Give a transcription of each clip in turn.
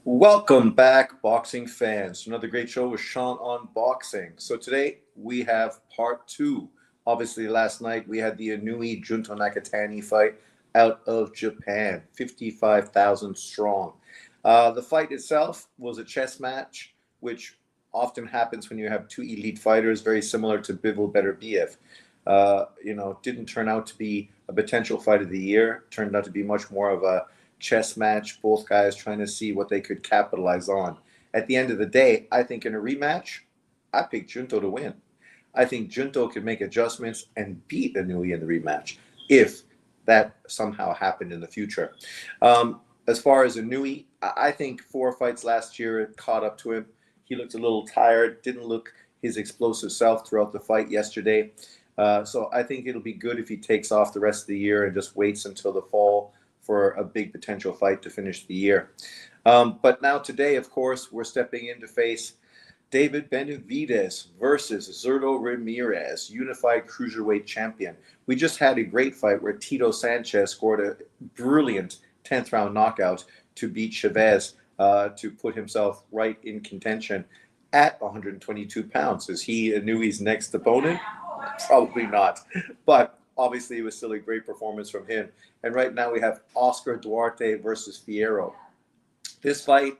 Welcome back, boxing fans. Another great show with Sean on boxing. So today we have part two. Obviously, last night we had the Inui Junto Nakatani fight out of Japan, 55,000 strong. The fight itself was a chess match, which often happens when you have two elite fighters, very similar to Bivol Beterbiev. Didn't turn out to be a potential fight of the year. Turned out to be much more of a chess match, both guys trying to see what they could capitalize on. At the end of the day, I think in a rematch, I picked Junto to win. I think Junto could make adjustments and beat Inui in the rematch if that somehow happened in the future. As far as Inui, I think 4 fights last year caught up to him. He looked a little tired, didn't look his explosive self throughout the fight yesterday. So I think it'll be good if he takes off the rest of the year and just waits until the fall for a big potential fight to finish the year. But now today, of course, we're stepping in to face David Benavidez versus Zurdo Ramirez, unified cruiserweight champion. We just had a great fight where Tito Sanchez scored a brilliant 10th round knockout to beat Chavez to put himself right in contention at 122 pounds. Is he Inui's next opponent? Probably not. But obviously, it was still a great performance from him. And right now we have Oscar Duarte versus Fierro. This fight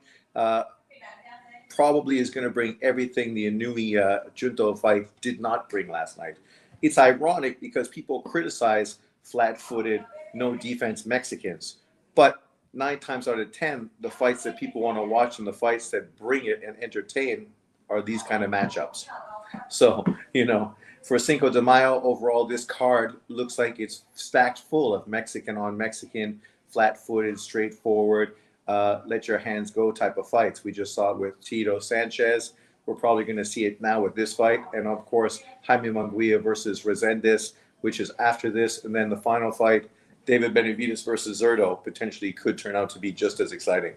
probably is going to bring everything the Inui Junto fight did not bring last night. It's ironic because people criticize flat-footed, no defense Mexicans. But 9 times out of 10, the fights that people want to watch and the fights that bring it and entertain are these kind of matchups. So, for Cinco de Mayo, overall, this card looks like it's stacked full of Mexican on Mexican, flat-footed, straightforward, let your hands go type of fights. We just saw it with Tito Sanchez. We're probably going to see it now with this fight. And, of course, Jaime Munguia versus Resendez, which is after this. And then the final fight, David Benavidez versus Zurdo, potentially could turn out to be just as exciting.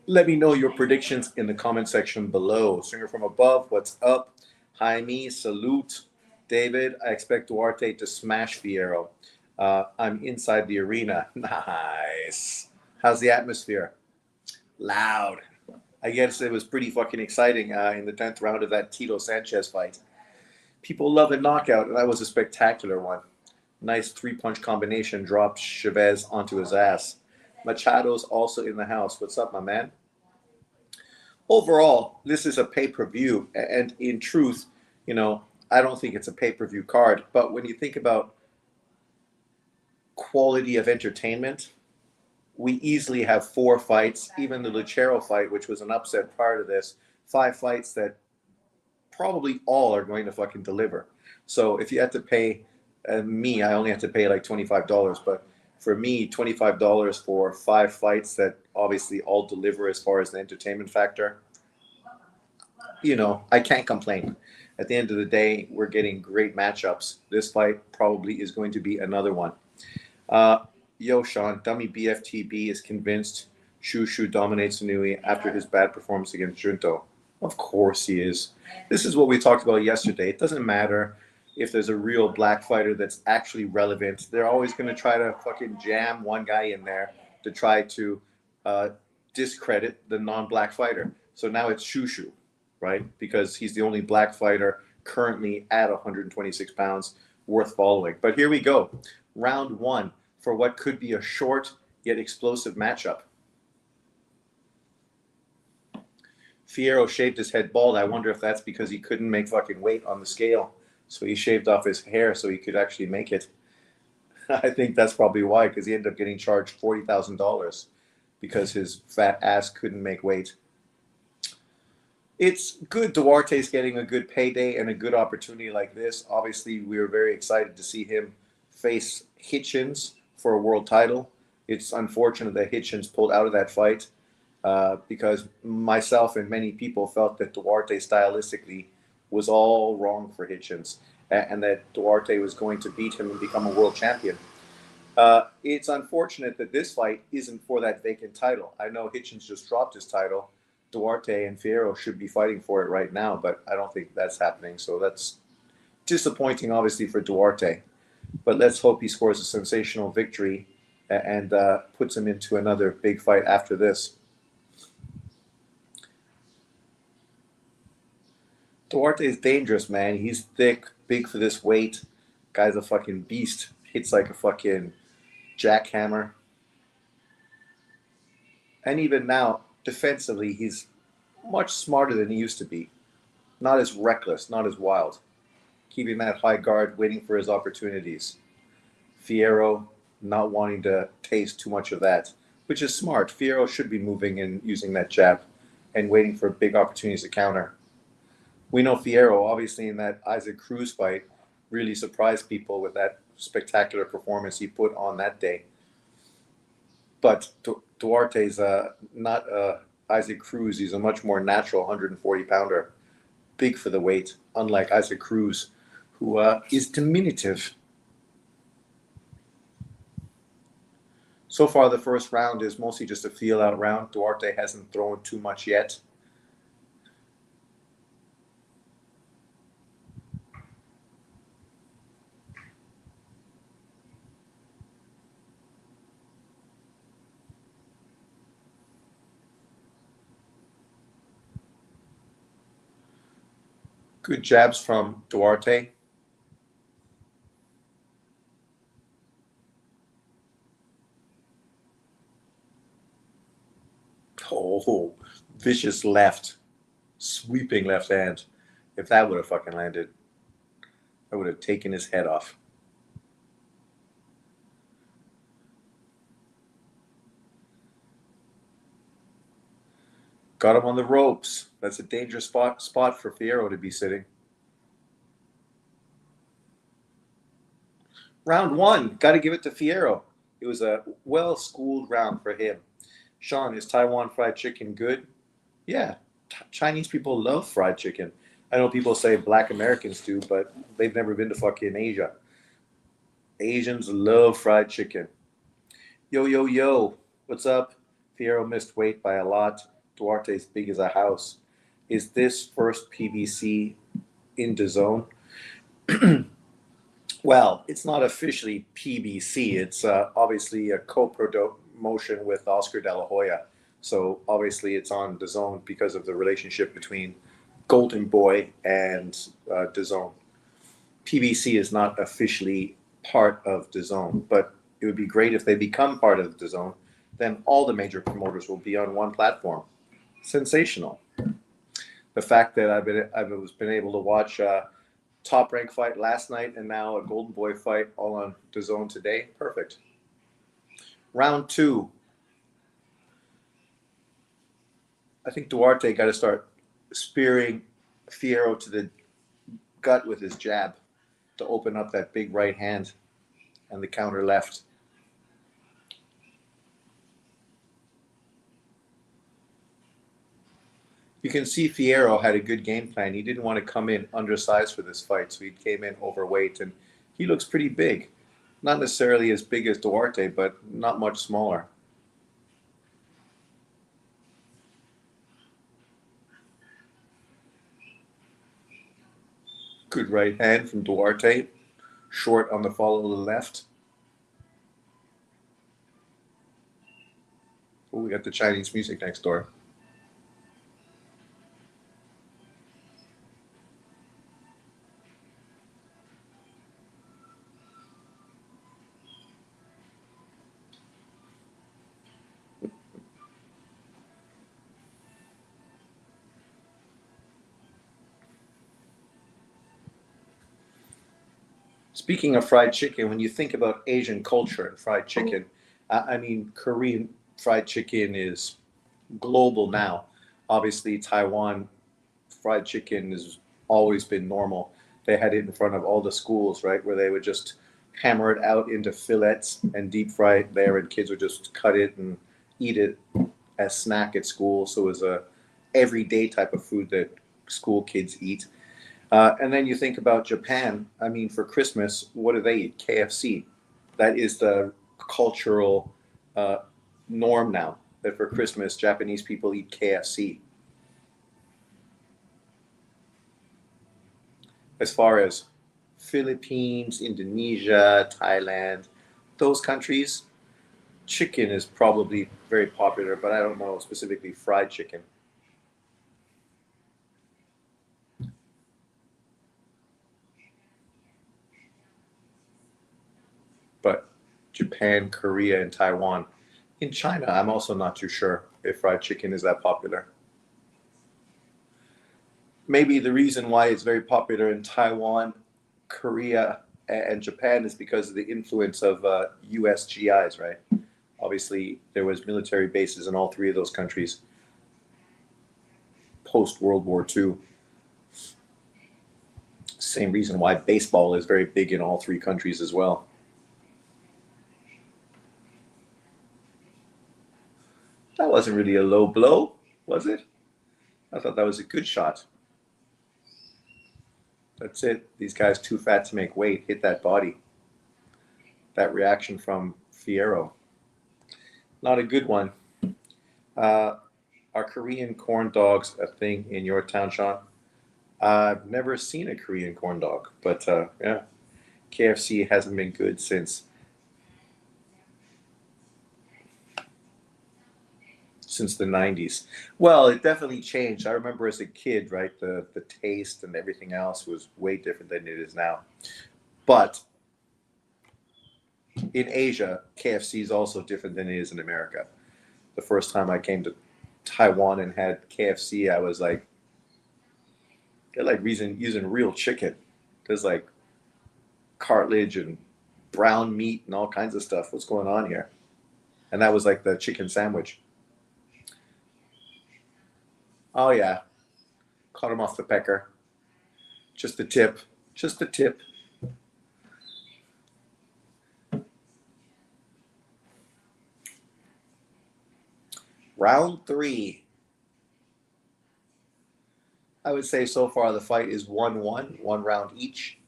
Let me know your predictions in the comment section below. Stringer from above, what's up? Jaime, salute. David, I expect Duarte to smash Fierro. I'm inside the arena. Nice. How's the atmosphere? Loud. I guess it was pretty fucking exciting in the 10th round of that Tito Sanchez fight. People love a knockout, and that was a spectacular one. Nice 3-punch combination dropped Chavez onto his ass. Machado's also in the house. What's up, my man? Overall, this is a pay-per-view, and in truth, I don't think it's a pay-per-view card, but when you think about quality of entertainment, we easily have 4 fights, even the Lucero fight, which was an upset prior to this, 5 fights that probably all are going to fucking deliver. So if you had to pay me, I only have to pay like $25, but for me, $25 for 5 fights that obviously all deliver as far as the entertainment factor, I can't complain. At the end of the day, we're getting great matchups. This fight probably is going to be another one. Yo, Sean, dummy BFTB is convinced Shushu dominates Inui after his bad performance against Junto. Of course he is. This is what we talked about yesterday. It doesn't matter if there's a real black fighter that's actually relevant. They're always going to try to fucking jam one guy in there to try to discredit the non-black fighter. So now it's Shushu, right? Because he's the only black fighter currently at 126 pounds worth following. But here we go. Round 1 for what could be a short yet explosive matchup. Fierro shaved his head bald. I wonder if that's because he couldn't make fucking weight on the scale. So he shaved off his hair so he could actually make it. I think that's probably why, because he ended up getting charged $40,000 because his fat ass couldn't make weight. It's good Duarte's getting a good payday and a good opportunity like this. Obviously, we were very excited to see him face Hitchens for a world title. It's unfortunate that Hitchens pulled out of that fight because myself and many people felt that Duarte stylistically was all wrong for Hitchens and that Duarte was going to beat him and become a world champion. It's unfortunate that this fight isn't for that vacant title. I know Hitchens just dropped his title. Duarte and Fierro should be fighting for it right now, but I don't think that's happening. So that's disappointing, obviously, for Duarte. But let's hope he scores a sensational victory and puts him into another big fight after this. Duarte is dangerous, man. He's thick, big for this weight. Guy's a fucking beast. Hits like a fucking jackhammer. And even now, defensively, he's much smarter than he used to be. Not as reckless, not as wild. Keeping that high guard, waiting for his opportunities. Fierro not wanting to taste too much of that, which is smart. Fierro should be moving and using that jab and waiting for big opportunities to counter. We know Fierro, obviously, in that Isaac Cruz fight, really surprised people with that spectacular performance he put on that day. But Duarte's not Isaac Cruz. He's a much more natural 140 pounder, big for the weight, unlike Isaac Cruz, who is diminutive. So far, the first round is mostly just a feel-out round. Duarte hasn't thrown too much yet. Good jabs from Duarte. Oh, vicious left, sweeping left hand. If that would have fucking landed, I would have taken his head off. Got him on the ropes. That's a dangerous spot for Fierro to be sitting. Round one, got to give it to Fierro. It was a well-schooled round for him. Sean, is Taiwan fried chicken good? Yeah, Chinese people love fried chicken. I know people say black Americans do, but they've never been to fucking Asia. Asians love fried chicken. Yo, yo, yo. What's up? Fierro missed weight by a lot. Duarte's big as a house. Is this first PBC in the zone? Well, it's not officially PBC. It's obviously a co-promotion with Oscar De La Hoya. So obviously it's on the zone because of the relationship between Golden Boy and the zone. PBC is not officially part of the zone, but it would be great if they become part of the zone. Then all the major promoters will be on one platform. Sensational. The fact that I've been able to watch Top Rank fight last night and now a Golden Boy fight all on the zone today, perfect. Round two. I think Duarte got to start spearing Fierro to the gut with his jab to open up that big right hand and the counter left. You can see Fierro had a good game plan. He didn't want to come in undersized for this fight, so he came in overweight, and he looks pretty big. Not necessarily as big as Duarte, but not much smaller. Good right hand from Duarte. Short on the follow to the left. Oh, we got the Chinese music next door. Speaking of fried chicken, when you think about Asian culture and fried chicken, I mean, Korean fried chicken is global now. Obviously, Taiwan fried chicken has always been normal. They had it in front of all the schools, right, where they would just hammer it out into fillets and deep fry it there, and kids would just cut it and eat it as snack at school. So it was a everyday type of food that school kids eat. And then you think about Japan. I mean, for Christmas, what do they eat? KFC. That is the cultural norm now. That for Christmas, Japanese people eat KFC. As far as Philippines, Indonesia, Thailand, those countries, chicken is probably very popular, but I don't know specifically fried chicken. Japan, Korea, and Taiwan. In China, I'm also not too sure if fried chicken is that popular. Maybe the reason why it's very popular in Taiwan, Korea, and Japan is because of the influence of US GIs, right? Obviously, there was military bases in all three of those countries post World War II. Same reason why baseball is very big in all three countries as well. That wasn't really a low blow, was it? I thought that was a good shot. That's it. These guys too fat to make weight. Hit that body. That reaction from Fierro. Not a good one. Are Korean corn dogs a thing in your town, Sean? I've never seen a Korean corn dog, but yeah, KFC hasn't been good since the 90s. Well, it definitely changed. I remember as a kid, right, the taste and everything else was way different than it is now. But in Asia, KFC is also different than it is in America. The first time I came to Taiwan and had KFC, I was like, they're like using real chicken. There's like cartilage and brown meat and all kinds of stuff. What's going on here? And that was like the chicken sandwich. Oh yeah, cut him off the pecker. Just the tip. Just the tip. Round 3. I would say so far the fight is 1-1, one round each.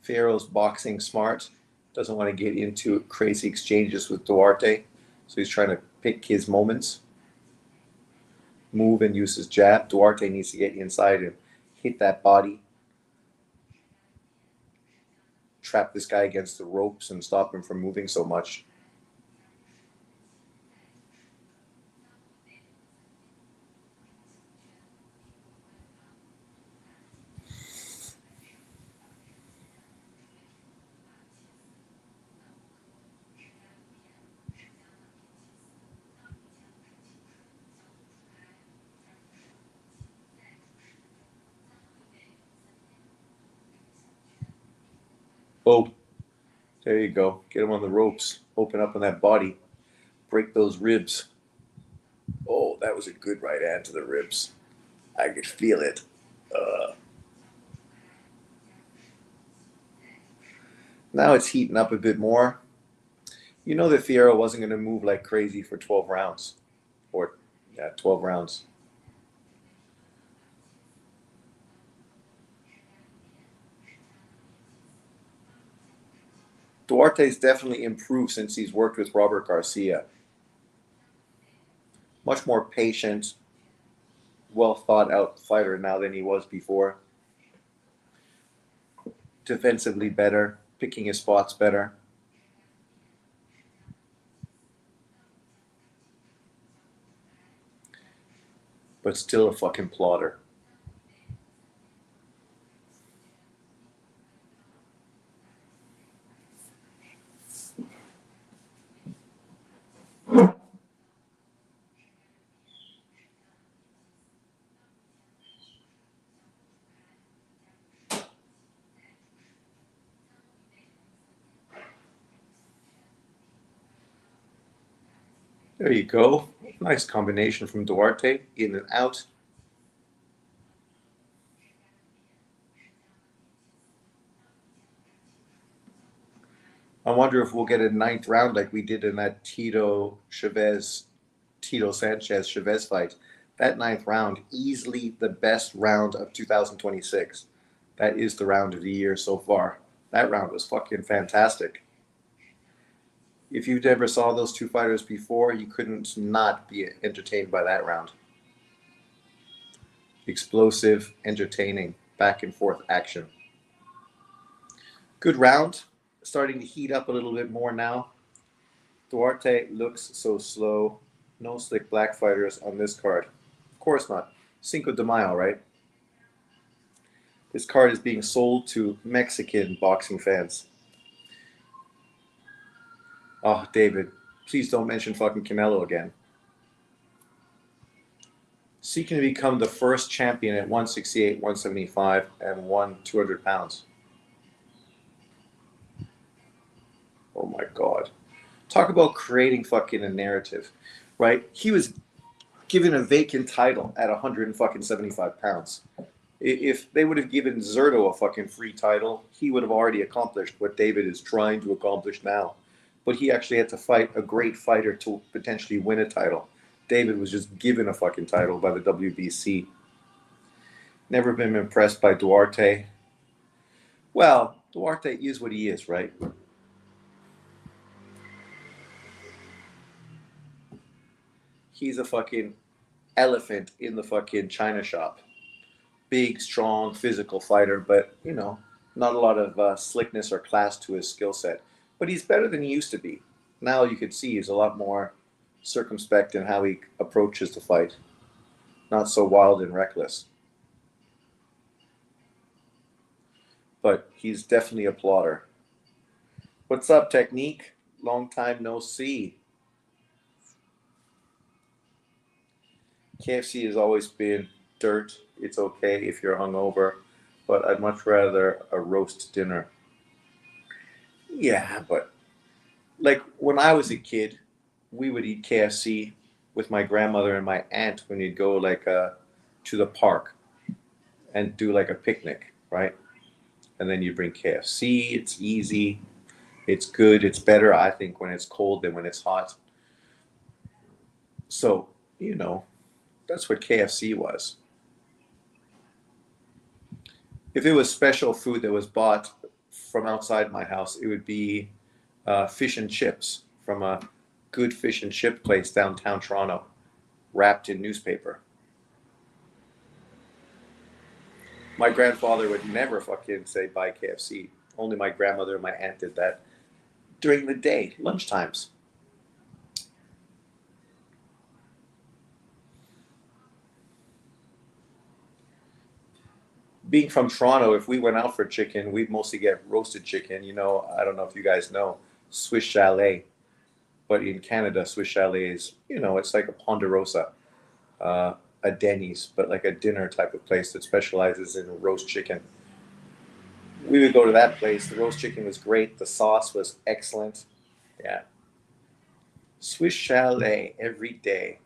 Fierro's boxing smart. Doesn't want to get into crazy exchanges with Duarte. So he's trying to pick his moments. Move and use his jab. Duarte needs to get inside and hit that body. Trap this guy against the ropes and stop him from moving so much. Oh, there you go. Get him on the ropes. Open up on that body. Break those ribs. Oh, that was a good right hand to the ribs. I could feel it. Now it's heating up a bit more. You know that Fierro wasn't going to move like crazy for 12 rounds. Or, yeah, 12 rounds. Duarte's definitely improved since he's worked with Robert Garcia. Much more patient, well thought out fighter now than he was before. Defensively better, picking his spots better. But still a fucking plotter. There you go. Nice combination from Duarte, in and out. I wonder if we'll get a 9th round like we did in that Tito Sanchez Chavez fight. That 9th round, easily the best round of 2026. That is the round of the year so far. That round was fucking fantastic. If you never saw those two fighters before, you couldn't not be entertained by that round. Explosive, entertaining, back and forth action. Good round. Starting to heat up a little bit more now. Duarte looks so slow. No slick black fighters on this card. Of course not. Cinco de Mayo, right? This card is being sold to Mexican boxing fans. Oh, David, please don't mention fucking Canelo again. Seeking to become the first champion at 168, 175, and won 200 pounds. Oh my God. Talk about creating fucking a narrative, right? He was given a vacant title at 175 pounds. If they would have given Zurdo a fucking free title, he would have already accomplished what David is trying to accomplish now. But he actually had to fight a great fighter to potentially win a title. David was just given a fucking title by the WBC. Never been impressed by Duarte. Well, Duarte is what he is, right? He's a fucking elephant in the fucking china shop. Big, strong, physical fighter, but, you know, not a lot of slickness or class to his skill set. But he's better than he used to be. Now you can see he's a lot more circumspect in how he approaches the fight. Not so wild and reckless. But he's definitely a plotter. What's up, Technique? Long time no see. KFC has always been dirt. It's okay if you're hungover, but I'd much rather a roast dinner. Yeah, but like when I was a kid, we would eat KFC with my grandmother and my aunt when we'd go like to the park and do like a picnic, right? And then you bring KFC. It's easy. It's good. It's better, I think, when it's cold than when it's hot. So, you know, that's what KFC was. If it was special food that was bought from outside my house, it would be fish and chips from a good fish and chip place downtown Toronto, wrapped in newspaper. My grandfather would never fucking say buy KFC. Only my grandmother and my aunt did that during the day, lunchtimes. Being from Toronto, if we went out for chicken, we'd mostly get roasted chicken. You know, I don't know if you guys know Swiss Chalet, but in Canada, Swiss Chalet is, you know, it's like a Ponderosa, a Denny's, but like a dinner type of place that specializes in roast chicken. We would go to that place. The roast chicken was great. The sauce was excellent. Yeah. Swiss Chalet every day.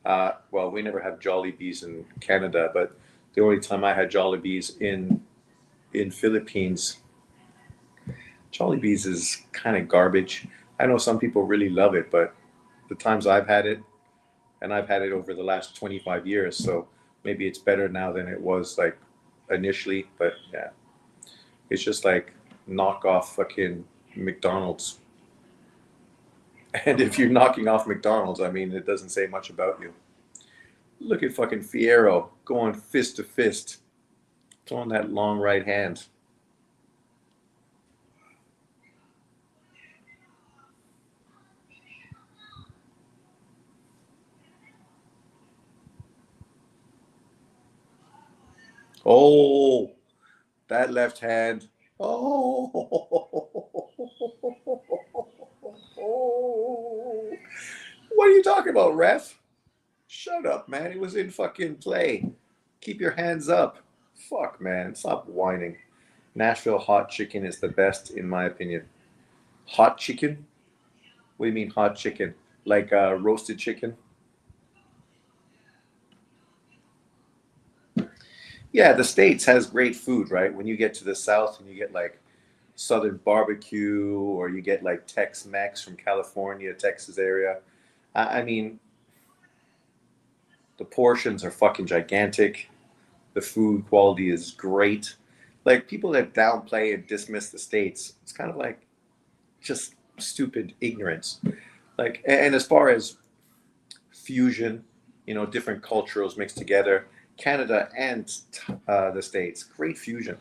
Well, we never have Jollibees in Canada, but the only time I had Jollibees in Philippines, Jollibees is kind of garbage. I know some people really love it, but the times I've had it, and I've had it over the last 25 years, so maybe it's better now than it was like initially, but yeah. It's just like knockoff fucking McDonald's. And if you're knocking off McDonald's, I mean, it doesn't say much about you. Look at fucking Fierro going fist to fist, throwing that long right hand. Oh, that left hand. Oh, what are you talking about, ref? Shut up, man. It was in fucking play. Keep your hands up. Fuck, man. Stop whining. Nashville hot chicken is the best, in my opinion. Hot chicken? What do you mean hot chicken? Like roasted chicken? Yeah, the States has great food, right? When you get to the South and you get like Southern barbecue or you get like Tex-Mex from California, Texas area. I mean, the portions are fucking gigantic. The food quality is great. Like people that downplay and dismiss the States, it's kind of like just stupid ignorance. Like, and as far as fusion, you know, different cultures mixed together, Canada and the States, great fusion.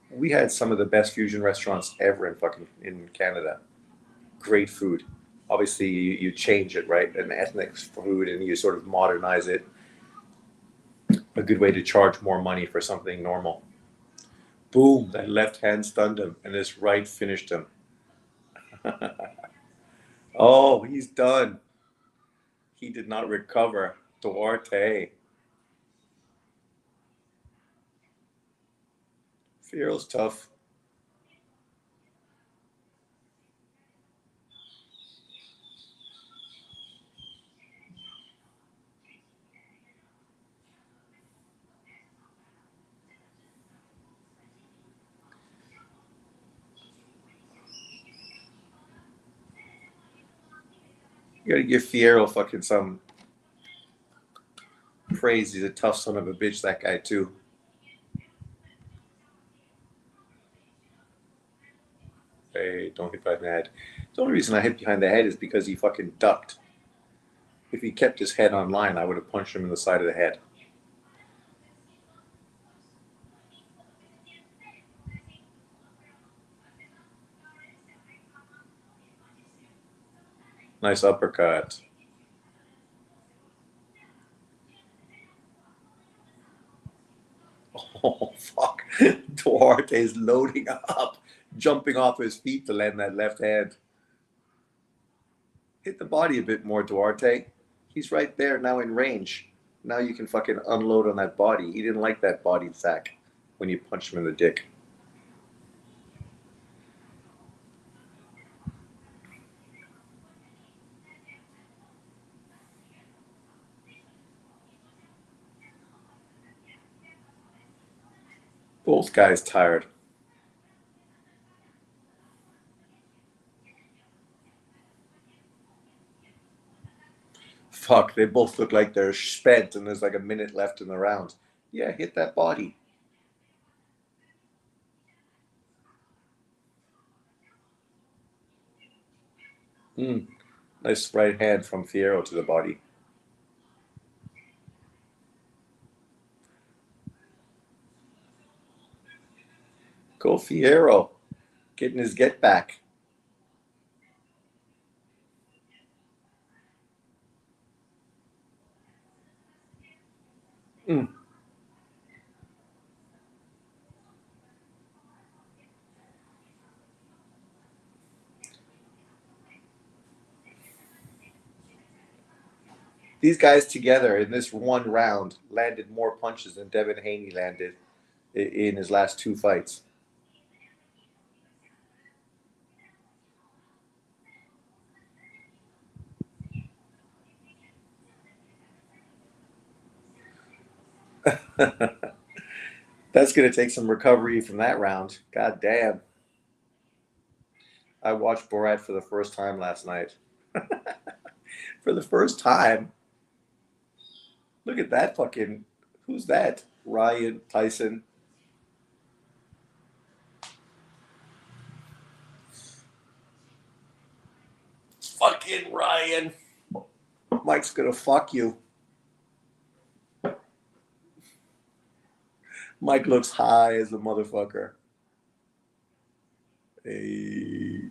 We had some of the best fusion restaurants ever in Canada. Great food. Obviously, you change it, right? An ethnic food, and you sort of modernize it. A good way to charge more money for something normal. Boom, that left hand stunned him, and this right finished him. Oh, he's done. He did not recover. Duarte. Fierro's tough. You gotta give Fierro fucking some praise. He's a tough son of a bitch, that guy, too. Hey, don't hit behind the head. The only reason I hit behind the head is because he fucking ducked. If he kept his head on line, I would have punched him in the side of the head. Nice uppercut. Oh, fuck. Duarte's loading up, jumping off his feet to land that left hand. Hit the body a bit more, Duarte. He's right there now in range. Now you can fucking unload on that body. He didn't like that body sack when you punched him in the dick. Both guys tired. Fuck, they both look like they're spent and there's like a minute left in the round. Yeah, hit that body. Nice right hand from Fierro to the body. Go Fierro, getting his get back. These guys together in this one round landed more punches than Devin Haney landed in his last two fights. That's going to take some recovery from that round. God damn. I watched Borat for the first time last night. For the first time. Look at that fucking. Who's that? Ryan Tyson. Fucking Ryan. Mike's gonna fuck you. Mike looks high as a motherfucker. Hey.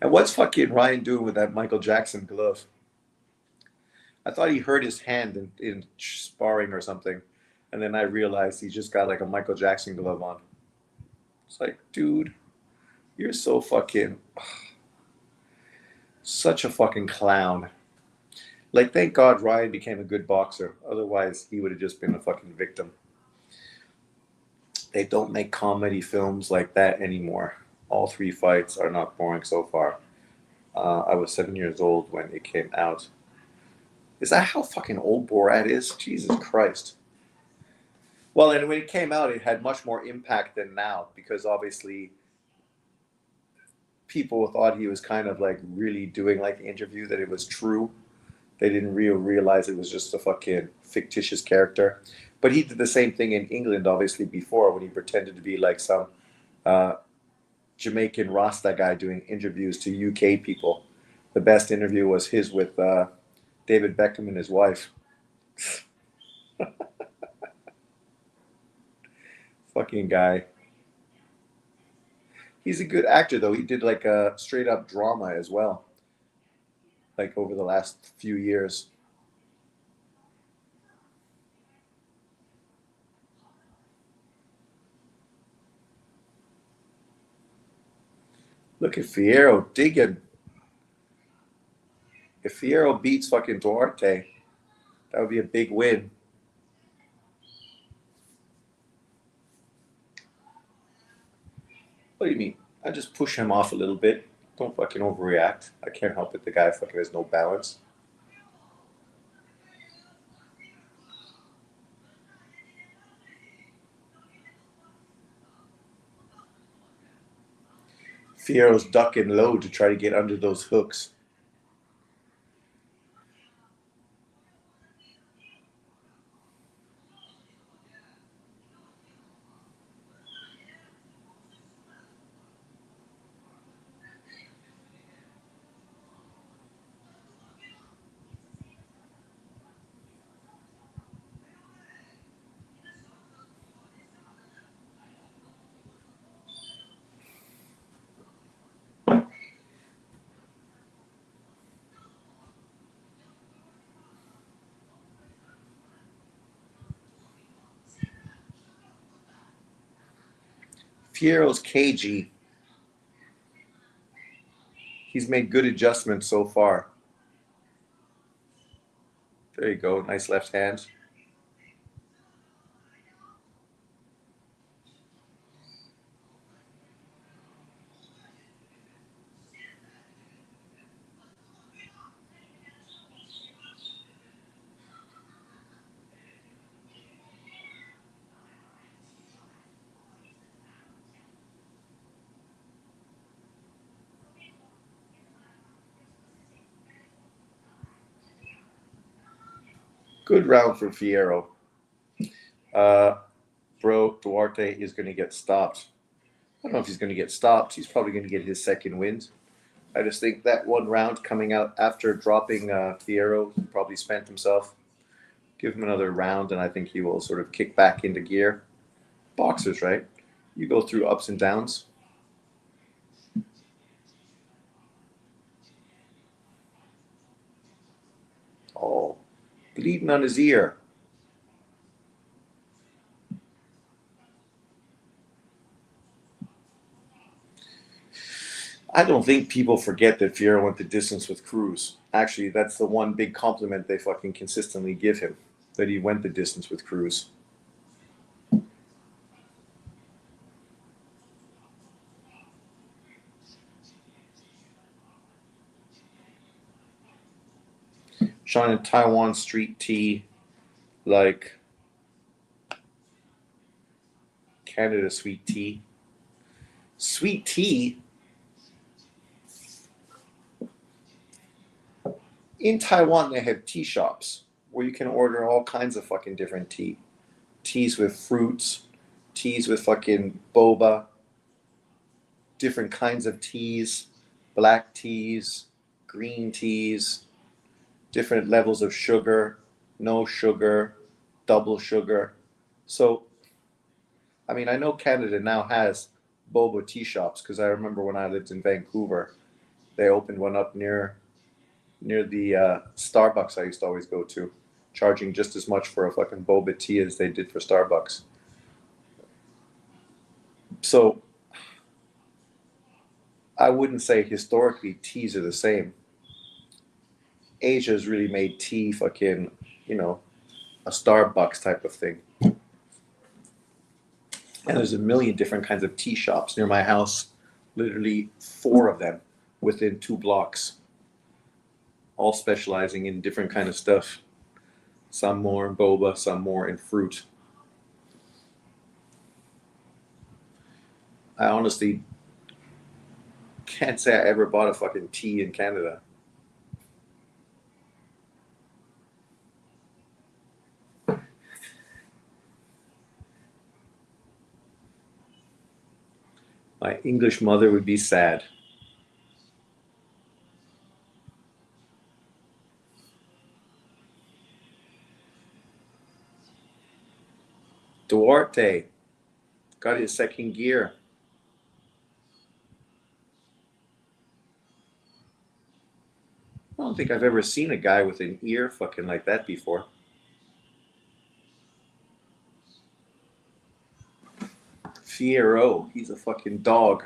And what's fucking Ryan doing with that Michael Jackson glove? I thought he hurt his hand in sparring or something. And then I realized he just got like a Michael Jackson glove on. It's like, dude, you're so fucking. Such a fucking clown. Like, thank God Ryan became a good boxer. Otherwise, he would have just been a fucking victim. They don't make comedy films like that anymore. All three fights are not boring so far. I was 7 years old when it came out. Is that how fucking old Borat is? Jesus Christ. Well, and when it came out, it had much more impact than now because obviously people thought he was kind of like really doing like an interview, that it was true. They didn't realize it was just a fucking fictitious character. But he did the same thing in England, obviously, before when he pretended to be like some Jamaican Rasta guy doing interviews to UK people. The best interview was his with David Beckham and his wife. Fucking guy. He's a good actor, though. He did like a straight up drama as well, like over the last few years. Look at Fierro digging. If Fierro beats fucking Duarte, that would be a big win. What do you mean? I just push him off a little bit. Don't fucking overreact. I can't help it. The guy fucking has no balance. Fierro's ducking low to try to get under those hooks. Fierro's cagey. He's made good adjustments so far. There you go. Nice left hand. Good round for Fierro. Bro, Duarte is going to get stopped. I don't know if he's going to get stopped. He's probably going to get his second win. I just think that one round coming out after dropping Fierro, he probably spent himself. Give him another round, and I think he will sort of kick back into gear. Boxers, right? You go through ups and downs. Oh, bleeding on his ear. I don't think people forget that Fierro went the distance with Cruz. Actually, that's the one big compliment they fucking consistently give him, that he went the distance with Cruz. Shine in Taiwan street tea, like Canada sweet tea. Sweet tea? In Taiwan, they have tea shops where you can order all kinds of fucking different tea. Teas with fruits, teas with fucking boba, different kinds of teas, black teas, green teas, different levels of sugar, no sugar, double sugar. So, I mean, I know Canada now has boba tea shops because I remember when I lived in Vancouver, they opened one up near the Starbucks I used to always go to, charging just as much for a fucking boba tea as they did for Starbucks. So I wouldn't say historically teas are the same. Asia's really made tea fucking, a Starbucks type of thing. And there's a million different kinds of tea shops near my house, literally 4 of them within 2 blocks, all specializing in different kind of stuff. Some more in boba, some more in fruit. I honestly can't say I ever bought a fucking tea in Canada. My English mother would be sad. Duarte got his second gear. I don't think I've ever seen a guy with an ear fucking like that before. Fierro, he's a fucking dog.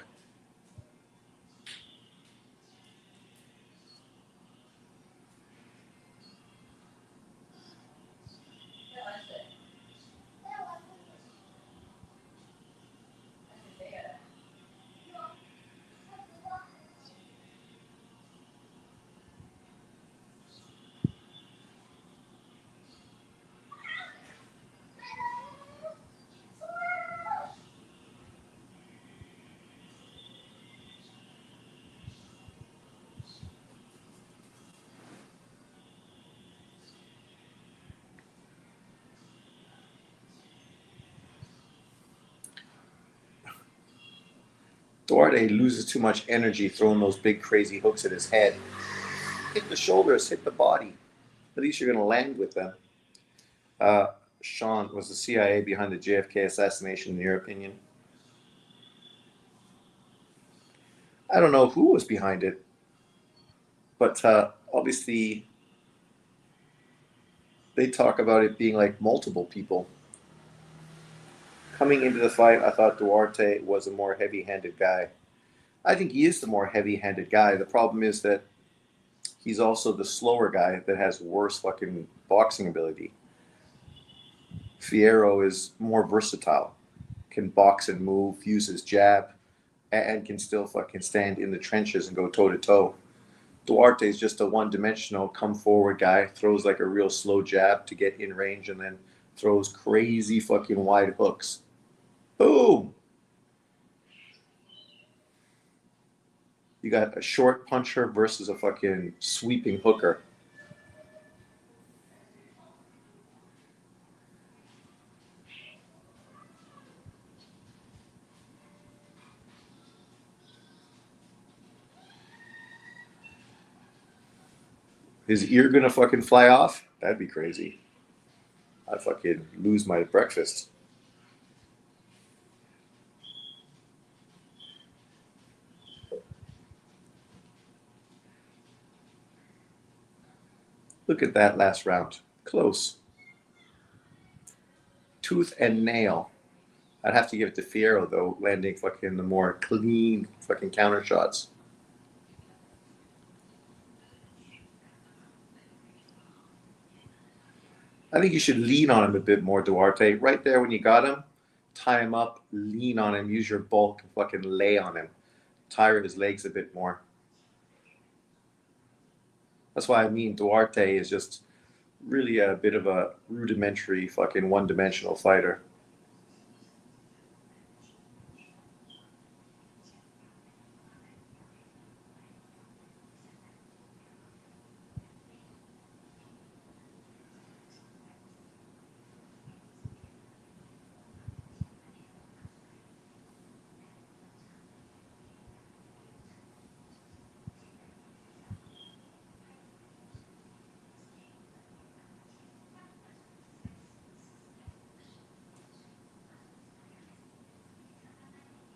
Duarte loses too much energy throwing those big crazy hooks at his head. Hit the shoulders, hit the body. At least you're going to land with them. Sean, was the CIA behind the JFK assassination, in your opinion? I don't know who was behind it, but obviously they talk about it being like multiple people. Coming into the fight, I thought Duarte was a more heavy-handed guy. I think he is the more heavy-handed guy. The problem is that he's also the slower guy that has worse fucking boxing ability. Fierro is more versatile, can box and move, use his jab, and can still fucking stand in the trenches and go toe to toe. Duarte is just a one-dimensional come forward guy, throws like a real slow jab to get in range and then throws crazy fucking wide hooks. Boom! You got a short puncher versus a fucking sweeping hooker. His ear gonna fucking fly off? That'd be crazy. I'd fucking lose my breakfast. Look at that last round. Close. Tooth and nail. I'd have to give it to Fierro, though, landing fucking the more clean fucking counter shots. I think you should lean on him a bit more, Duarte. Right there when you got him, tie him up, lean on him, use your bulk, and fucking lay on him. Tire his legs a bit more. That's why I mean Duarte is just really a bit of a rudimentary fucking one-dimensional fighter.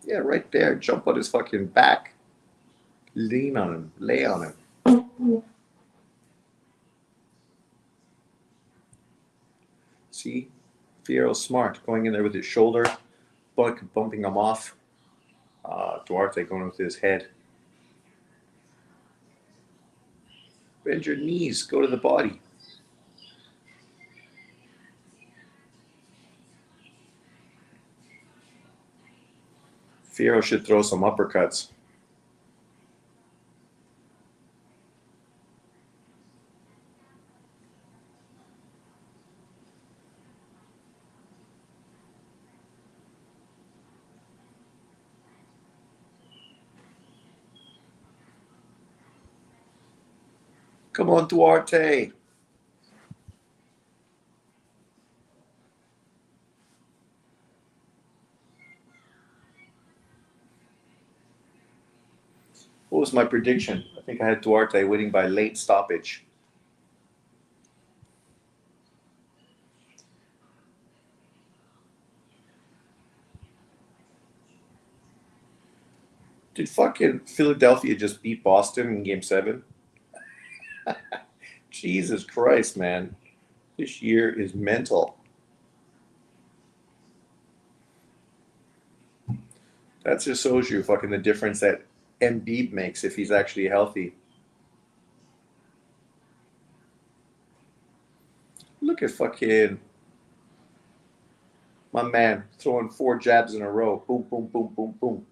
Yeah, right there. Jump on his fucking back. Lean on him. Lay on him. See? Fierro's smart. Going in there with his shoulder, bumping him off. Duarte going with his head. Bend your knees. Go to the body. Fierro should throw some uppercuts. Come on, Duarte. What was my prediction? I think I had Duarte winning by late stoppage. Did fucking Philadelphia just beat Boston in Game 7? Jesus Christ, man. This year is mental. That just shows you fucking the difference that Embiid makes if he's actually healthy. Look at fucking my man throwing 4 jabs in a row. Boom, boom, boom, boom, boom.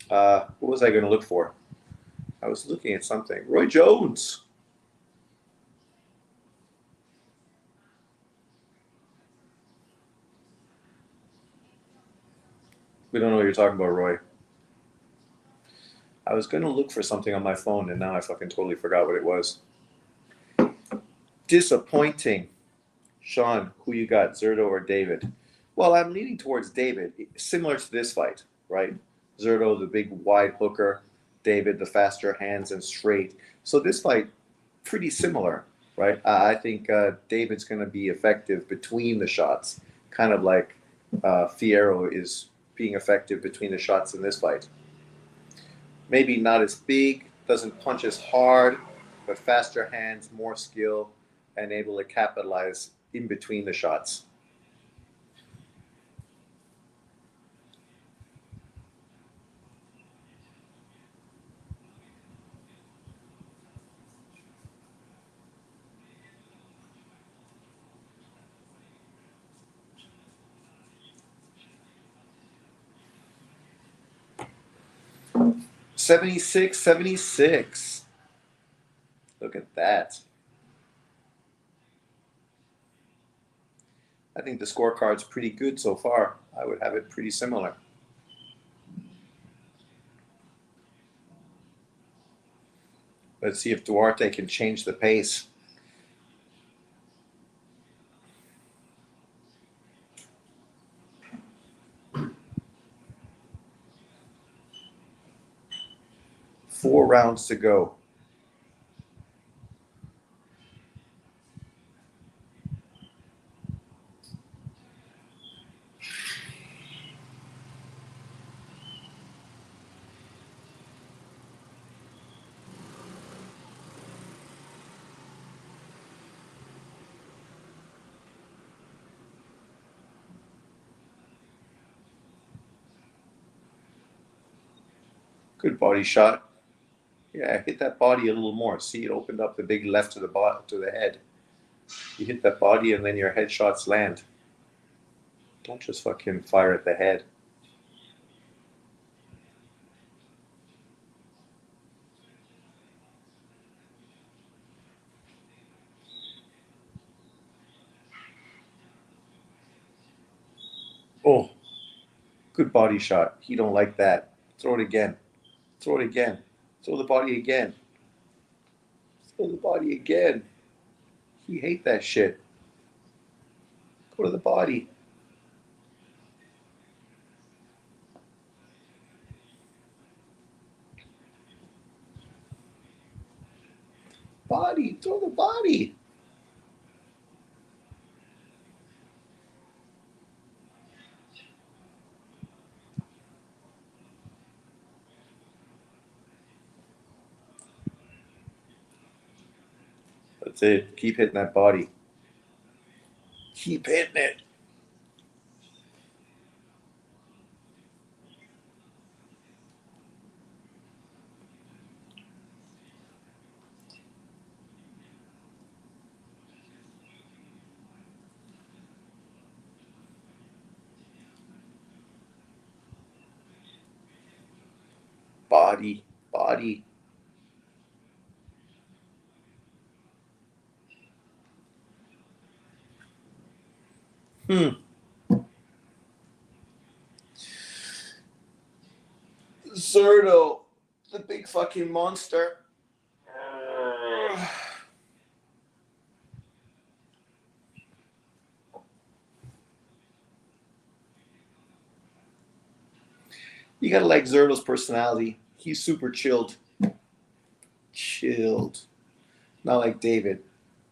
What was I going to look for? I was looking at something. Roy Jones. We don't know what you're talking about, Roy. I was going to look for something on my phone, and now I fucking totally forgot what it was. Disappointing. Sean, who you got, Zurdo or David? Well, I'm leaning towards David, similar to this fight, right? Zurdo, the big wide hooker, David, the faster hands and straight. So this fight, pretty similar, right? I think David's going to be effective between the shots, kind of like Fierro is being effective between the shots in this fight. Maybe not as big, doesn't punch as hard, but faster hands, more skill, and able to capitalize in between the shots. $76.76. Look at that. I think the scorecard's pretty good so far. I would have it pretty similar. Let's see if Duarte can change the pace. Four rounds to go. Good body shot. Yeah, hit that body a little more. See, it opened up the big left to the head. You hit that body and then your headshots land. Don't just fucking fire at the head. Oh, good body shot. He don't like that. Throw it again. Throw it again. Throw the body again. Throw the body again. He hate that shit. Go to the body. Body. Throw the body. That's it. Keep hitting that body. Keep hitting it. Body. Body. Zurdo, the big fucking monster. You gotta like Zurdo's personality. He's super chilled. Chilled. Not like David.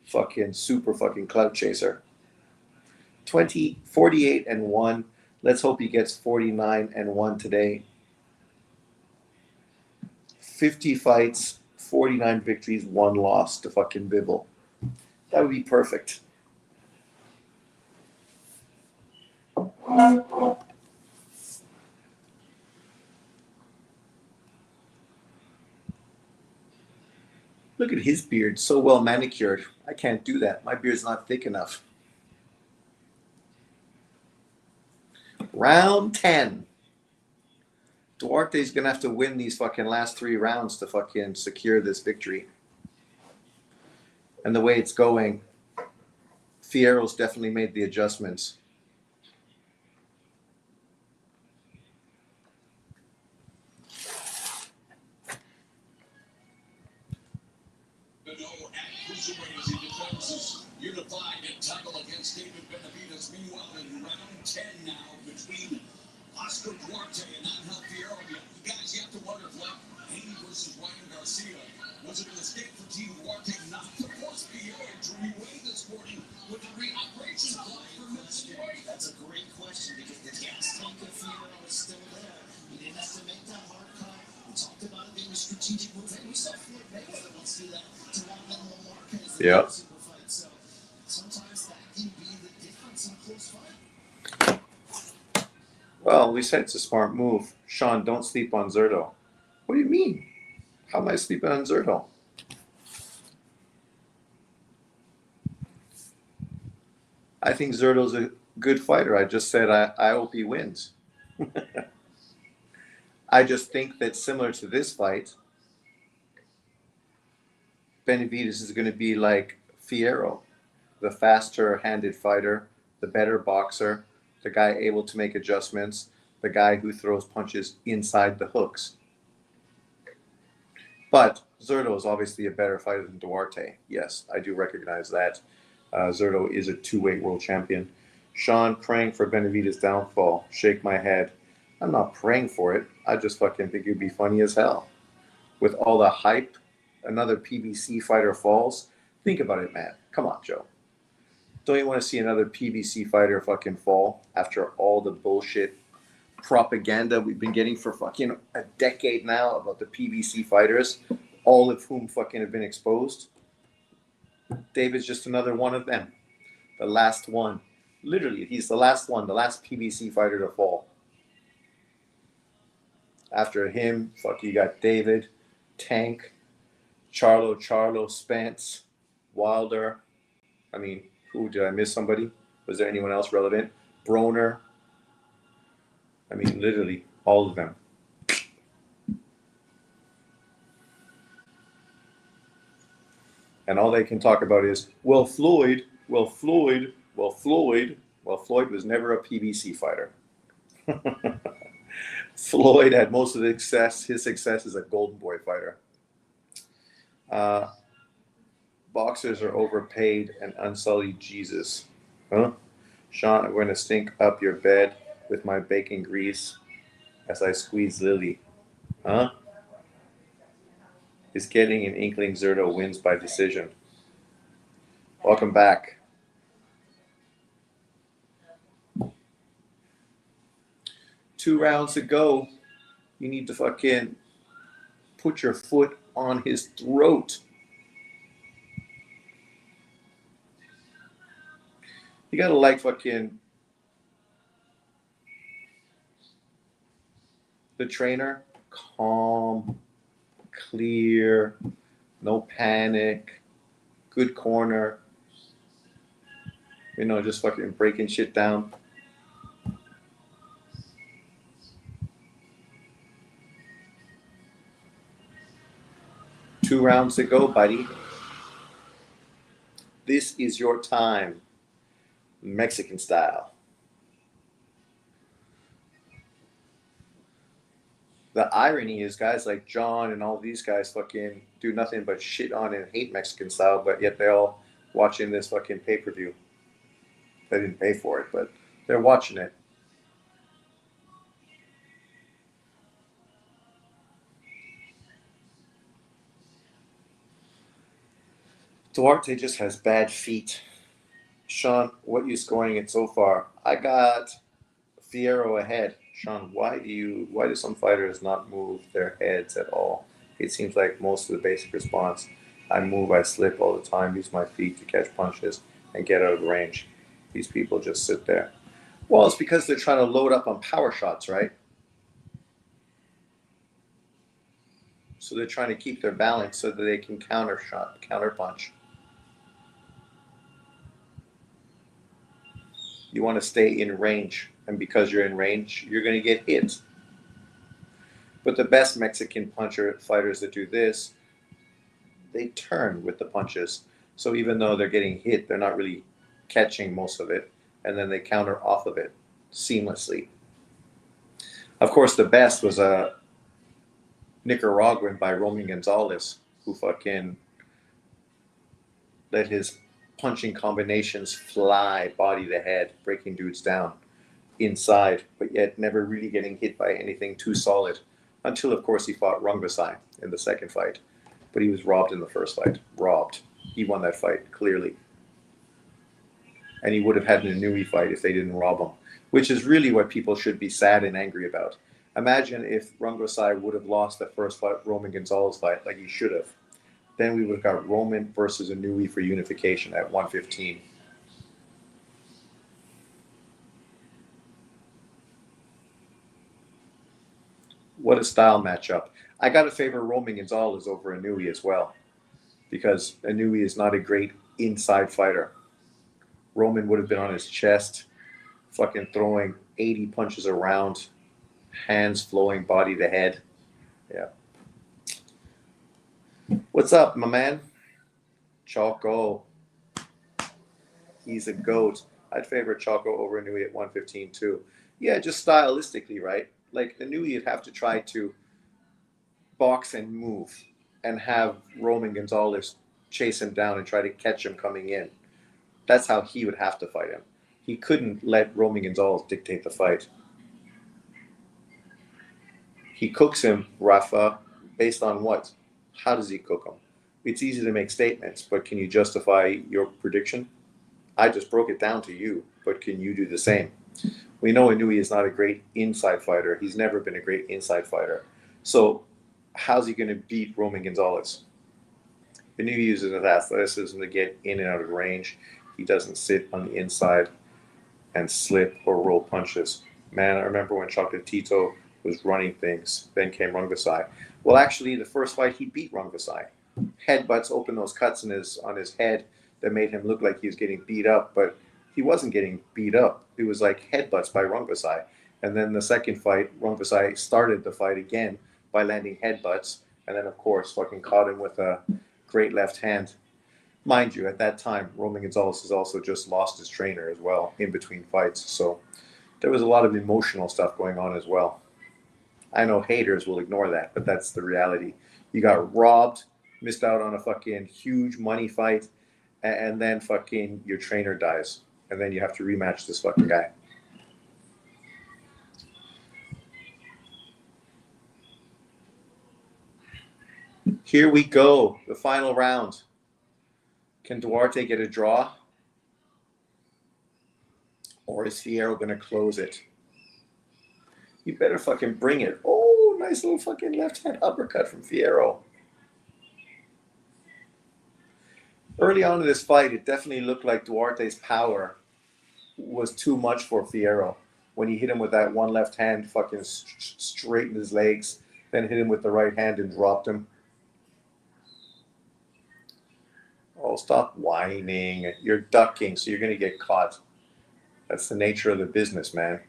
Fucking super fucking clout chaser. 48-1. Let's hope he gets 49-1 today. 50 fights, 49 victories, 1 loss to fucking Bibble. That would be perfect. Look at his beard, so well manicured. I can't do that. My beard's not thick enough. Round 10. Duarte's gonna have to win these fucking last 3 rounds to fucking secure this victory. And the way it's going, Fierro's definitely made the adjustments. Unified and tackle against David Benavidez. Meanwhile, in round 10 now between Oscar Duarte and Angel Fierro. You guys, you have to wonder if, like Haney versus Ryan Garcia, was it a mistake for Team Duarte not to force Fierro to re-weigh this morning with the re-operation flag for Minnesota? That's a great question because the gas tank of Fierro is still there. He didn't have to make that hard cut. We talked about it being a strategic move. And we saw Floyd Mayweather once do that to Manuel Marquez in the super fight. So sometimes that can be the difference in a close fight. Well, we said it's a smart move. Sean, don't sleep on Zurdo. What do you mean? How am I sleeping on Zurdo? I think Zurdo's a good fighter. I just said I hope he wins. I just think that similar to this fight, Benavidez is going to be like Fierro, the faster-handed fighter, the better boxer, the guy able to make adjustments, the guy who throws punches inside the hooks. But Zurdo is obviously a better fighter than Duarte. Yes, I do recognize that. Zurdo is a two-weight world champion. Sean, praying for Benavidez' downfall. Shake my head. I'm not praying for it. I just fucking think it'd be funny as hell. With all the hype, another PBC fighter falls. Think about it, man. Come on, Joe. Don't you want to see another PBC fighter fucking fall after all the bullshit propaganda we've been getting for fucking a decade now about the PBC fighters, all of whom fucking have been exposed? David's just another one of them. The last one. Literally, he's the last one, the last PBC fighter to fall. After him, fuck, you got David, Tank, Charlo, Spence, Wilder. I mean, who did I miss? Somebody? Was there anyone else relevant? Broner. I mean, literally, all of them. And all they can talk about is, well, Floyd was never a PBC fighter. Floyd had most of the success. His success as a Golden Boy fighter. Boxers are overpaid and unsullied Jesus. Huh? Sean, I'm going to stink up your bed with my bacon grease as I squeeze Lily. Huh? Is getting an inkling Zurdo wins by decision. Welcome back. Two rounds to go. You need to fucking put your foot on his throat. You gotta like fucking the trainer. Calm, clear, no panic, good corner. You know, just fucking breaking shit down. Two rounds to go, buddy. This is your time. Mexican style. The irony is guys like John and all these guys fucking do nothing but shit on and hate Mexican style, but yet they're all watching this fucking pay-per-view. They didn't pay for it, but they're watching it. Duarte just has bad feet. Sean, what are you scoring it so far? I got Fierro ahead. Sean, why do some fighters not move their heads at all? It seems like most of the basic response, I move, I slip all the time, use my feet to catch punches and get out of range. These people just sit there. Well, it's because they're trying to load up on power shots, right? So they're trying to keep their balance so that they can counter punch. You want to stay in range, and because you're in range, you're going to get hit. But the best Mexican fighters that do this, they turn with the punches. So even though they're getting hit, they're not really catching most of it, and then they counter off of it seamlessly. Of course, the best was a Nicaraguan by Roman Gonzalez, who fucking let his punching combinations fly body to head, breaking dudes down inside, but yet never really getting hit by anything too solid until, of course, he fought Rungvisai in the second fight. But he was robbed in the first fight. Robbed. He won that fight, clearly. And he would have had an Inui fight if they didn't rob him, which is really what people should be sad and angry about. Imagine if Rungvisai would have lost the first fight, Roman Gonzalez fight, like he should have. Then we would have got Roman versus Inui for unification at 115. What a style matchup. I got to favor Roman Gonzalez over Inui as well, because Inui is not a great inside fighter. Roman would have been on his chest, fucking throwing 80 punches around, hands flowing body to head. Yeah. What's up, my man? Choco. He's a goat. I'd favor Choco over Inui at 115 too. Yeah, just stylistically, right? Like Inui would have to try to box and move and have Roman Gonzalez chase him down and try to catch him coming in. That's how he would have to fight him. He couldn't let Roman Gonzalez dictate the fight. He cooks him, Rafa, based on what? How does he cook him? It's easy to make statements, but can you justify your prediction? I just broke it down to you, but can you do the same? We know Inui is not a great inside fighter. He's never been a great inside fighter. So how's he going to beat Roman Gonzalez? Inui uses his athleticism to get in and out of range. He doesn't sit on the inside and slip or roll punches. Man, I remember when Chocolatito was running things. Then came Rungvisai. Well, actually, the first fight, he beat Rungvisai. Headbutts opened those cuts on his head that made him look like he was getting beat up, but he wasn't getting beat up. It was like headbutts by Rungvisai. And then the second fight, Rungvisai started the fight again by landing headbutts, and then, of course, fucking caught him with a great left hand. Mind you, at that time, Roman Gonzalez has also just lost his trainer as well in between fights. So there was a lot of emotional stuff going on as well. I know haters will ignore that, but that's the reality. You got robbed, missed out on a fucking huge money fight, and then fucking your trainer dies. And then you have to rematch this fucking guy. Here we go. The final round. Can Duarte get a draw? Or is Fierro going to close it? You better fucking bring it. Oh, nice little fucking left hand uppercut from Fierro. Early on in this fight, it definitely looked like Duarte's power was too much for Fierro. When he hit him with that one left hand, fucking straightened his legs, then hit him with the right hand and dropped him. Oh, stop whining. You're ducking, so you're going to get caught. That's the nature of the business, man.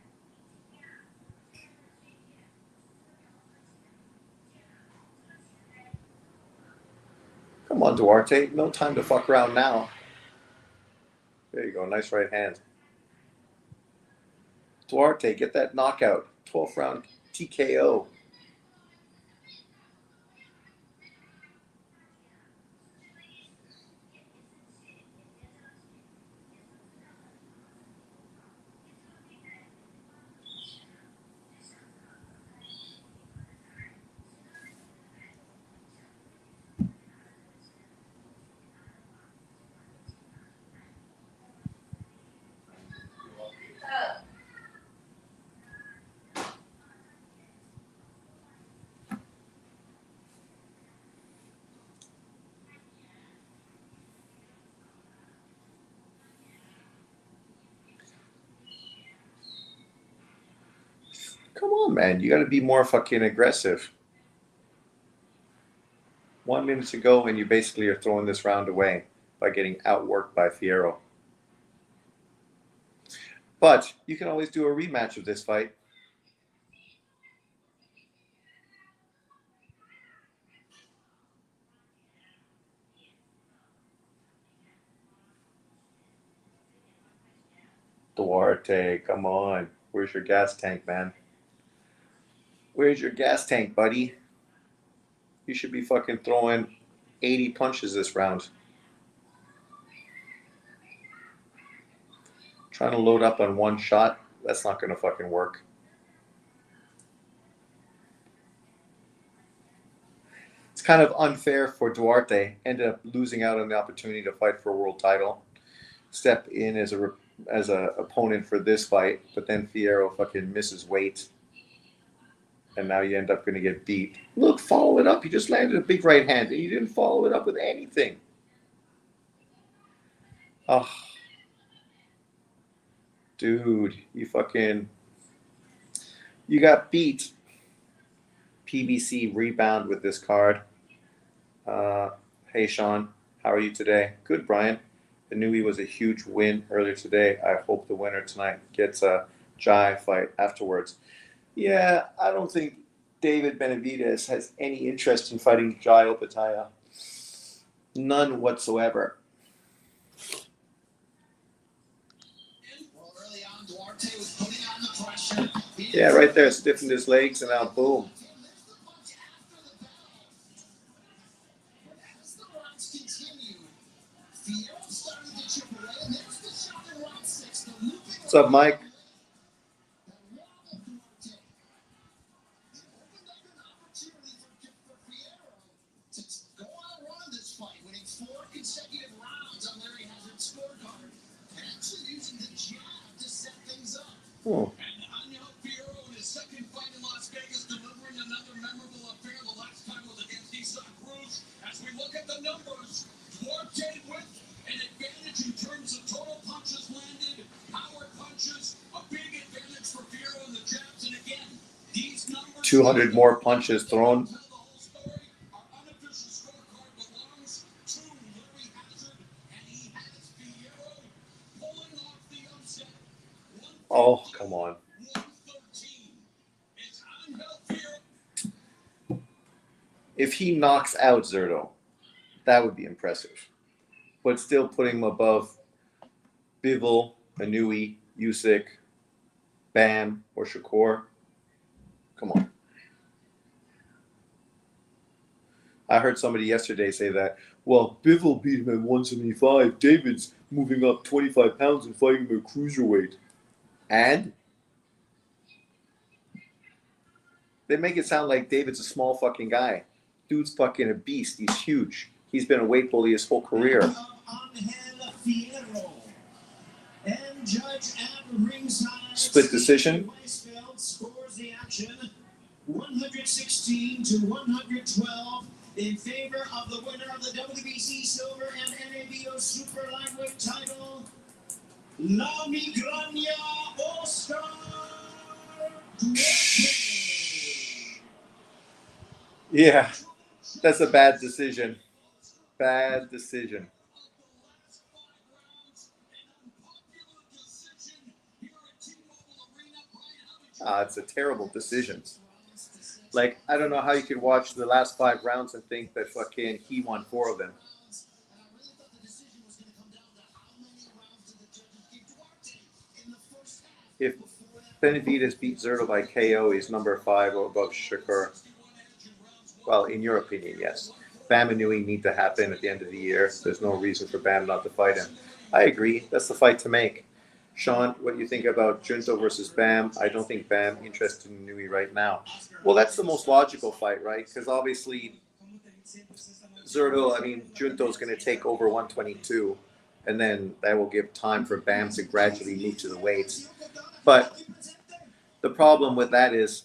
Come on, Duarte. No time to fuck around now. There you go. Nice right hand. Duarte, get that knockout. 12th round TKO. Come on, man. You got to be more fucking aggressive. 1 minute to go, and you basically are throwing this round away by getting outworked by Fierro. But you can always do a rematch of this fight. Duarte, come on. Where's your gas tank, man? Where's your gas tank, buddy? You should be fucking throwing 80 punches this round. Trying to load up on one shot, that's not going to fucking work. It's kind of unfair for Duarte. Ended up losing out on the opportunity to fight for a world title. Step in as a opponent for this fight, but then Fierro fucking misses weight. And now you end up going to get beat. Look, follow it up. You just landed a big right hand, and you didn't follow it up with anything. Oh, dude, you got beat. PBC rebound with this card. Hey, Sean, how are you today? Good, Brian. The Nui was a huge win earlier today. I hope the winner tonight gets a Jai fight afterwards. Yeah, I don't think David Benavidez has any interest in fighting Jai Opetaia. None whatsoever. Yeah, right there, stiffened his legs, and now boom. What's up, Mike? Oh. As we look at the numbers, Duarte with an advantage in terms of total punches landed, power punches, a big advantage for Fierro and the jabs. And again, these numbers 200 more punches thrown. Our unofficial scorecard belongs to Larry Hazard, and he has Fierro pulling off the upset. Oh, come on. 113. It's Angel Fierro. If he knocks out Zurdo, that would be impressive. But still putting him above Bivol, Anui, Usyk, Bam, or Shakur. Come on. I heard somebody yesterday say that, well, Bivol beat him at 175. David's moving up 25 pounds and fighting him at cruiserweight. And? They make it sound like David's a small fucking guy. Dude's fucking a beast. He's huge. He's been a weight bully his whole career. Split decision. 116 to 112 in favor of the winner of the WBC Silver and NABO Super Lightweight title, La Migraña Oscar Duarte. Yeah, that's a bad decision. Bad decision. It's a terrible decision. Like, I don't know how you could watch the last 5 rounds and think that fucking he won 4 of them. If Benavidez beat Zurdo by KO, he's number 5 or above Shakur. Well, in your opinion, yes. Bam and Nui need to happen at the end of the year. There's no reason for Bam not to fight him. I agree. That's the fight to make. Sean, what do you think about Junto versus Bam? I don't think Bam interested in Nui right now. Well, that's the most logical fight, right? Because obviously, Junto's going to take over 122, and then that will give time for Bam to gradually move to the weights. But the problem with that is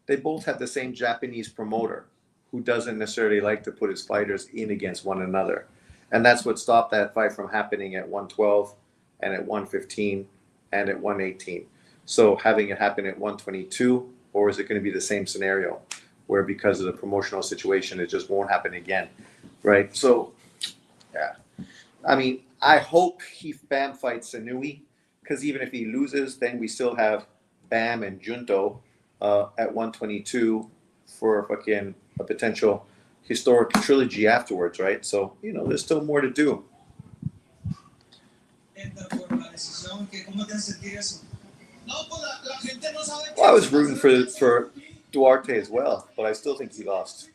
they both have the same Japanese promoter who doesn't necessarily like to put his fighters in against one another. And that's what stopped that fight from happening at 112 and at 115 and at 118. So having it happen at 122, or is it going to be the same scenario where because of the promotional situation, it just won't happen again, right? So, yeah. I mean, I hope Bam fights Sanui, because even if he loses, then we still have Bam and Junto at 122 for fucking a potential historic trilogy afterwards, right? So, there's still more to do. Well, I was rooting for Duarte as well, but I still think he lost.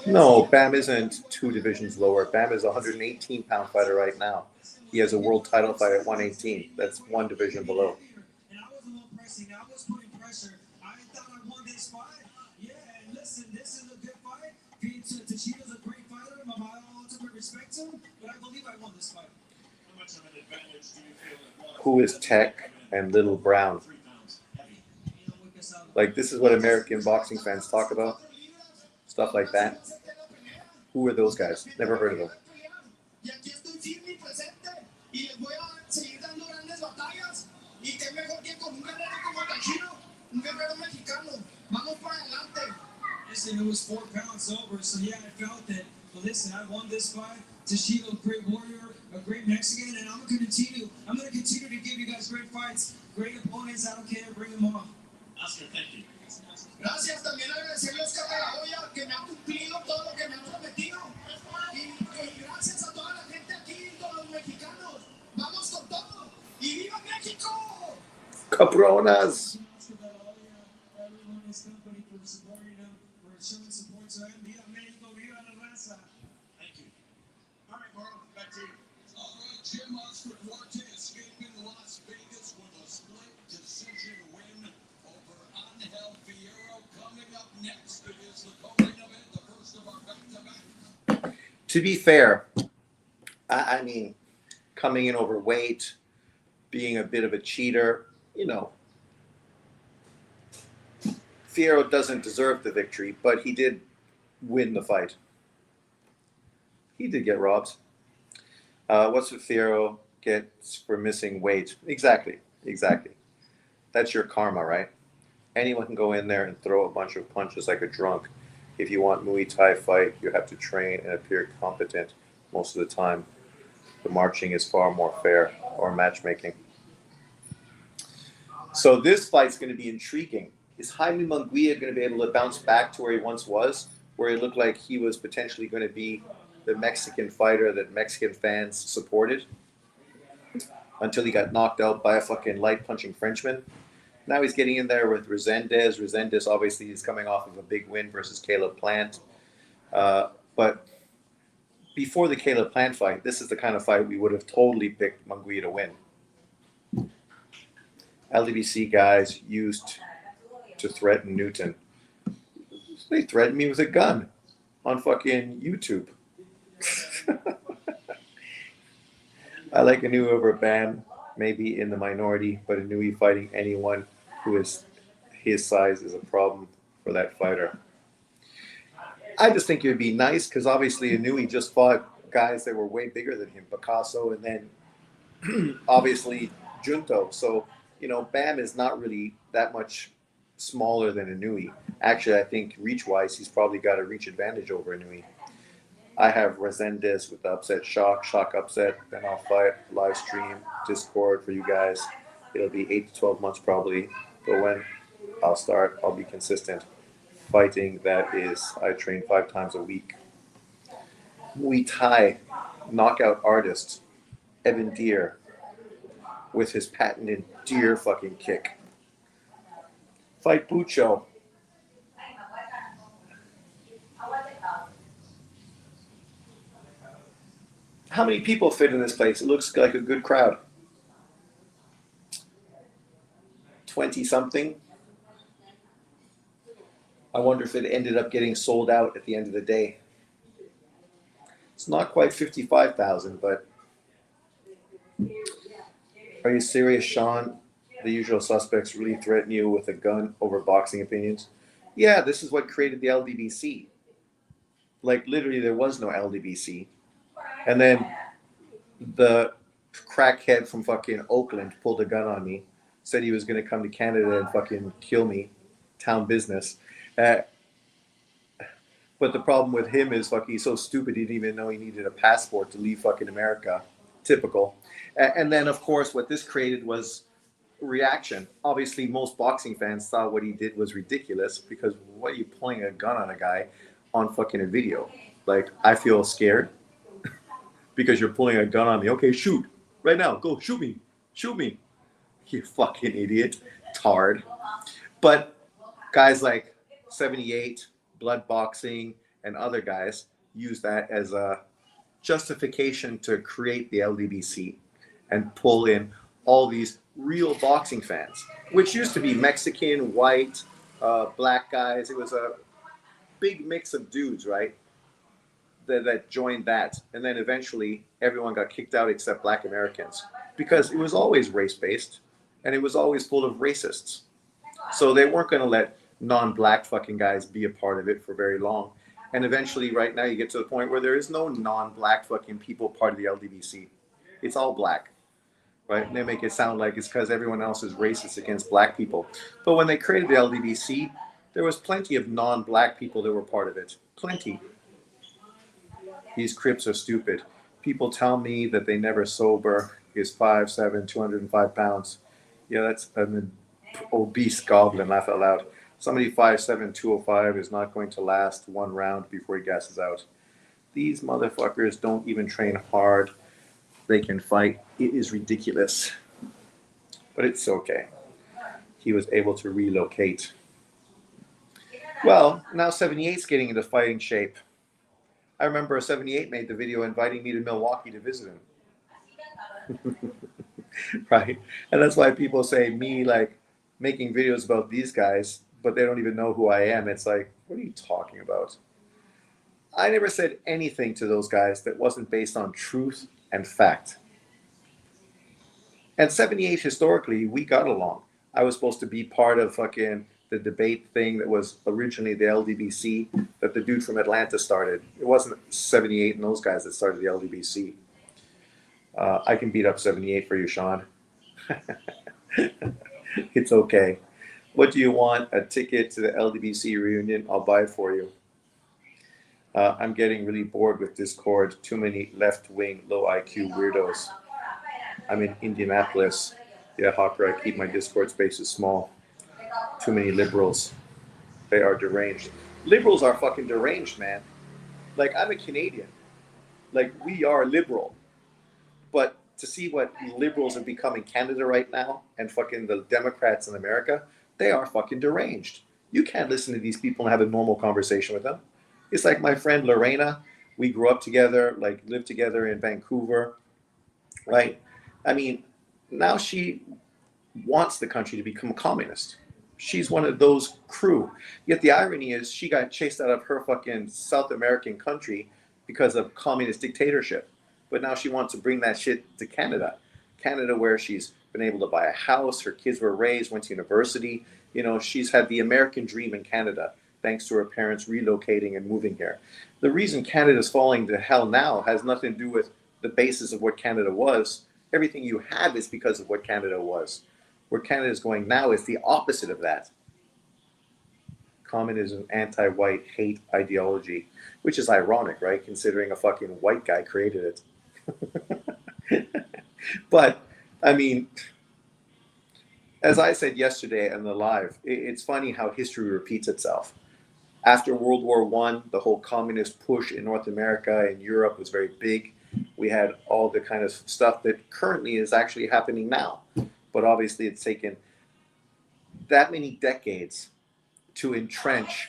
No, Bam isn't 2 divisions lower. Bam is a 118-pound fighter right now. He has a world title fight at 118. That's 1 division below. And I was a little pressing. I was putting pressure. I thought I won this fight. Yeah, and listen, this is a good fight. Tashida's a great fighter. My ultimate respect to him, but I believe I won this fight. How much of an advantage do you feel it was? Who is Tech and Little Brown? Like, this is what American boxing fans talk about. Stuff like that. Who are those guys? Never heard of them. Listen, it was 4 pounds over, so yeah, I felt it. But listen, I won this fight. Tashida, a great warrior, a great Mexican, and I'm gonna continue to give you guys great fights, great opponents. I don't care, bring them on. Oscar, thank you. Gracias, también agradecerle a Oscar de la Hoya que me ha cumplido todo lo que me ha prometido. Y gracias a toda la gente aquí, todos los mexicanos. Vamos con todo. ¡Y viva México! Cabronas! Everyone in this company for supporting them, for showing support to him. Viva México, viva la raza. Thank you. All right, Marlon, back to you. All right, Jim Oscar Duarte escaping Las Vegas with a split decision win over Angel Fierro. Coming up next, it is the co-main event, the first of our back-to-back. To be fair, I mean, coming in overweight, being a bit of a cheater, you know, Fierro doesn't deserve the victory, but he did win the fight. He did get robbed. What's what Fierro gets for missing weight? Exactly. That's your karma, right? Anyone can go in there and throw a bunch of punches like a drunk. If you want Muay Thai fight, you have to train and appear competent most of the time. The marching is far more fair, or matchmaking. So this fight's going to be intriguing. Is Jaime Munguia going to be able to bounce back to where he once was, where he looked like he was potentially going to be the Mexican fighter that Mexican fans supported until he got knocked out by a fucking light-punching Frenchman? Now he's getting in there with Resendez. Resendez obviously is coming off of a big win versus Caleb Plant. But before the Caleb Plant fight, this is the kind of fight we would have totally picked Munguia to win. LDBC guys used to threaten Newton. They threatened me with a gun on fucking YouTube. I like Inoue over Bam, maybe in the minority, but Inoue fighting anyone who is his size is a problem for that fighter. I just think it would be nice because obviously Inoue just fought guys that were way bigger than him, Picasso, and then obviously Junto. So, you know, Bam is not really that much smaller than Inoue. Actually, I think reach-wise, he's probably got a reach advantage over Inoue. I have Resendez with the upset shock upset. Then I'll fight live stream, Discord for you guys. It'll be 8 to 12 months probably. But when I'll start, I'll be consistent. Fighting, that is, I train 5 times a week. Muay Thai knockout artist, Evan Deere, with his patented deer fucking kick. Fight Pucho. How many people fit in this place? It looks like a good crowd. 20-something. I wonder if it ended up getting sold out at the end of the day. It's not quite 55,000, but are you serious, Sean? The usual suspects really threaten you with a gun over boxing opinions? Yeah, this is what created the LDBC. Like, literally, there was no LDBC. And then the crackhead from fucking Oakland pulled a gun on me, said he was going to come to Canada and fucking kill me, town business. But the problem with him is he's so stupid he didn't even know he needed a passport to leave fucking America. Typical. And then, of course, what this created was reaction. Obviously, most boxing fans thought what he did was ridiculous because what are you pulling a gun on a guy on fucking a video? Like, I feel scared because you're pulling a gun on me. Okay, shoot. Right now. Go, shoot me. Shoot me. You fucking idiot. Tard. But guys like 78, blood boxing, and other guys use that as a justification to create the LDBC and pull in all these real boxing fans, which used to be Mexican, white, black guys. It was a big mix of dudes, right? That joined that. And then eventually everyone got kicked out except black Americans because it was always race based and it was always full of racists. So they weren't going to let non-black fucking guys be a part of it for very long. And eventually, right now, you get to the point where there is no non-black fucking people part of the LDBC. It's all black, right? And they make it sound like it's because everyone else is racist against black people. But when they created the LDBC, there was plenty of non-black people that were part of it. Plenty. These Crips are stupid. People tell me that they never sober. Is 5'7", 205 pounds. Yeah, that's an obese goblin, laugh out loud. Somebody 5'7", 205 is not going to last one round before he gasses out. These motherfuckers don't even train hard. They can fight. It is ridiculous. But it's okay. He was able to relocate. Well, now 78's getting into fighting shape. I remember 78 made the video inviting me to Milwaukee to visit him. Right? And that's why people say me like making videos about these guys, but they don't even know who I am. It's like, what are you talking about? I never said anything to those guys that wasn't based on truth and fact. And 78, historically, we got along. I was supposed to be part of fucking the debate thing that was originally the LDBC that the dude from Atlanta started. It wasn't 78 and those guys that started the LDBC. I can beat up 78 for you, Sean. It's okay. What do you want? A ticket to the LDBC reunion? I'll buy it for you. I'm getting really bored with Discord. Too many left-wing, low IQ weirdos. I'm in Indianapolis. Yeah, Hawker, I keep my Discord spaces small. Too many liberals. They are deranged. Liberals are fucking deranged, man. Like, I'm a Canadian. Like, we are liberal. But to see what liberals have become in Canada right now and fucking the Democrats in America, they are fucking deranged. You can't listen to these people and have a normal conversation with them. It's like my friend Lorena. We grew up together, like lived together in Vancouver, right? I mean, now she wants the country to become communist. She's one of those crew. Yet the irony is she got chased out of her fucking South American country because of communist dictatorship. But now she wants to bring that shit to Canada. Canada, where she's been able to buy a house, her kids were raised, went to university. You know, she's had the American dream in Canada, thanks to her parents relocating and moving here. The reason Canada's falling to hell now has nothing to do with the basis of what Canada was. Everything you have is because of what Canada was. Where Canada is going now is the opposite of that. Communism, anti-white hate ideology, which is ironic, right? Considering a fucking white guy created it. But, I mean, as I said yesterday in the live, it's funny how history repeats itself. After World War I, the whole communist push in North America and Europe was very big. We had all the kind of stuff that currently is actually happening now. But obviously it's taken that many decades to entrench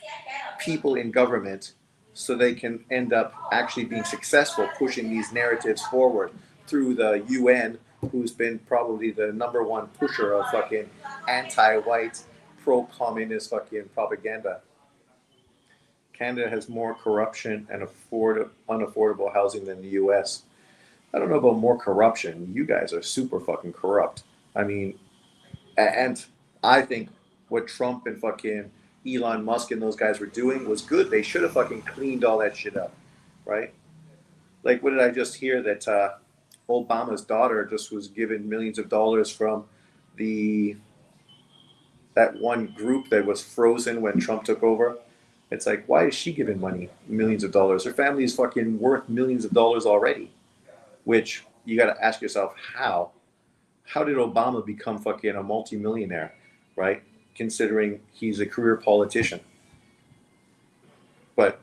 people in government so they can end up actually being successful pushing these narratives forward through the UN, who's been probably the #1 pusher of fucking anti-white, pro-communist fucking propaganda. Canada has more corruption and unaffordable housing than the US. I don't know about more corruption. You guys are super fucking corrupt. I mean, and I think what Trump and fucking Elon Musk and those guys were doing was good. They should have fucking cleaned all that shit up, right? Like, what did I just hear? That Obama's daughter just was given millions of dollars from that one group that was frozen when Trump took over. It's like, why is she giving money, millions of dollars? Her family is fucking worth millions of dollars already. Which you got to ask yourself, how? How did Obama become fucking a multimillionaire, right? Considering he's a career politician. But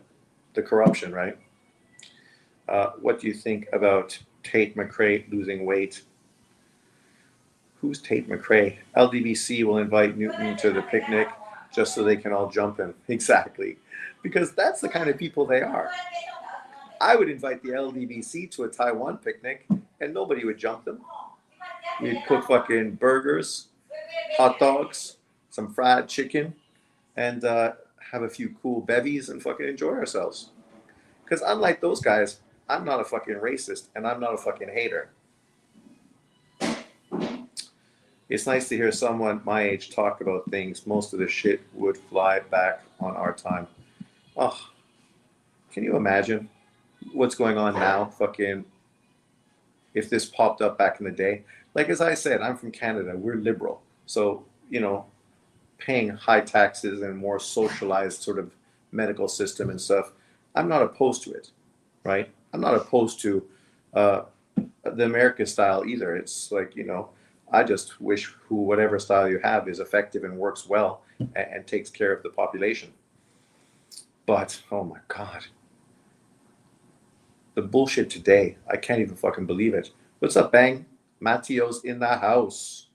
the corruption, right? What do you think about Tate McRae losing weight? Who's Tate McRae? LDBC will invite Newton to the picnic. just so they can all jump him. Exactly. Because that's the kind of people they are. I would invite the LDBC to a Taiwan picnic and nobody would jump them. We'd cook fucking burgers, hot dogs, some fried chicken, and have a few cool bevies and fucking enjoy ourselves. Because unlike those guys, I'm not a fucking racist and I'm not a fucking hater. It's nice to hear someone my age talk about things. Most of the shit would fly back on our time. Oh, can you imagine what's going on now? Fucking, if this popped up back in the day. Like, as I said, I'm from Canada. We're liberal. So, paying high taxes and more socialized sort of medical system and stuff, I'm not opposed to it, right? I'm not opposed to the American style either. It's like, I just wish whatever style you have is effective and works well and takes care of the population. But, oh my God. The bullshit today, I can't even fucking believe it. What's up, Bang? Matteo's in the house.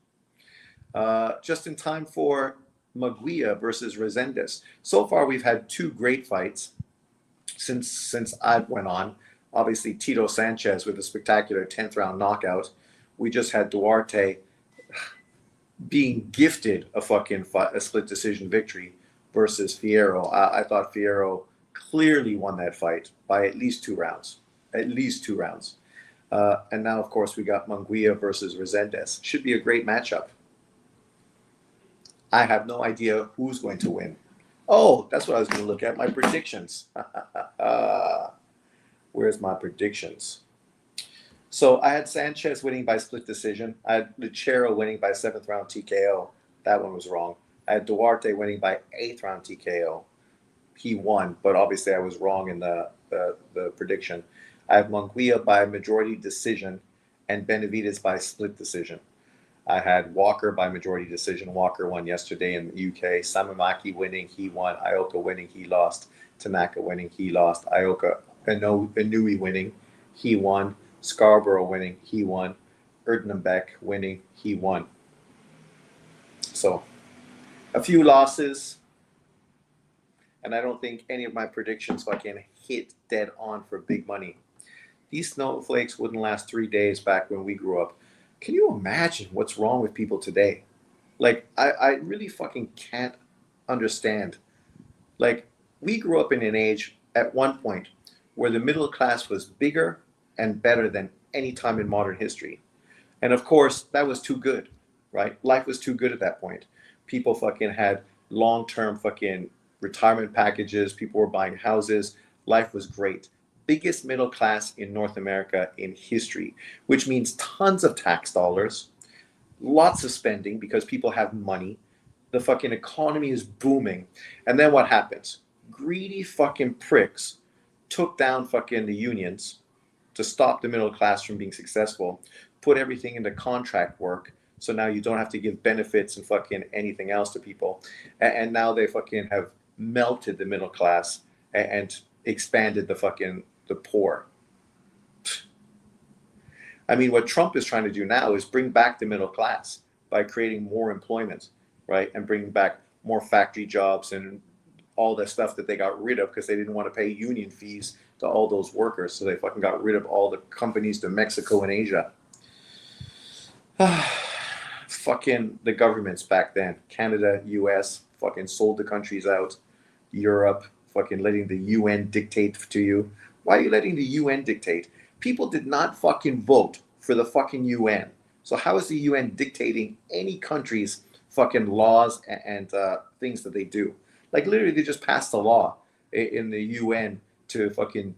Just in time for Maguia versus Resendez. So far, we've had two great fights since I went on. Obviously, Tito Sanchez with a spectacular 10th round knockout. We just had Duarte being gifted a split decision victory versus Fierro. I thought Fierro clearly won that fight by at least 2 rounds. At least 2 rounds. And now, of course, we got Munguia versus Resendez. Should be a great matchup. I have no idea who's going to win. Oh, that's what I was going to look at. My predictions. Where's my predictions? So I had Sanchez winning by split decision. I had Lucero winning by 7th round TKO. That one was wrong. I had Duarte winning by 8th round TKO. He won, but obviously I was wrong in the prediction. I have Munguia by majority decision and Benavidez by split decision. I had Walker by majority decision. Walker won yesterday in the UK. Samamaki winning, he won. Ioka winning, he lost. Tanaka winning, he lost. Inui winning, he won. Scarborough winning, he won. Erdnambeck winning, he won. So, a few losses. And I don't think any of my predictions fucking hit dead on for big money. These snowflakes wouldn't last 3 days back when we grew up. Can you imagine what's wrong with people today? Like, I really fucking can't understand. Like, we grew up in an age at one point where the middle class was bigger and better than any time in modern history. And of course, that was too good, right? Life was too good at that point. People fucking had long-term fucking retirement packages. People were buying houses. Life was great. Biggest middle class in North America in history, which means tons of tax dollars, lots of spending because people have money. The fucking economy is booming. And then what happens? Greedy fucking pricks took down fucking the unions to stop the middle class from being successful, put everything into contract work. So now you don't have to give benefits and fucking anything else to people. And now they fucking have melted the middle class and expanded the poor. I mean, what Trump is trying to do now is bring back the middle class by creating more employment, right? And bringing back more factory jobs and all the stuff that they got rid of because they didn't want to pay union fees to all those workers. So they fucking got rid of all the companies to Mexico and Asia. Fucking the governments back then, Canada, US, fucking sold the countries out. Europe, fucking letting the UN dictate to you. Why are you letting the UN dictate? People did not fucking vote for the fucking UN. So how is the UN dictating any country's fucking laws and things that they do? Like, literally, they just passed a law in the UN to fucking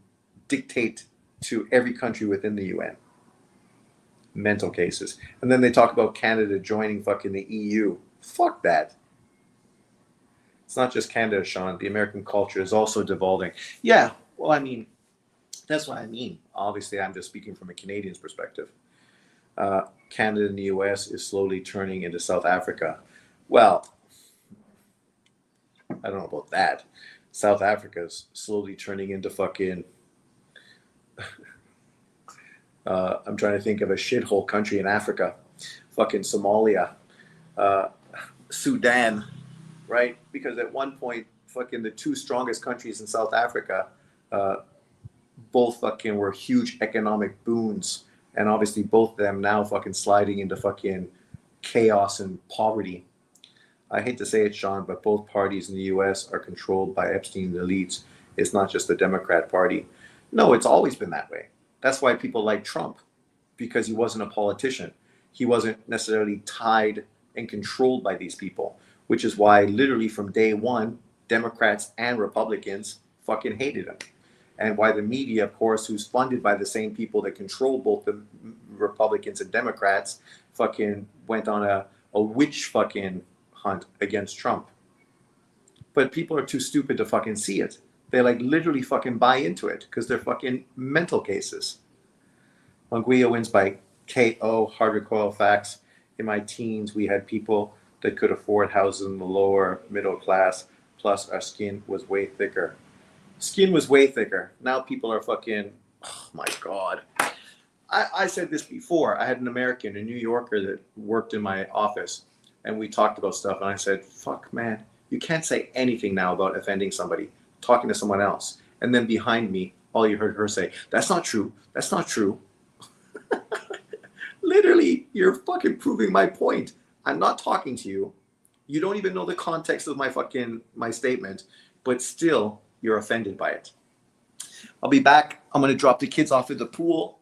dictate to every country within the UN. Mental cases. And then they talk about Canada joining fucking the EU. Fuck that. It's not just Canada, Sean. The American culture is also devolving. Yeah, well, I mean, that's what I mean. Obviously, I'm just speaking from a Canadian's perspective. Canada and the US is slowly turning into South Africa. Well, I don't know about that. South Africa's slowly turning into fucking... I'm trying to think of a shithole country in Africa. Fucking Somalia. Sudan. right? Because at one point, fucking the two strongest countries in South Africa, uh, both fucking were huge economic boons, and obviously both of them now fucking sliding into fucking chaos and poverty. I hate to say it, Sean, but both parties in the U.S. are controlled by Epstein elites. It's not just the Democrat Party. No, it's always been that way. That's why people like Trump, because he wasn't a politician. He wasn't necessarily tied and controlled by these people, which is why literally from day one, Democrats and Republicans fucking hated him. And why the media, of course, who's funded by the same people that control both the Republicans and Democrats, fucking went on a witch fucking hunt against Trump. But people are too stupid to fucking see it. They like literally fucking buy into it because they're fucking mental cases. Munguia wins by KO. Hard recoil facts. In my teens, we had people that could afford houses in the lower middle class. Plus, our skin was way thicker. Skin was way thicker. Now people are fucking. Oh my god. I said this before. I had an American, a New Yorker, that worked in my office, and we talked about stuff. And I said, "Fuck, man, you can't say anything now about offending somebody, talking to someone else." And then behind me, all you heard her say, "That's not true. That's not true." Literally, you're fucking proving my point. I'm not talking to you. You don't even know the context of my statement, but still, you're offended by it. I'll be back. I'm gonna drop the kids off at the pool.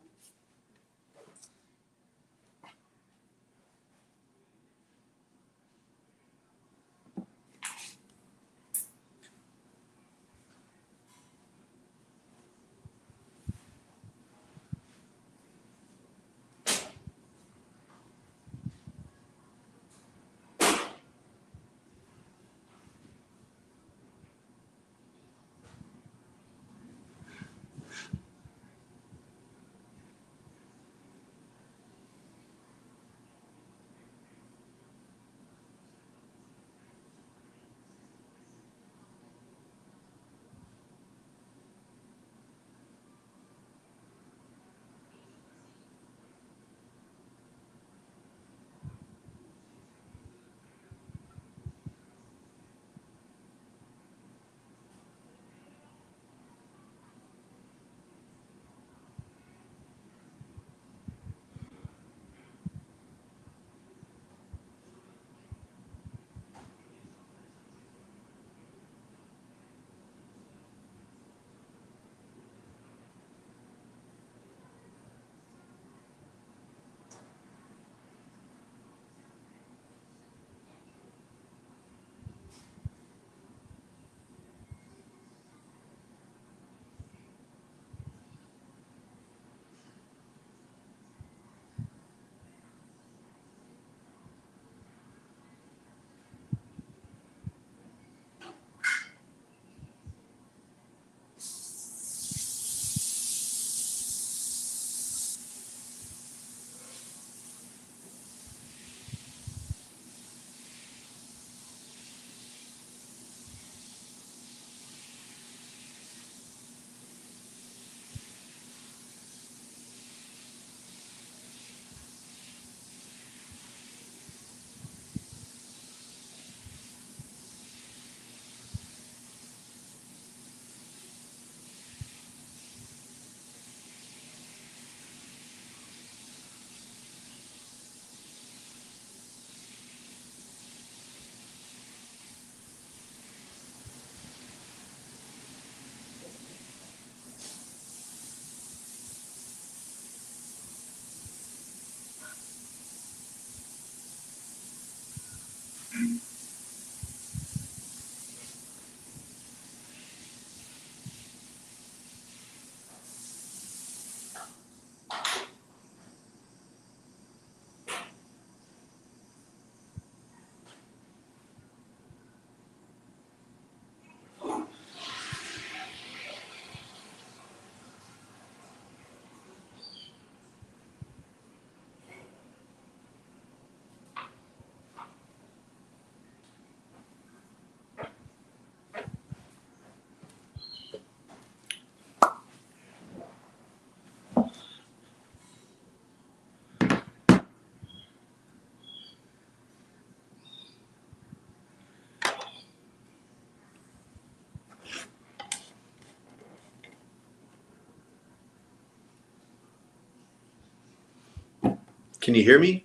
Can you hear me?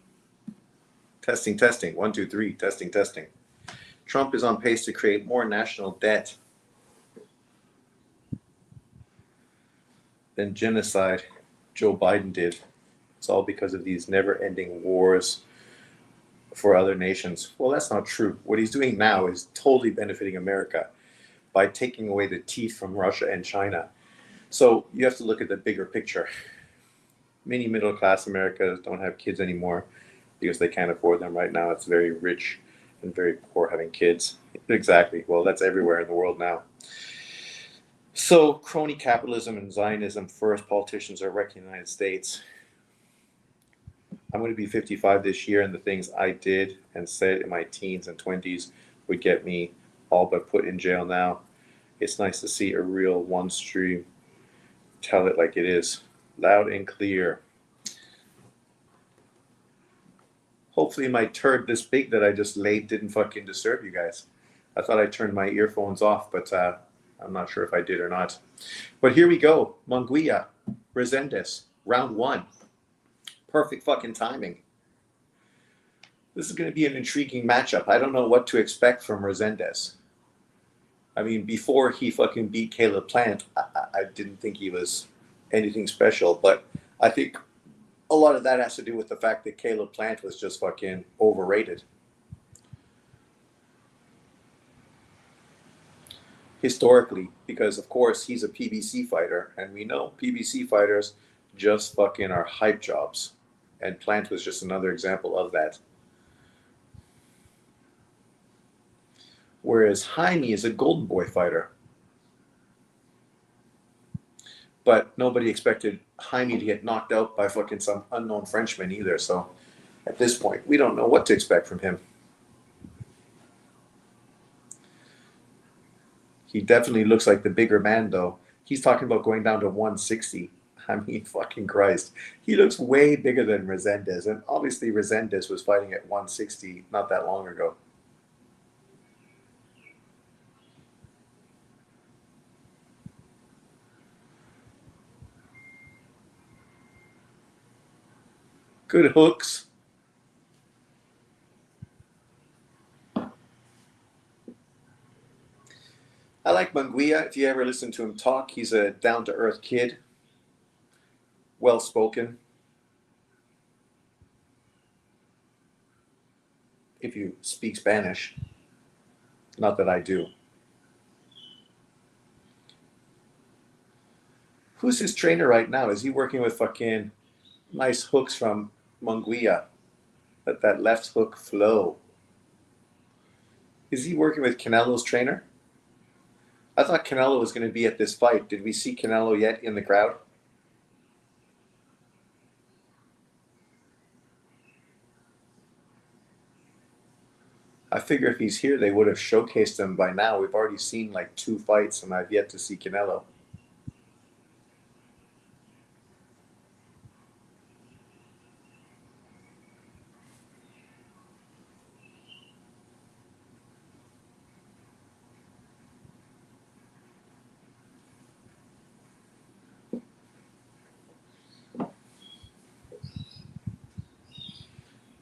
Testing, testing. 1, 2, 3. Testing, testing. Trump is on pace to create more national debt than genocide Joe Biden did. It's all because of these never-ending wars for other nations. Well, that's not true. What he's doing now is totally benefiting America by taking away the teeth from Russia and China. So you have to look at the bigger picture. Many middle-class Americans don't have kids anymore because they can't afford them right now. It's very rich and very poor having kids. Exactly. Well, that's everywhere in the world now. So crony capitalism and Zionism first politicians are wrecking the United States. I'm going to be 55 this year, and the things I did and said in my teens and 20s would get me all but put in jail now. It's nice to see a real one stream tell it like it is, loud and clear. Hopefully my turd this big that I just laid didn't fucking disturb you guys. I thought I turned my earphones off, but I'm not sure if I did or not. But here we go. Munguia, Resendiz, round 1. Perfect fucking timing. This is going to be an intriguing matchup. I don't know what to expect from Resendiz. I mean, before he fucking beat Caleb Plant, I didn't think he was anything special, but I think a lot of that has to do with the fact that Caleb Plant was just fucking overrated. Historically, because of course he's a PBC fighter, and we know PBC fighters just fucking are hype jobs. And Plant was just another example of that. Whereas Jaime is a golden boy fighter. But nobody expected Jaime to get knocked out by fucking some unknown Frenchman either. So at this point, we don't know what to expect from him. He definitely looks like the bigger man, though. He's talking about going down to 160. I mean, fucking Christ. He looks way bigger than Resendiz. And obviously Resendiz was fighting at 160 not that long ago. Good hooks. I like Munguia. If you ever listen to him talk, he's a down-to-earth kid. Well-spoken. If you speak Spanish. Not that I do. Who's his trainer right now? Is he working with fucking nice hooks from Munguia? That left hook flow. Is he working with Canelo's trainer? I thought Canelo was going to be at this fight. Did we see Canelo yet in the crowd? I figure if he's here, they would have showcased him by now. We've already seen like 2 fights, and I've yet to see Canelo.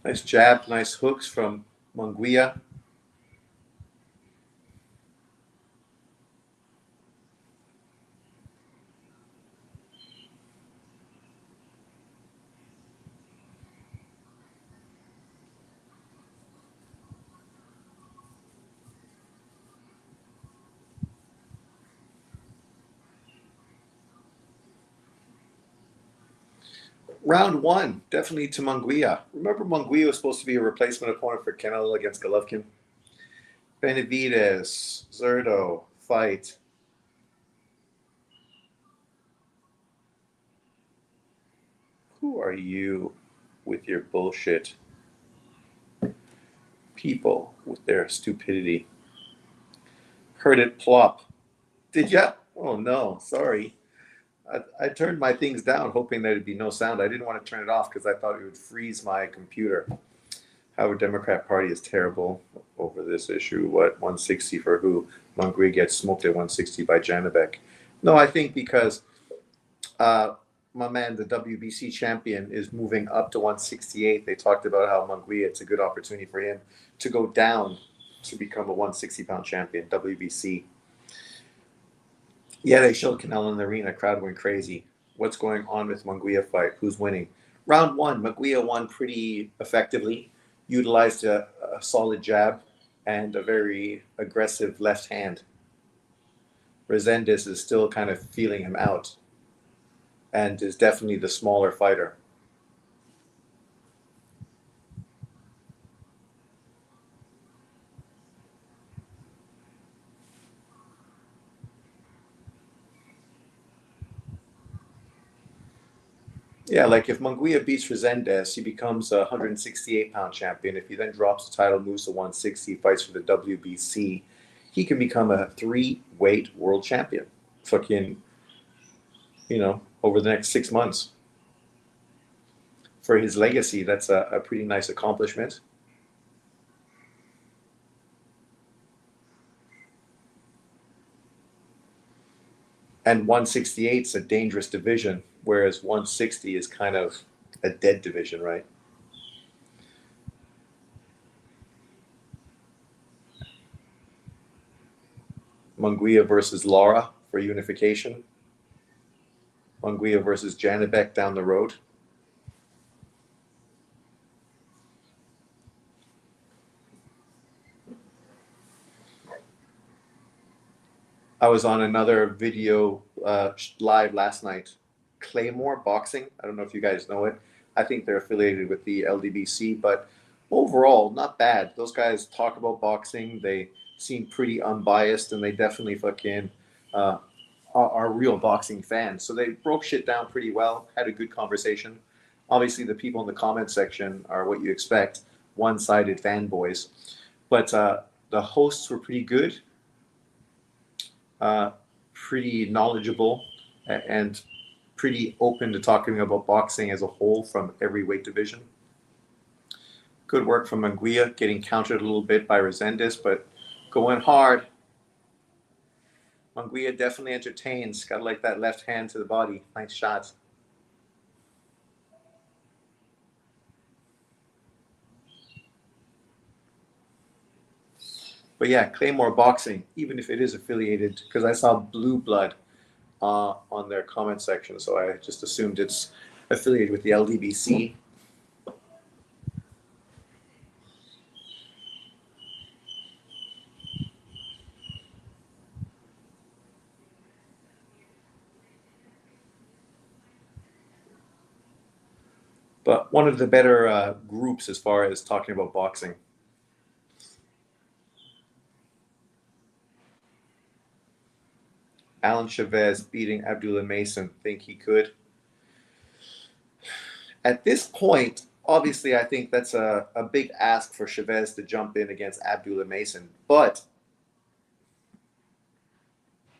Nice jab, nice hooks from Munguia. Round 1, definitely to Munguia. Remember Munguia was supposed to be a replacement opponent for Canelo against Golovkin? Benavidez, Zurdo, fight. Who are you with your bullshit? People with their stupidity. Heard it plop. Did ya? Oh no, sorry. I turned my things down hoping there'd be no sound. I didn't want to turn it off because I thought it would freeze my computer. Our Democrat Party is terrible over this issue. What, 160 for who? Munguia gets smoked at 160 by Janibek. No, I think because my man, the WBC champion, is moving up to 168. They talked about how Munguia, it's a good opportunity for him to go down to become a 160-pound champion, WBC. Yeah, they showed Canelo in the arena. Crowd went crazy. What's going on with Munguia fight? Who's winning? Round one, Munguia won pretty effectively, utilized a solid jab and a very aggressive left hand. Resendiz is still kind of feeling him out and is definitely the smaller fighter. Yeah, like if Munguia beats Resendiz, he becomes a 168-pound champion. If he then drops the title, moves to 160, fights for the WBC, he can become a 3-weight world champion. Fucking, over the next 6 months. For his legacy, that's a pretty nice accomplishment. And 168 is a dangerous division, whereas 160 is kind of a dead division, right? Munguia versus Lara for unification. Munguia versus Janibek down the road. I was on another video live last night. Claymore Boxing. I don't know if you guys know it. I think they're affiliated with the LDBC, but overall, not bad. Those guys talk about boxing. They seem pretty unbiased, and they definitely fucking are real boxing fans. So they broke shit down pretty well, had a good conversation. Obviously, the people in the comment section are what you expect, one-sided fanboys. But the hosts were pretty good, pretty knowledgeable, and pretty open to talking about boxing as a whole from every weight division. Good work from Munguia, getting countered a little bit by Resendiz, but going hard. Munguia definitely entertains. Got like that left hand to the body. Nice shot. But yeah, Claymore Boxing, even if it is affiliated, because I saw Blue Blood on their comment section, so I just assumed it's affiliated with the LDBC. But one of the better groups as far as talking about boxing. Alan Chavez beating Abdullah Mason. Think he could? At this point, obviously, I think that's a big ask for Chavez to jump in against Abdullah Mason. But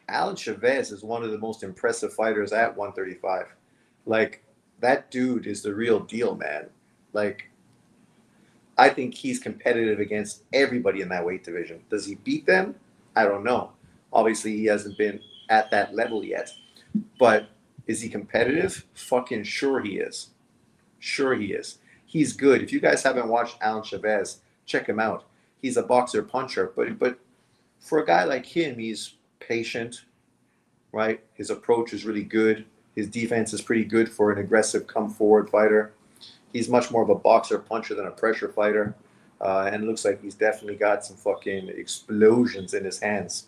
Alan Chavez is one of the most impressive fighters at 135. Like, that dude is the real deal, man. Like, I think he's competitive against everybody in that weight division. Does he beat them? I don't know. Obviously, he hasn't been at that level yet. But is he competitive? Fucking sure he is. Sure he is. He's good. If you guys haven't watched Alan Chavez, check him out. He's a boxer puncher. But for a guy like him, he's patient, right? His approach is really good. His defense is pretty good for an aggressive come-forward fighter. He's much more of a boxer puncher than a pressure fighter. And it looks like he's definitely got some fucking explosions in his hands.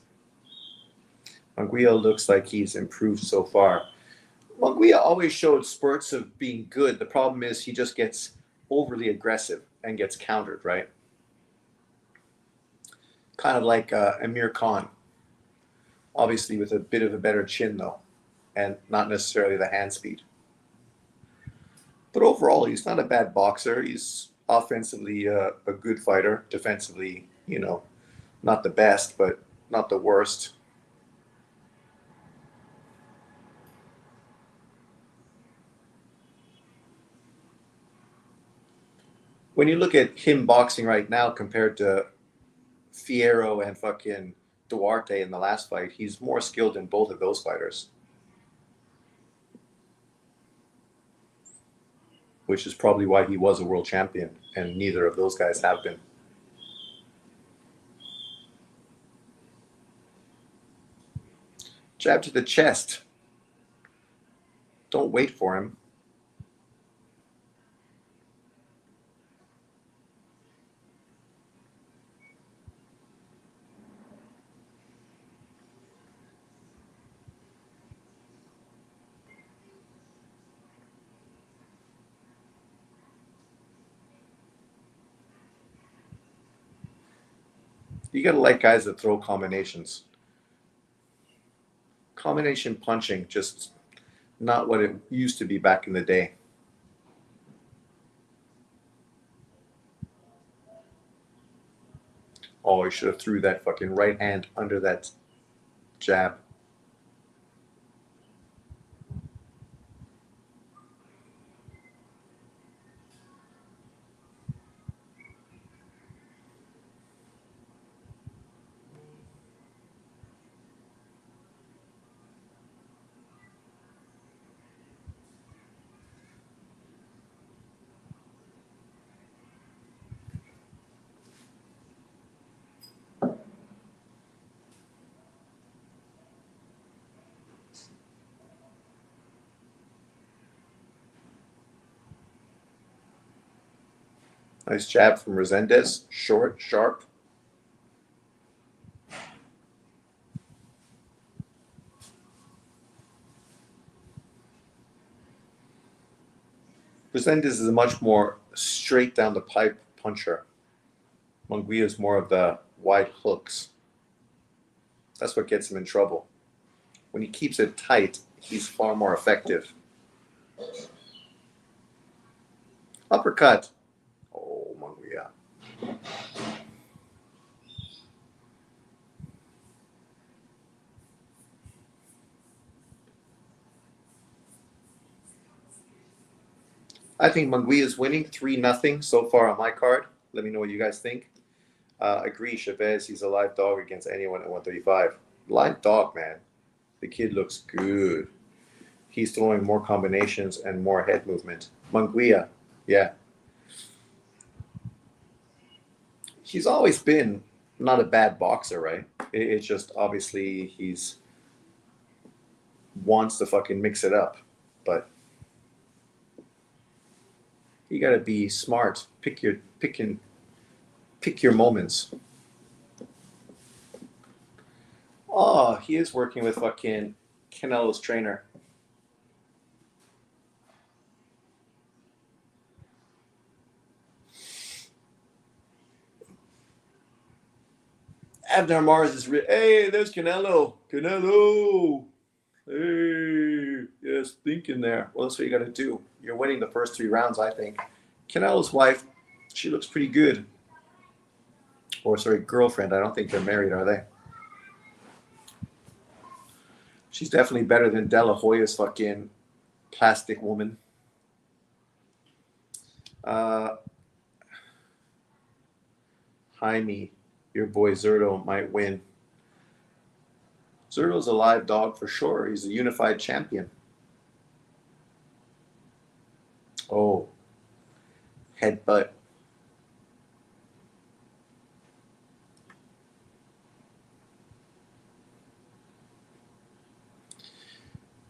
Munguia looks like he's improved so far. Munguia always showed spurts of being good. The problem is he just gets overly aggressive and gets countered, right? Kind of like Amir Khan. Obviously with a bit of a better chin, though, and not necessarily the hand speed. But overall, he's not a bad boxer. He's offensively a good fighter. Defensively, not the best, but not the worst. When you look at him boxing right now compared to Fierro and fucking Duarte in the last fight, he's more skilled than both of those fighters. which is probably why he was a world champion, and neither of those guys have been. Jab to the chest. Don't wait for him. You got to like guys that throw combinations. Combination punching, just not what it used to be back in the day. Oh, he should have threw that fucking right hand under that jab. Nice jab from Resendez. Short, sharp. Resendez is a much more straight down the pipe puncher. Munguia is more of the wide hooks. That's what gets him in trouble. When he keeps it tight, he's far more effective. Uppercut. Oh, Munguia. I think Munguia is winning 3-0 so far on my card. Let me know what you guys think. Agree, Chavez, he's a live dog against anyone at 135. Live dog, man. The kid looks good. He's throwing more combinations and more head movement. Munguia, yeah. He's always been not a bad boxer, right? It's just obviously he's wants to fucking mix it up. But you gotta be smart. Pick your moments. Oh, he is working with fucking Canelo's trainer. Abner Mars is hey, there's Canelo. Canelo. Hey, yes, thinking there. Well, that's what you got to do. You're winning the first 3 rounds, I think. Canelo's wife, she looks pretty good. Or, sorry, girlfriend. I don't think they're married, are they? She's definitely better than De La Hoya's fucking plastic woman. Jaime, your boy Zurdo might win. Zurdo's a live dog for sure. He's a unified champion. Oh, headbutt.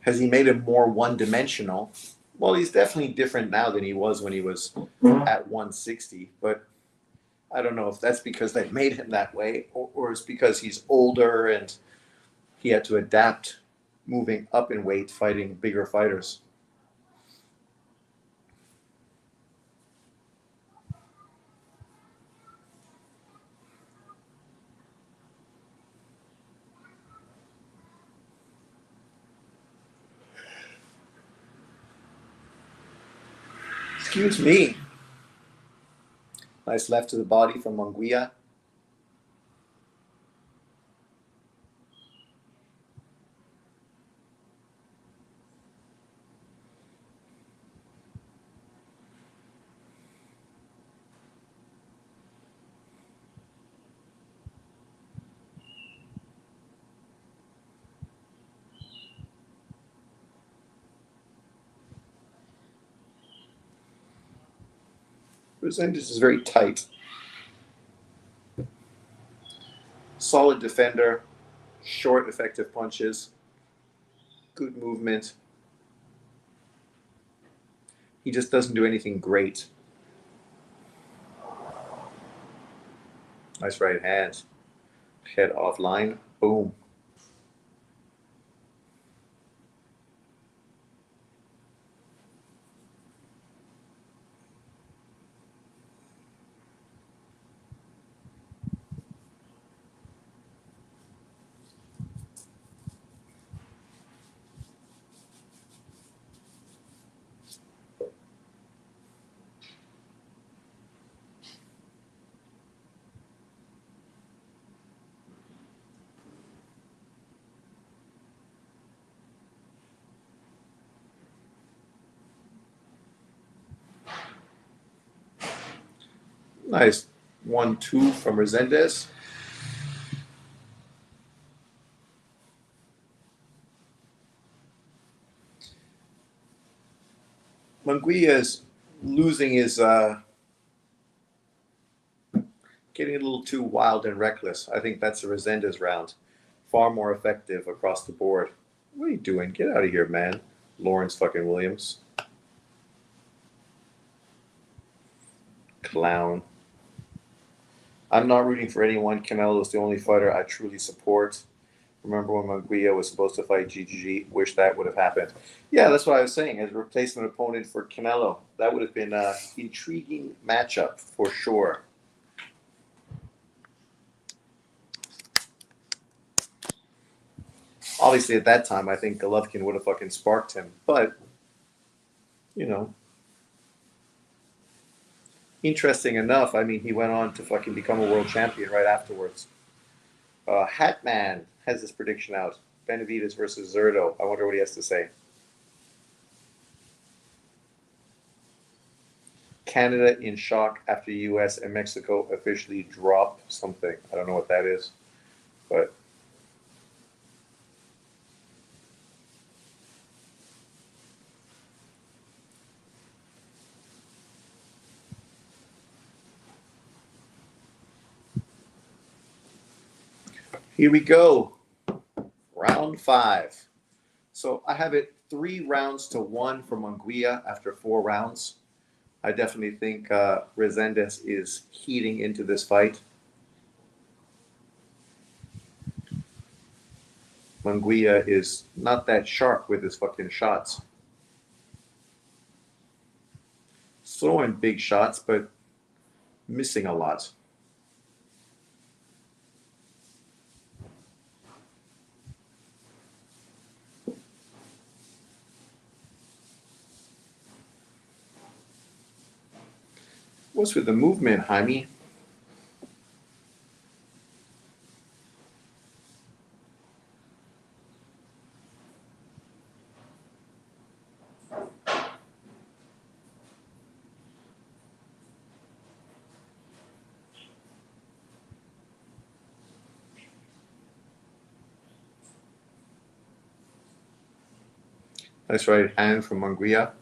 Has he made him more one-dimensional? Well, he's definitely different now than he was when he was at 160. But I don't know if that's because they made him that way or it's because he's older and he had to adapt moving up in weight, fighting bigger fighters. Excuse me. Nice left to the body from Munguia. Resendez is very tight. Solid defender, short, effective punches, good movement. He just doesn't do anything great. Nice right hand. Head offline. Boom. Nice 1-2 from Resendez. Munguia is losing his, getting a little too wild and reckless. I think that's the Resendez round. Far more effective across the board. What are you doing? Get out of here, man. Lawrence fucking Williams. Clown. I'm not rooting for anyone. Canelo is the only fighter I truly support. Remember when Munguia was supposed to fight GGG? Wish that would have happened. Yeah, that's what I was saying. As a replacement opponent for Canelo, that would have been an intriguing matchup for sure. Obviously, at that time, I think Golovkin would have fucking sparked him. But, you know, interesting enough, I mean, he went on to fucking become a world champion right afterwards. Hatman has this prediction out. Benavidez versus Zurdo. I wonder what he has to say. Canada in shock after US and Mexico officially drop something. I don't know what that is, but here we go. Round 5. So I have it 3 rounds to 1 for Munguia after 4 rounds. I definitely think Resendez is heating into this fight. Munguia is not that sharp with his fucking shots. Throwing big shots, but missing a lot. What's with the movement, Jaime? Nice right hand from Munguia.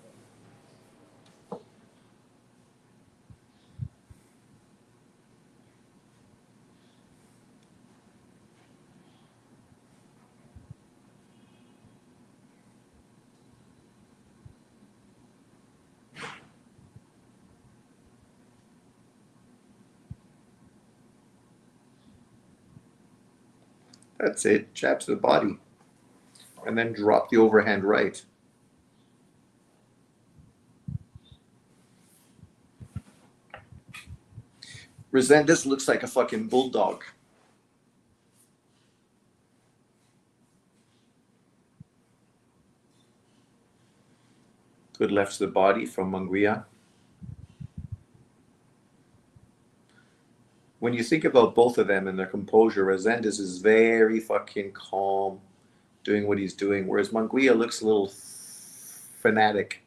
That's it. Jab to the body. And then drop the overhand right. Resendez looks like a fucking bulldog. Good left to the body from Munguia. When you think about both of them and their composure, Resendez is very fucking calm, doing what he's doing, whereas Munguia looks a little frantic.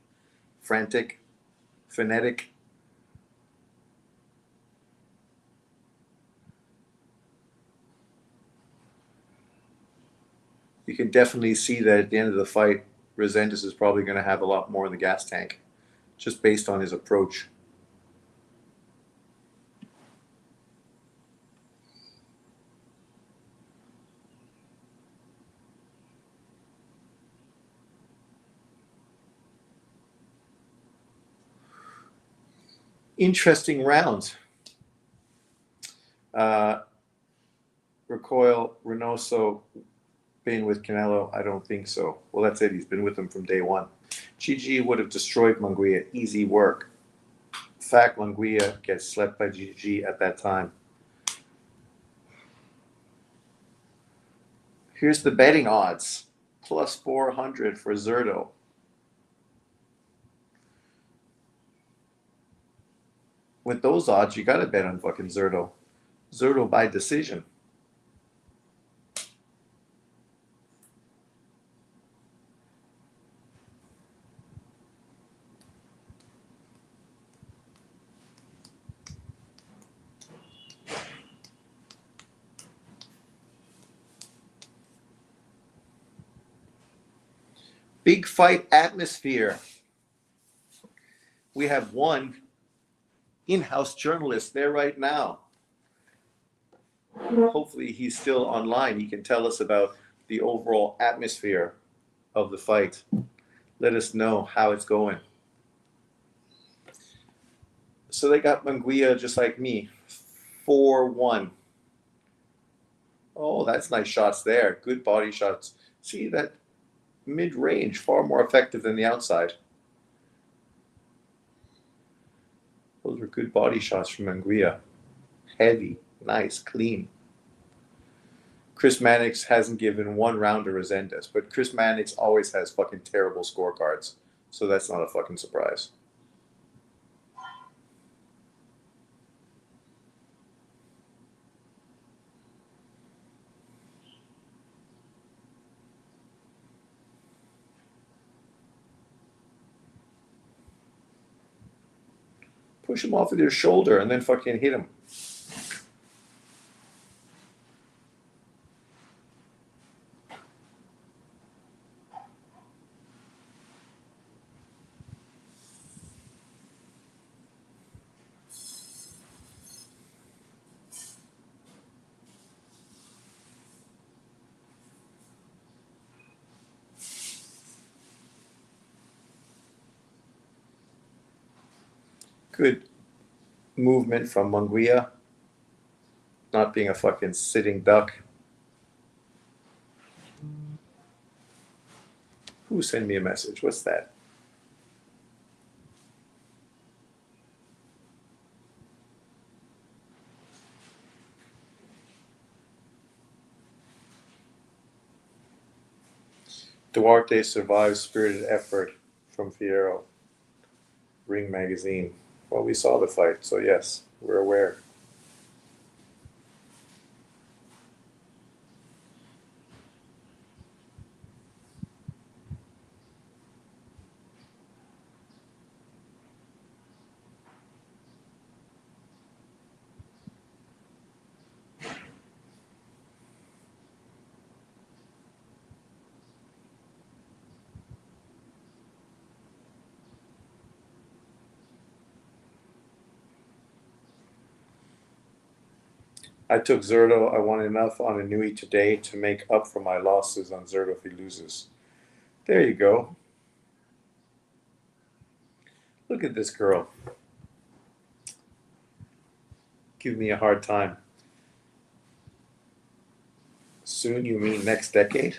You can definitely see that at the end of the fight, Resendez is probably going to have a lot more in the gas tank, just based on his approach. Interesting round. Recoil, Reynoso, been with Canelo? I don't think so. Well, that's it. He's been with him from day one. GG would have destroyed Munguia. Easy work. Fact, Munguia gets slept by GG at that time. Here's the betting odds. Plus 400 for Zurdo. With those odds, you got to bet on fucking Zurdo. Zurdo by decision. Big fight atmosphere. We have one in-house journalist there right now. Hopefully he's still online. He can tell us about the overall atmosphere of the fight. Let us know how it's going. So they got Munguia just like me. 4-1. Oh, that's nice shots there. Good body shots. See that mid-range, far more effective than the outside. Those were good body shots from Munguia. Heavy, nice, clean. Chris Mannix hasn't given one round to Resendez, but Chris Mannix always has fucking terrible scorecards, so that's not a fucking surprise. Push him off with your shoulder and then fucking hit him. Good movement from Munguia. Not being a fucking sitting duck. Who sent me a message? What's that? Duarte survives spirited effort from Fierro. Ring Magazine. Well, we saw the fight, so yes, we're aware. I took Zurdo. I won enough on Inui today to make up for my losses on Zurdo if he loses. There you go. Look at this girl. Give me a hard time. Soon, you mean next decade?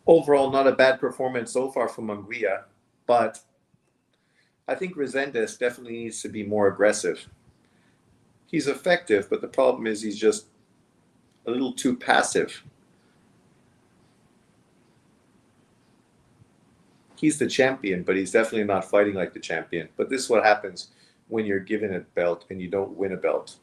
Overall, not a bad performance so far from Munguia, but I think Resendez definitely needs to be more aggressive. He's effective, but the problem is he's just a little too passive. He's the champion, but he's definitely not fighting like the champion. But this is what happens when you're given a belt and you don't win a belt.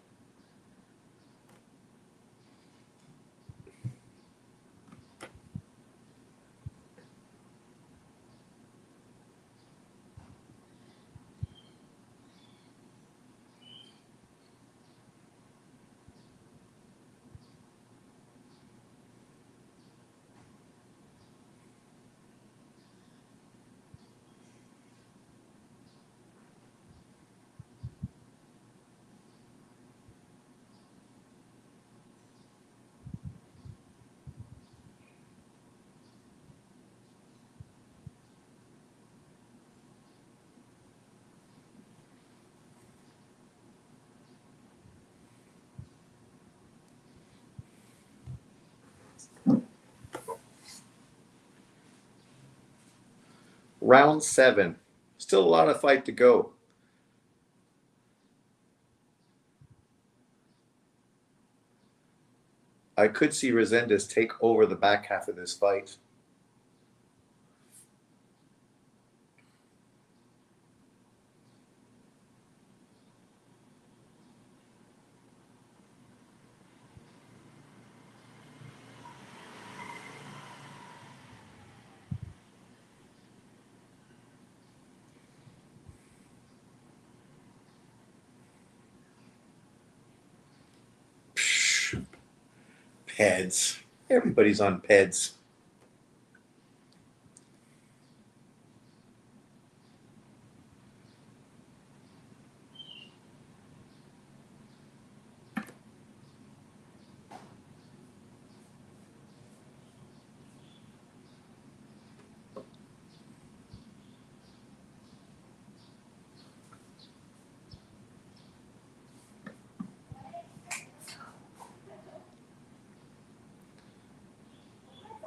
Round 7. Still a lot of fight to go. I could see Resendez take over the back half of this fight. Peds. Everybody's on Peds.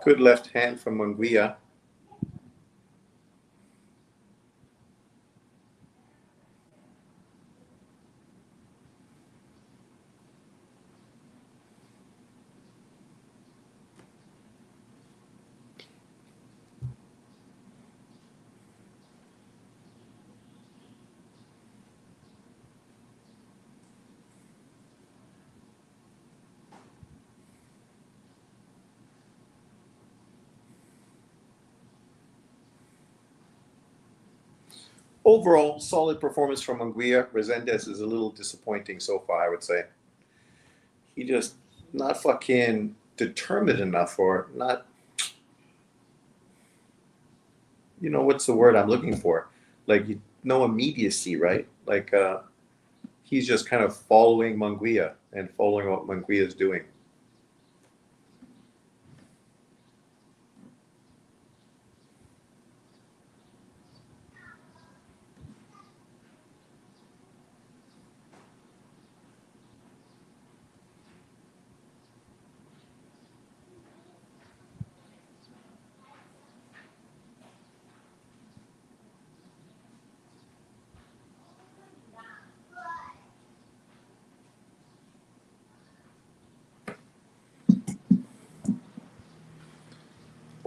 Good left hand from Munguia. Overall, solid performance from Munguia. Resendez is a little disappointing so far, I would say. He just not fucking determined enough, or not, what's the word I'm looking for? Like, no immediacy, right? Like, he's just kind of following Munguia and following what Munguia is doing.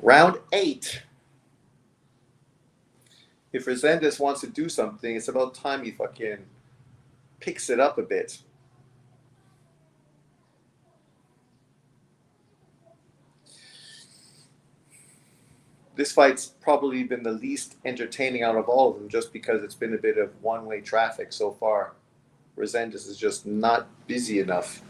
Round 8. If Resendez wants to do something, it's about time he fucking picks it up a bit. This fight's probably been the least entertaining out of all of them, just because it's been a bit of one-way traffic so far. Resendez is just not busy enough.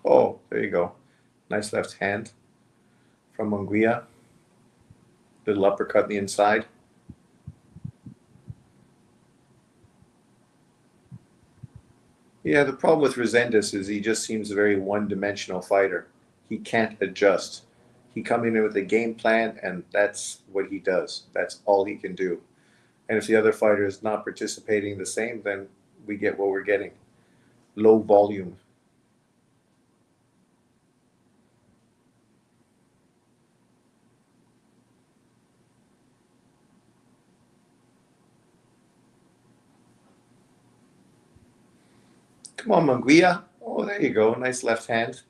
Oh, there you go. Nice left hand from Munguia. Little uppercut in the inside. Yeah, the problem with Resendiz is he just seems a very one-dimensional fighter. He can't adjust. He come in with a game plan, and that's what he does. That's all he can do. And if the other fighter is not participating the same, then we get what we're getting. Low volume. Come on, Munguia. Oh, there you go. Nice left hand.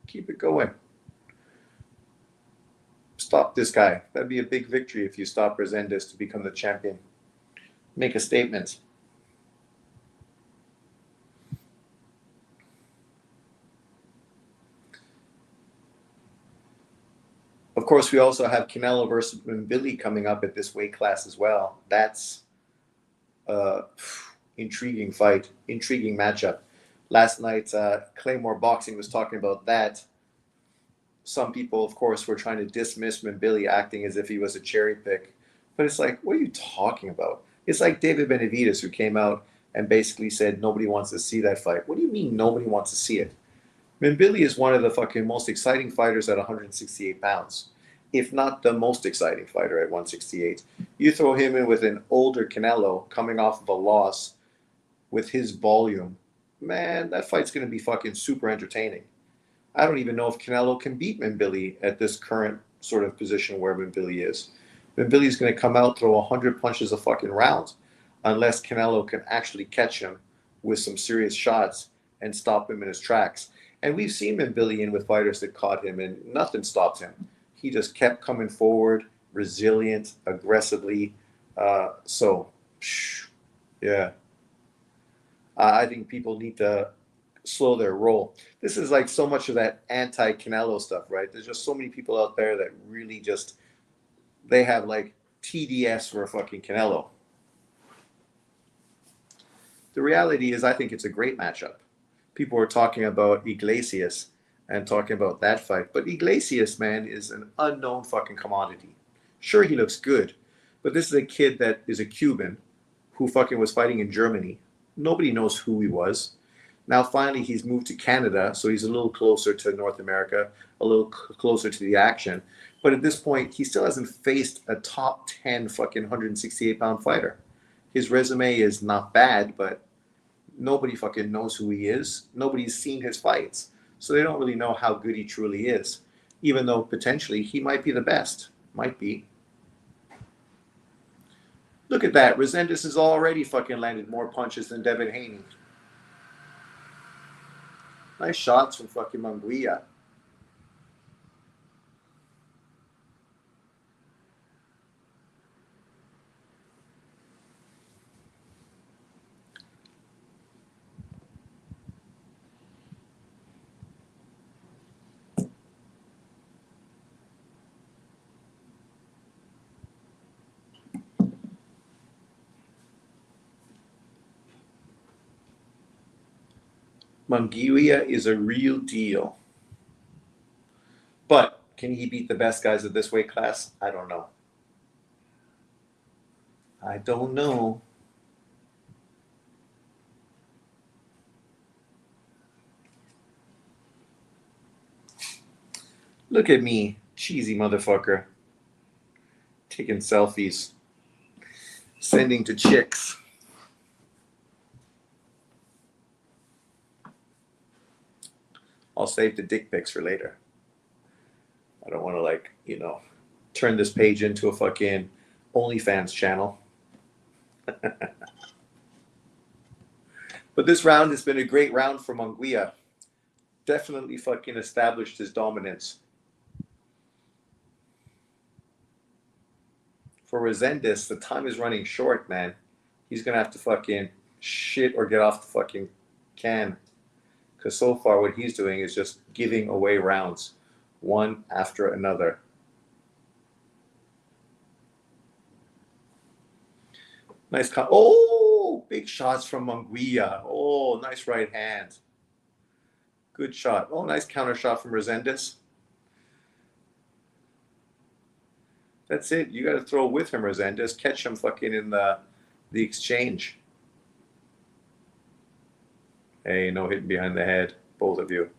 Keep it going. Stop this guy. That'd be a big victory if you stop Resendiz to become the champion. Make a statement. Of course, we also have Canelo versus Billy coming up at this weight class as well. That's intriguing fight, intriguing matchup. Last night, Claymore Boxing was talking about that. Some people, of course, were trying to dismiss Billy, acting as if he was a cherry pick. But it's like, what are you talking about? It's like David Benavidez, who came out and basically said nobody wants to see that fight. What do you mean nobody wants to see it? Billy is one of the fucking most exciting fighters at 168 pounds, if not the most exciting fighter at 168. You throw him in with an older Canelo coming off of a loss with his volume, man, that fight's going to be fucking super entertaining. I don't even know if Canelo can beat Billy at this current sort of position where Billy is. Billy's going to come out, throw 100 punches a fucking round, unless Canelo can actually catch him with some serious shots and stop him in his tracks. And we've seen Billy in with fighters that caught him, and nothing stopped him. He just kept coming forward, resilient, aggressively. Yeah. I think people need to slow their roll. This is like so much of that anti-Canelo stuff, right? There's just so many people out there that really just, they have like TDS for a fucking Canelo. The reality is I think it's a great matchup. People are talking about Iglesias and talking about that fight. But Iglesias, man, is an unknown fucking commodity. Sure, he looks good, but this is a kid that is a Cuban who fucking was fighting in Germany. Nobody knows who he was. Now, finally, he's moved to Canada, so he's a little closer to North America, a little closer to the action. But at this point, he still hasn't faced a top 10 fucking 168-pound fighter. His resume is not bad, but nobody fucking knows who he is. Nobody's seen his fights. So they don't really know how good he truly is, even though potentially he might be the best. Might be. Look at that. Resendiz has already fucking landed more punches than Devin Haney. Nice shots from fucking Munguia. Munguia is a real deal. But can he beat the best guys of this weight class? I don't know. I don't know. Look at me, cheesy motherfucker. Taking selfies. Sending to chicks. I'll save the dick pics for later. I don't want to, turn this page into a fucking OnlyFans channel. But this round has been a great round for Munguia. Definitely fucking established his dominance. For Resendiz, the time is running short, man. He's going to have to fucking shit or get off the fucking can. Because so far what he's doing is just giving away rounds, one after another. Nice. Oh, big shots from Munguia. Oh, nice right hand. Good shot. Oh, nice counter shot from Resendez. That's it. You got to throw with him, Resendez. Catch him fucking in the exchange. Hey, no hitting behind the head, both of you.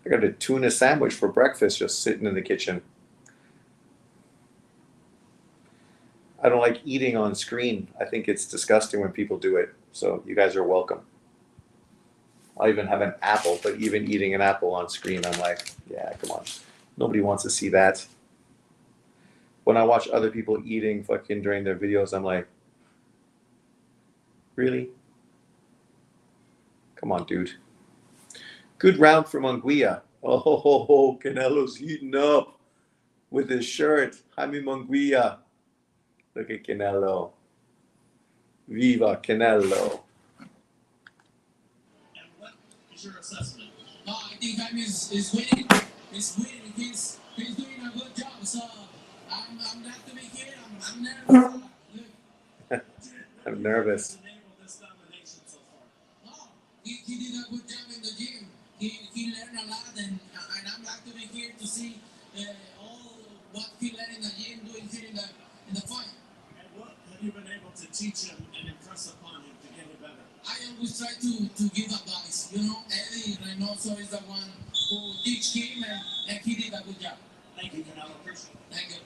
I got a tuna sandwich for breakfast just sitting in the kitchen. I don't like eating on screen. I think it's disgusting when people do it. So you guys are welcome. I'll even have an apple, but even eating an apple on screen, I'm like, yeah, come on. Nobody wants to see that. When I watch other people eating fucking during their videos, I'm like, really? Come on, dude. Good round from Munguia. Oh, Canelo's heating up with his shirt. Jaime Munguia. Look at Canelo. Viva Canelo. And what is your assessment? I think Jaime is winning. He's winning. He's doing a good job. So I'm glad to be here. I'm nervous. Look. I'm nervous. This domination so far. No, he did a good job in the gym. He learned a lot, and I'm glad to be here to see all what he learned in the gym doing here in the fight. And what have you been able to teach him and impress upon him to get him better? I always try to give advice. You know, Eddie Reynoso is the one who teach him, and he did a good job. Thank you, Canelo. Appreciate it. Thank you.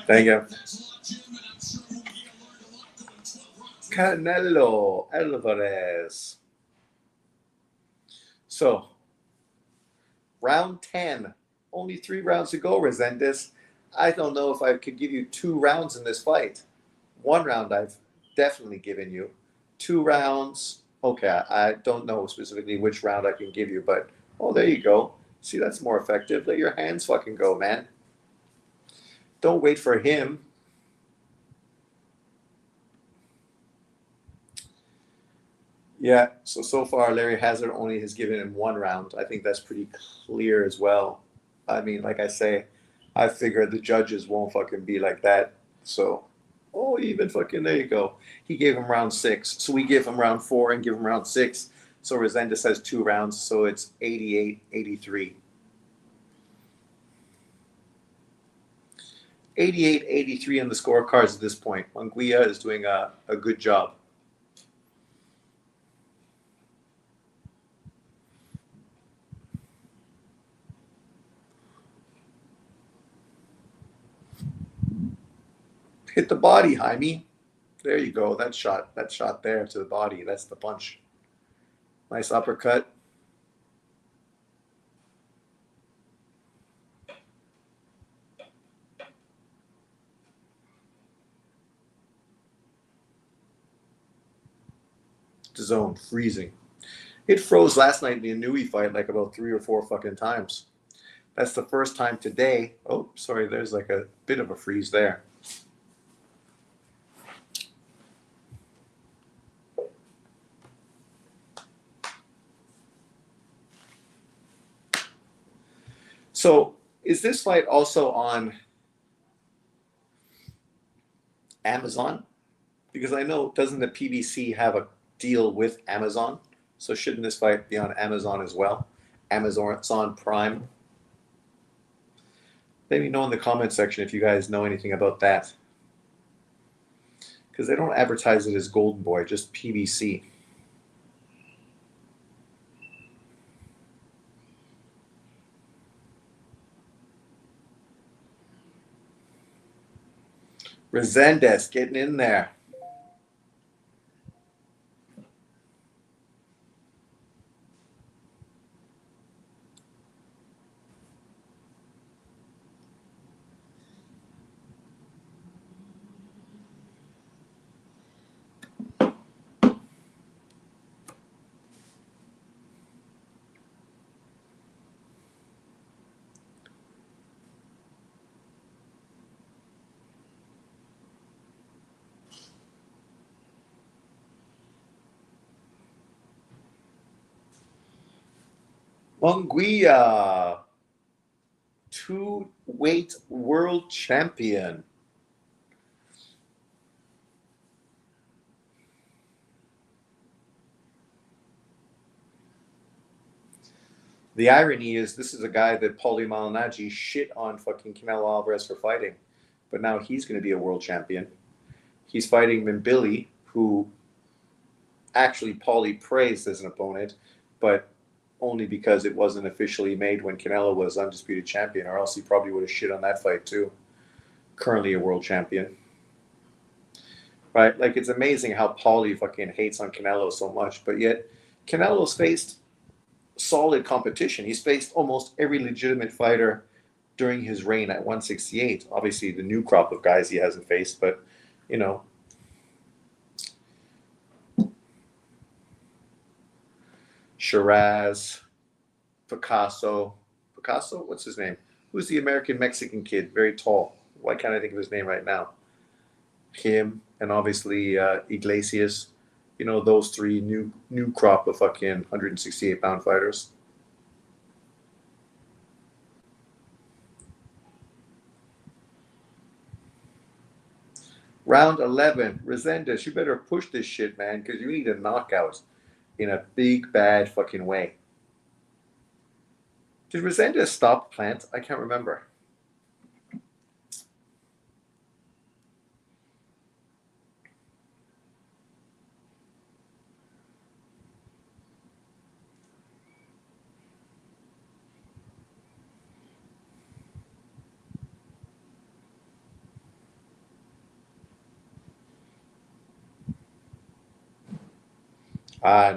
Thank you. Thanks a lot, Jim, and I'm sure we'll learn a lot going 12 rounds. Canelo Alvarez. So, round 10. Only 3 rounds to go, Resendez. I don't know if I could give you 2 rounds in this fight. 1 round I've definitely given you. 2 rounds, okay, I don't know specifically which round I can give you, but, oh, there you go. See, that's more effective. Let your hands fucking go, man. Don't wait for him. Yeah, so far Larry Hazard only has given him 1 round. I think that's pretty clear as well. I mean, like I say, I figure the judges won't fucking be like that. So, oh, even fucking, there you go. He gave him round 6. So we give him round 4 and give him round 6. So Resendez has 2 rounds. So it's 88-83. 88-83 on the scorecards at this point. Munguia is doing a good job. Hit the body, Jaime. There you go. That shot there to the body. That's the punch. Nice uppercut. Zone freezing. It froze last night in the Inui fight like about 3 or 4 fucking times. That's the first time today. Oh, sorry. There's like a bit of a freeze there. So, is this fight also on Amazon? Because I know, doesn't the PBC have a deal with Amazon? So shouldn't this fight be on Amazon as well? Amazon Prime? Let me know in the comment section if you guys know anything about that. Because they don't advertise it as Golden Boy, just PBC. Resendez getting in there. Munguia. 2 weight world champion. The irony is, this is a guy that Paulie Malignaggi shit on fucking Canelo Alvarez for fighting, but now he's going to be a world champion. He's fighting Mimbili, who actually Paulie praised as an opponent, but only because it wasn't officially made when Canelo was undisputed champion, or else he probably would have shit on that fight too. Currently a world champion. Right? Like, it's amazing how Paulie fucking hates on Canelo so much, but yet Canelo's faced solid competition. He's faced almost every legitimate fighter during his reign at 168. Obviously, the new crop of guys he hasn't faced, but, you know, Shiraz, Picasso, what's his name? Who's the American Mexican kid? Very tall. Why can't I think of his name right now? Him, and obviously Iglesias. You know, those three new crop of fucking 168-pound fighters. Round 11, Resendiz, you better push this shit, man, because you need a knockout in a big, bad fucking way. Did Resendiz stop Plant? I can't remember.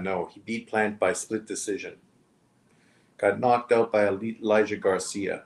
No, he beat Plant by split decision. Got knocked out by Elijah Garcia.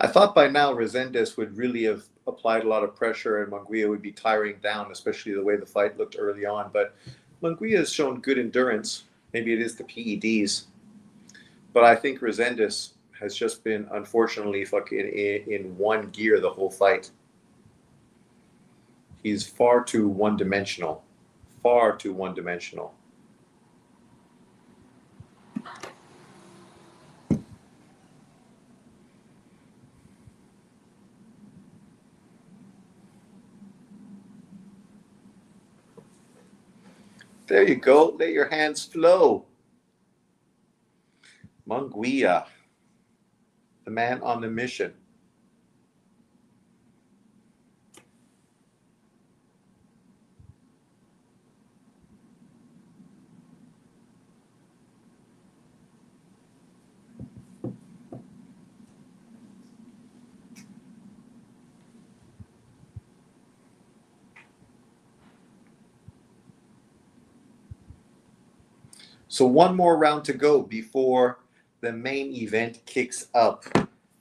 I thought by now Resendiz would really have applied a lot of pressure and Munguia would be tiring down, especially the way the fight looked early on. But Munguia has shown good endurance. Maybe it is the PEDs. But I think Resendiz has just been, unfortunately, fucking in one gear the whole fight. He's far too one-dimensional. Far too one-dimensional. There you go. Let your hands flow. Munguia, the man on the mission. So one more round to go before the main event kicks up.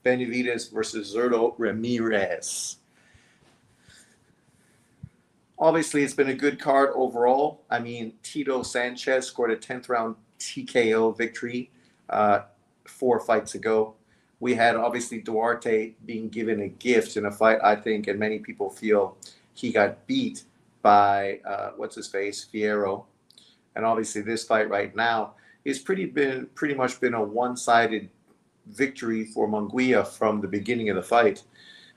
Benavidez versus Zurdo Ramirez. Obviously, it's been a good card overall. I mean, Tito Sanchez scored a 10th round TKO victory 4 fights ago. We had, obviously, Duarte being given a gift in a fight, I think, and many people feel he got beat by, what's-his-face, Fierro. And obviously this fight right now is pretty much been a one-sided victory for Munguia from the beginning of the fight.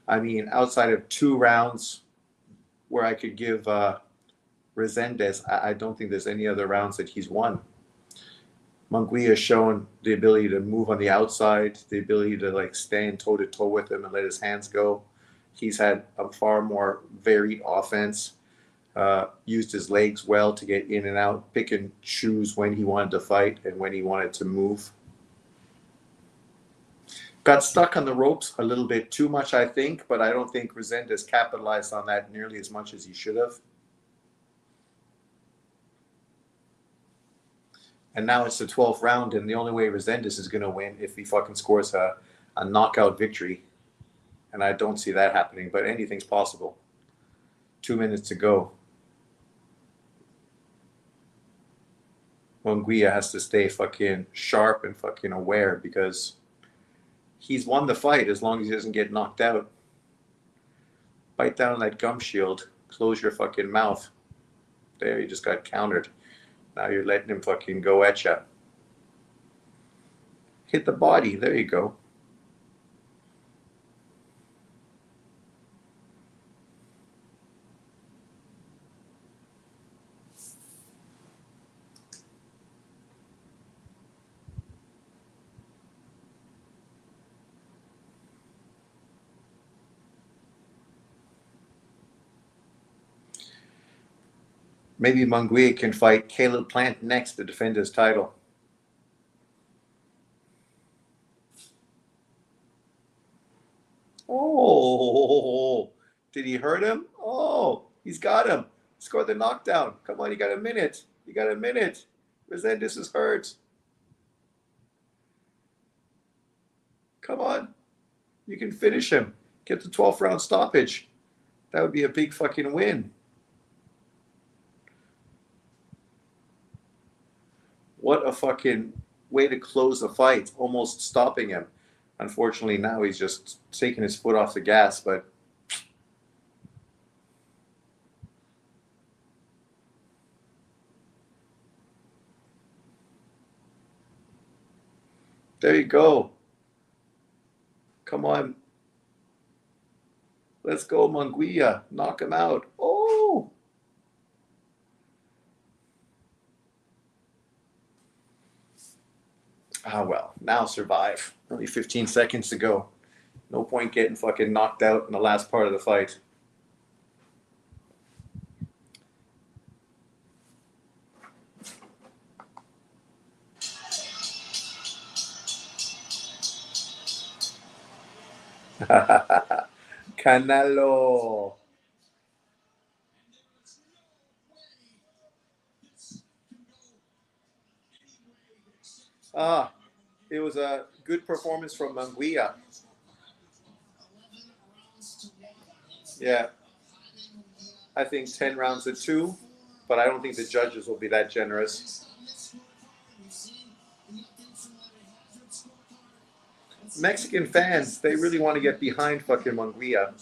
I mean, outside of 2 rounds where I could give Resendez, I don't think there's any other rounds that he's won. Munguia has shown the ability to move on the outside, the ability to like stand toe to toe with him and let his hands go. He's had a far more varied offense. Used his legs well to get in and out, pick and choose when he wanted to fight and when he wanted to move. Got stuck on the ropes a little bit too much, I think, but I don't think Resendez capitalized on that nearly as much as he should have. And now it's the 12th round, and the only way Resendez is going to win if he fucking scores a knockout victory. And I don't see that happening, but anything's possible. 2 minutes to go. Munguia has to stay fucking sharp and fucking aware because he's won the fight as long as he doesn't get knocked out. Bite down on that gum shield. Close your fucking mouth. There, you just got countered. Now you're letting him fucking go at you. Hit the body. There you go. Maybe Munguia can fight Caleb Plant next to defend his title. Oh, did he hurt him? Oh, he's got him. Scored the knockdown. Come on, you got a minute. You got a minute. Resendez is hurt. Come on. You can finish him. Get the 12th round stoppage. That would be a big fucking win. What a fucking way to close the fight, almost stopping him. Unfortunately, now he's just taking his foot off the gas, but there you go. Come on. Let's go, Munguia. Knock him out. Oh! Ah, well, now survive. Only 15 seconds to go. No point getting fucking knocked out in the last part of the fight. Canelo. Ah, it was a good performance from Munguia. Yeah, I think 10 rounds to 2, but I don't think the judges will be that generous. Mexican fans, they really want to get behind fucking Munguia.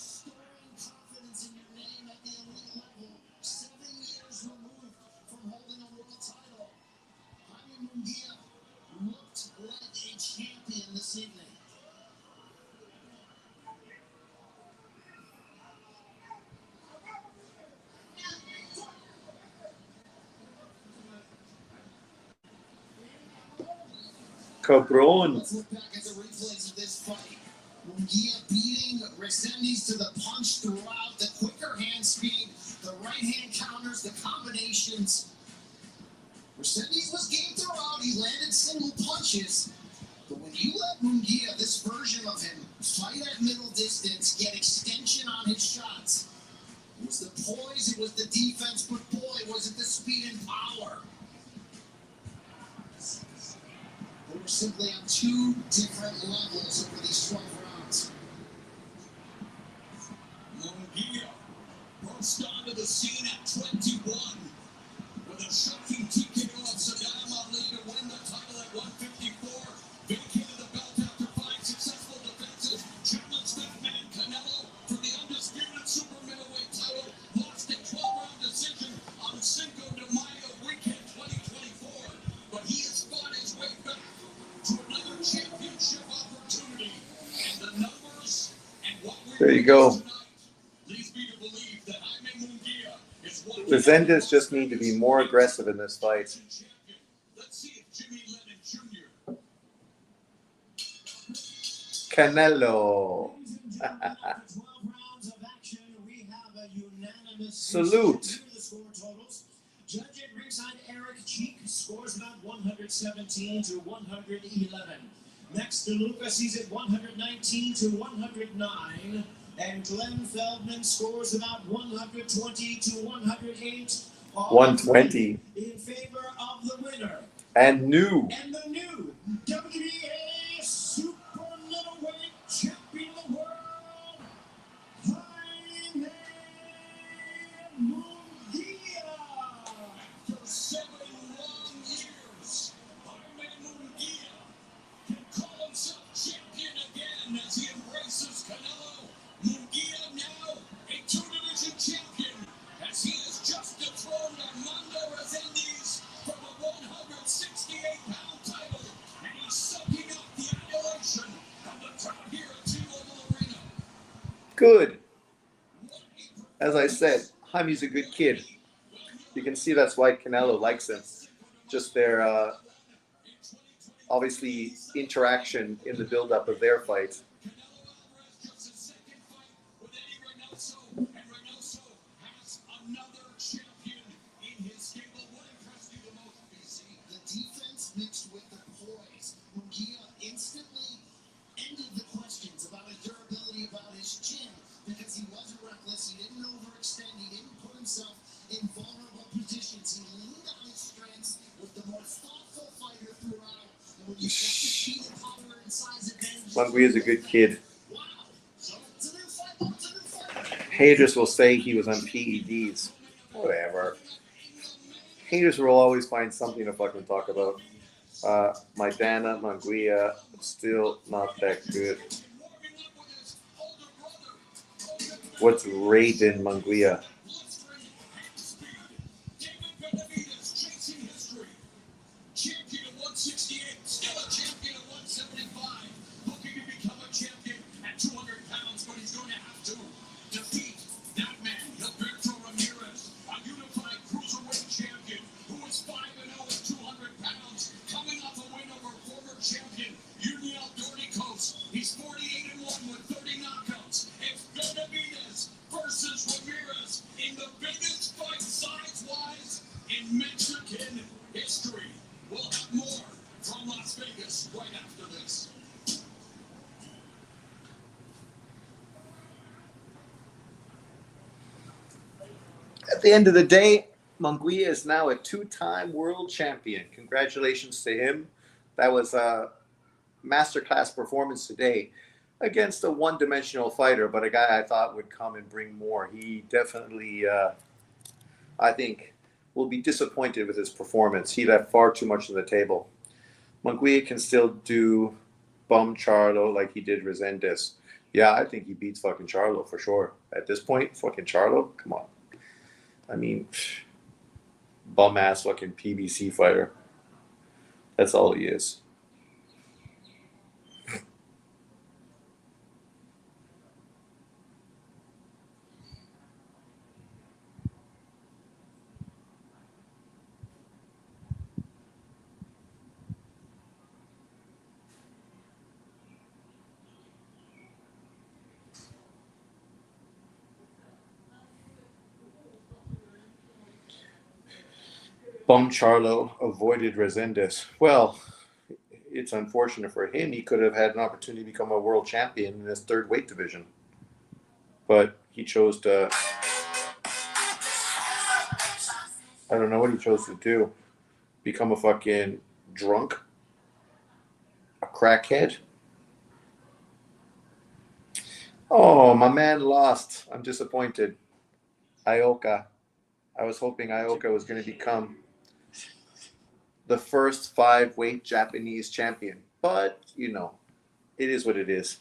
Cabron. Let's look back at the replays of this fight. Munguia beating Resendez to the punch throughout, the quicker hand speed, the right hand counters, the combinations. Resendez was game throughout. He landed single punches. But when you let Munguia, this version of him, fight at middle distance, get extension on his shots, it was the poise, it was the defense, but boy, was it the speed and power. They were simply on 2 different levels over these 12 rounds. Munguia burst onto the scene at 21 with a shocking TKO of Saddam Ali to win the title at 154. Vacated the belt after 5 successful defenses. Challenged that man Canelo for the undisputed super middleweight title. Lost a 12-round decision on Cinco de Mayo weekend 2024. But he has fought his way back to another championship opportunity. There you go. Leads me to believe that Jaime Munguia is one Resendiz just need to be more aggressive in this fight. champion. Let's see if Jimmy Lennon Jr. Canelo. After 12 rounds of action, we have a unanimous Salute. Here are the score totals. Judge at ringside Eric Cheek scores about 117 to 111. Next, DeLuca sees it 119 to 109. And Glenn Feldman scores about 120 to 108. All 120. in favor of the winner. And new. And the new WBA Super Middleweight Champion of the World, Jaime Munguia. For 7 long years, Jaime Munguia can call himself champion again as he embraces Canelo. Munguia now a 2-division champion as he has just dethroned Armando Resendiz from a 168-pound title, and he's soaking up the adulation of the crowd here at T-Mobile Arena. Good. As I said, Jaime's a good kid. You can see that's why Canelo likes him. Just their, obviously, interaction in the build-up of their fight. Canelo Alvarez just his second fight with Eddie Reynoso, and Reynoso has another champion in his stable. What impressed you the most, BC? The defense mixed with the poise. Munguia instantly ended the questions about his durability, about his chin, because he wasn't reckless, he didn't overextend, he didn't put himself in vulnerable positions. He leaned on his strengths, was the most thoughtful fighter throughout. And when you get the speed and power and size advantage, Munguia's a good kid. wow. So it's a new fight, it's a new fight. Haters will say he was on PEDs. Whatever. Haters will always find something to fucking talk about. Maidana, Munguia, still not that good. What's Raiden Munguia? David Benavidez chasing history. Champion at 168, still a champion at 175. Looking to become a champion at 200 pounds, but he's going to have to defeat that man, Gilberto Ramirez, a unified cruiserweight champion who is 5-0 at 200 pounds, coming off a win over former champion Uniel Dornicos. He's 48-1 with 30 knockouts. It's Benavidez versus Ramirez in the biggest fight size-wise in Mexican history. We'll have more from Las Vegas right after this. At the end of the day, Munguia is now a 2-time world champion. Congratulations to him. That was a masterclass performance today against a one-dimensional fighter, but a guy I thought would come and bring more. He definitely, I think, will be disappointed with his performance. He left far too much on the table. Munguia can still do bum Charlo like he did Resendiz. Yeah, I think he beats fucking Charlo for sure. At this point, fucking Charlo, come on. I mean, bum ass fucking PBC fighter. That's all he is. Bum Charlo avoided Resendiz. Well, it's unfortunate for him. He could have had an opportunity to become a world champion in his third weight division. But he chose to, I don't know what he chose to do. Become a fucking drunk? A crackhead? Oh, my man lost. I'm disappointed. Ioka. I was hoping Ioka was going to become the first 5-weight Japanese champion. But, you know, it is what it is.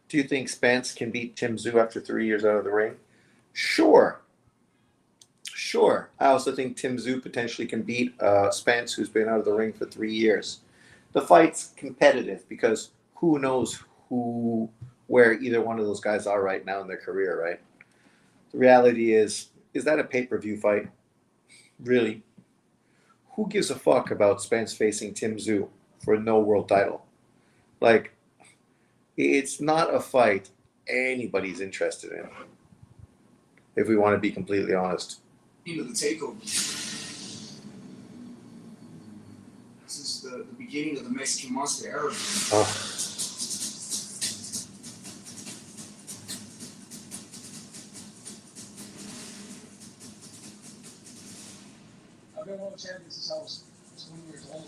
Do you think Spence can beat Tim Tszyu after 3 years out of the ring? Sure. I also think Tim Tszyu potentially can beat Spence, who's been out of the ring for 3 years. The fight's competitive because who knows who where either one of those guys are right now in their career, right? The reality is that a pay-per-view fight? Really? Who gives a fuck about Spence facing Tim Tszyu for no world title? Like, it's not a fight anybody's interested in, if we want to be completely honest. Into the takeover. This is the beginning of the Mexican Monster era. Oh. I've been world champion since I was 20 years old.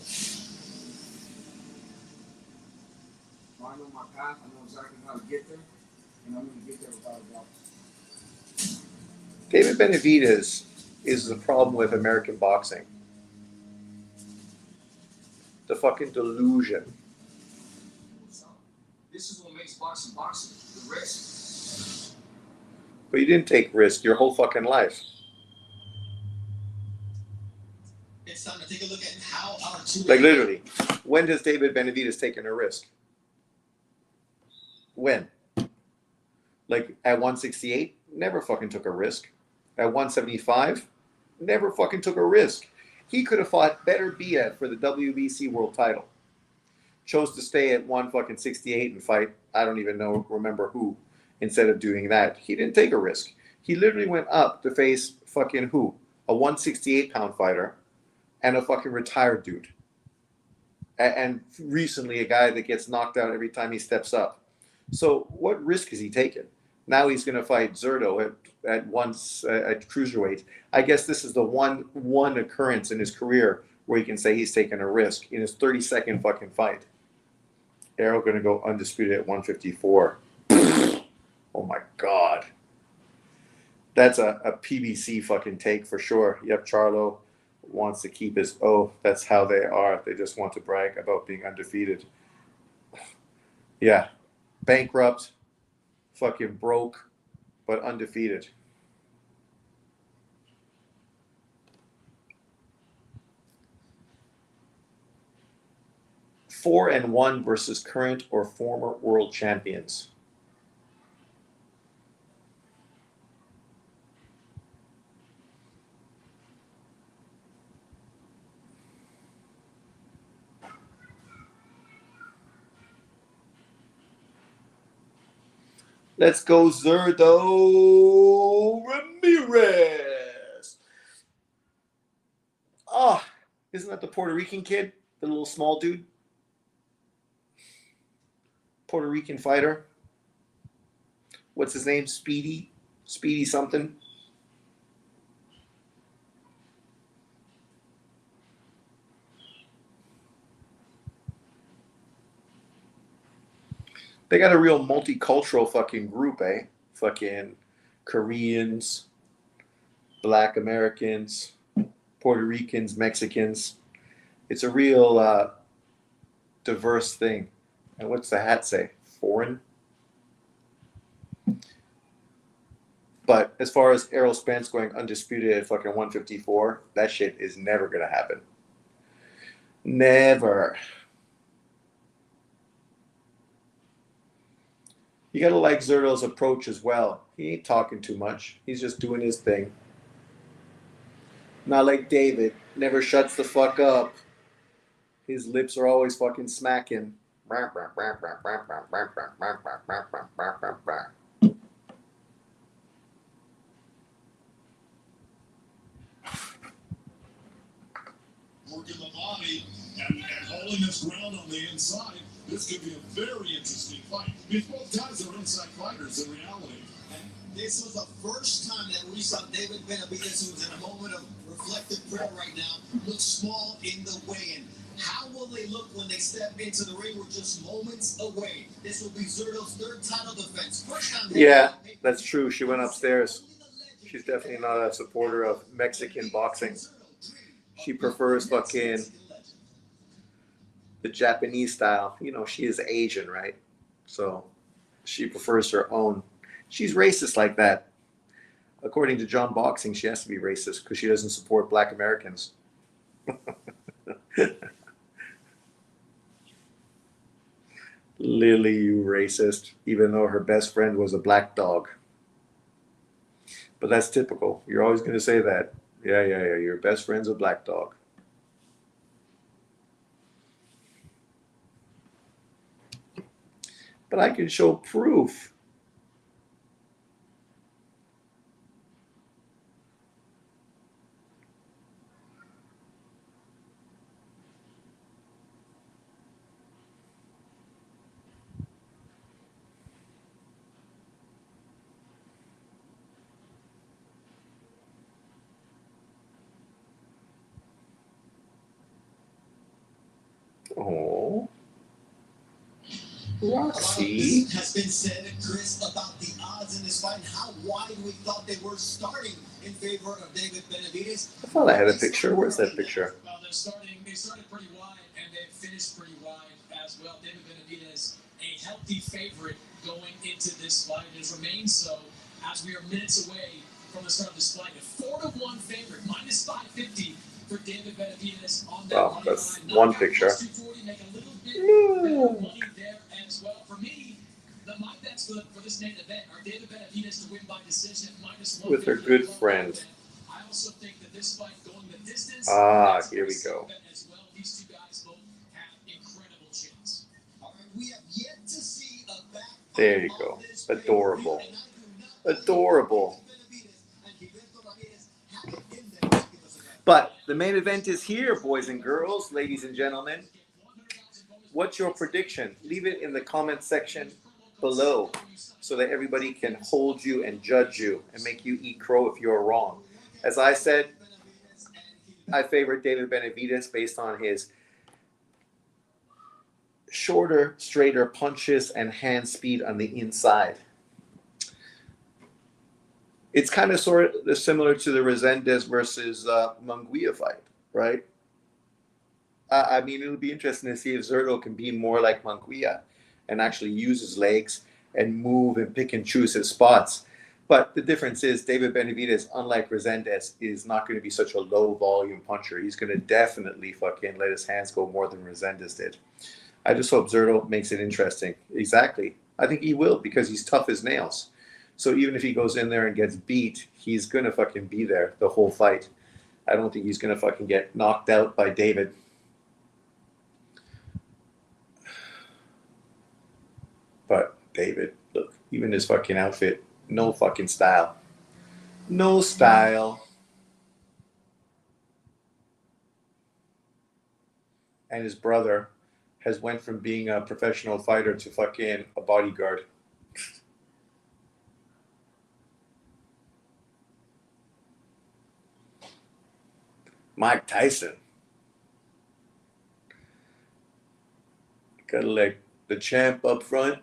I know my path. I know exactly how to get there, and I'm going to get there without a doubt. David Benavidez is the problem with American boxing. The fucking delusion. This is what makes boxing boxing. The risk. But you didn't take risk your whole fucking life. It's time to take a look at how our two. Like literally, when does David Benavidez taking a risk? When? Like at 168, never fucking took a risk. At 175, never fucking took a risk. He could have fought better Bia for the WBC world title. Chose to stay at 168 and fight, I don't even remember who, instead of doing that. He didn't take a risk. He literally went up to face fucking who? A 168-pound fighter and a fucking retired dude. And recently a guy that gets knocked out every time he steps up. So what risk is he taking? Now he's going to fight Zurdo at cruiserweight. I guess this is the one occurrence in his career where he can say he's taken a risk in his 32nd fucking fight. Arrow going to go undisputed at 154. Oh my God. That's a PBC fucking take for sure. Yep, Charlo wants to keep his, that's how they are. They just want to brag about being undefeated. Yeah. Bankrupt, fucking broke, but undefeated. Four and 1 versus current or former world champions. Let's go, Zurdo Ramirez. Oh, isn't that the Puerto Rican kid? The little small dude? Puerto Rican fighter. What's his name? Speedy something. They got a real multicultural fucking group, eh? Fucking Koreans, Black Americans, Puerto Ricans, Mexicans. It's a real diverse thing. And what's the hat say? Foreign? But as far as Errol Spence going undisputed at fucking 154, that shit is never going to happen. Never. You got to like Zurdo's approach as well. He ain't talking too much. He's just doing his thing. Not like David. Never shuts the fuck up. His lips are always fucking smacking. Working the body and holding his ground on the inside. This could be a very interesting fight. These both guys are inside fighters in reality. And this was the first time that we saw David Benavidez, who's in a moment of reflective prayer right now, look small in the weigh-in. How will they look when they step into the ring? We're just moments away. This will be Zurdo's third title defense. First time. Yeah, that's true. She went upstairs. She's definitely not a supporter of Mexican boxing. She prefers fucking the Japanese style. You know, she is Asian, right? So she prefers her own. She's racist like that. According to John Boxing, she has to be racist because she doesn't support Black Americans. Lily, you racist, even though her best friend was a black dog. But that's typical. You're always going to say that. Yeah. Your best friend's a black dog. But I can show proof. Oh, Roxy. Has been said, Chris, about the odds in this fight and how wide we thought they were starting in favor of David Benavidez. I thought I had a picture. Where's that picture? Well, they started pretty wide, and they finished pretty wide as well. David Benavidez, a healthy favorite going into this fight, and it remains so as we are minutes away from the start of this fight. A 4-1 favorite, minus 550 for David Benavidez on that Oh, that's one picture. 240, make a little bit better money there as well. For me, my bets for this main event are David Benavidez to win by decision at minus 150. With her good friend. I also think that this fight going the distance. Here we go. As well. These two guys both have incredible chance. All right, we have yet to see a back. There you go. Adorable. Adorable. But the main event is here, boys and girls, ladies and gentlemen. What's your prediction? Leave it in the comment section below so that everybody can hold you and judge you and make you eat crow if you're wrong. As I said, I favorite David Benavidez based on his shorter, straighter punches and hand speed on the inside. It's kind of sort of similar to the Resendez versus Munguia fight, right? I mean, it'll be interesting to see if Zurdo can be more like Munguia and actually use his legs and move and pick and choose his spots. But the difference is David Benavidez, unlike Resendez, is not going to be such a low volume puncher. He's going to definitely fucking let his hands go more than Resendez did. I just hope Zurdo makes it interesting. Exactly. I think he will because he's tough as nails. So even if he goes in there and gets beat, he's going to fucking be there the whole fight. I don't think he's going to fucking get knocked out by David. But David, look, even his fucking outfit, no fucking style. No style. And his brother has went from being a professional fighter to fucking a bodyguard. Mike Tyson. Got like the champ up front.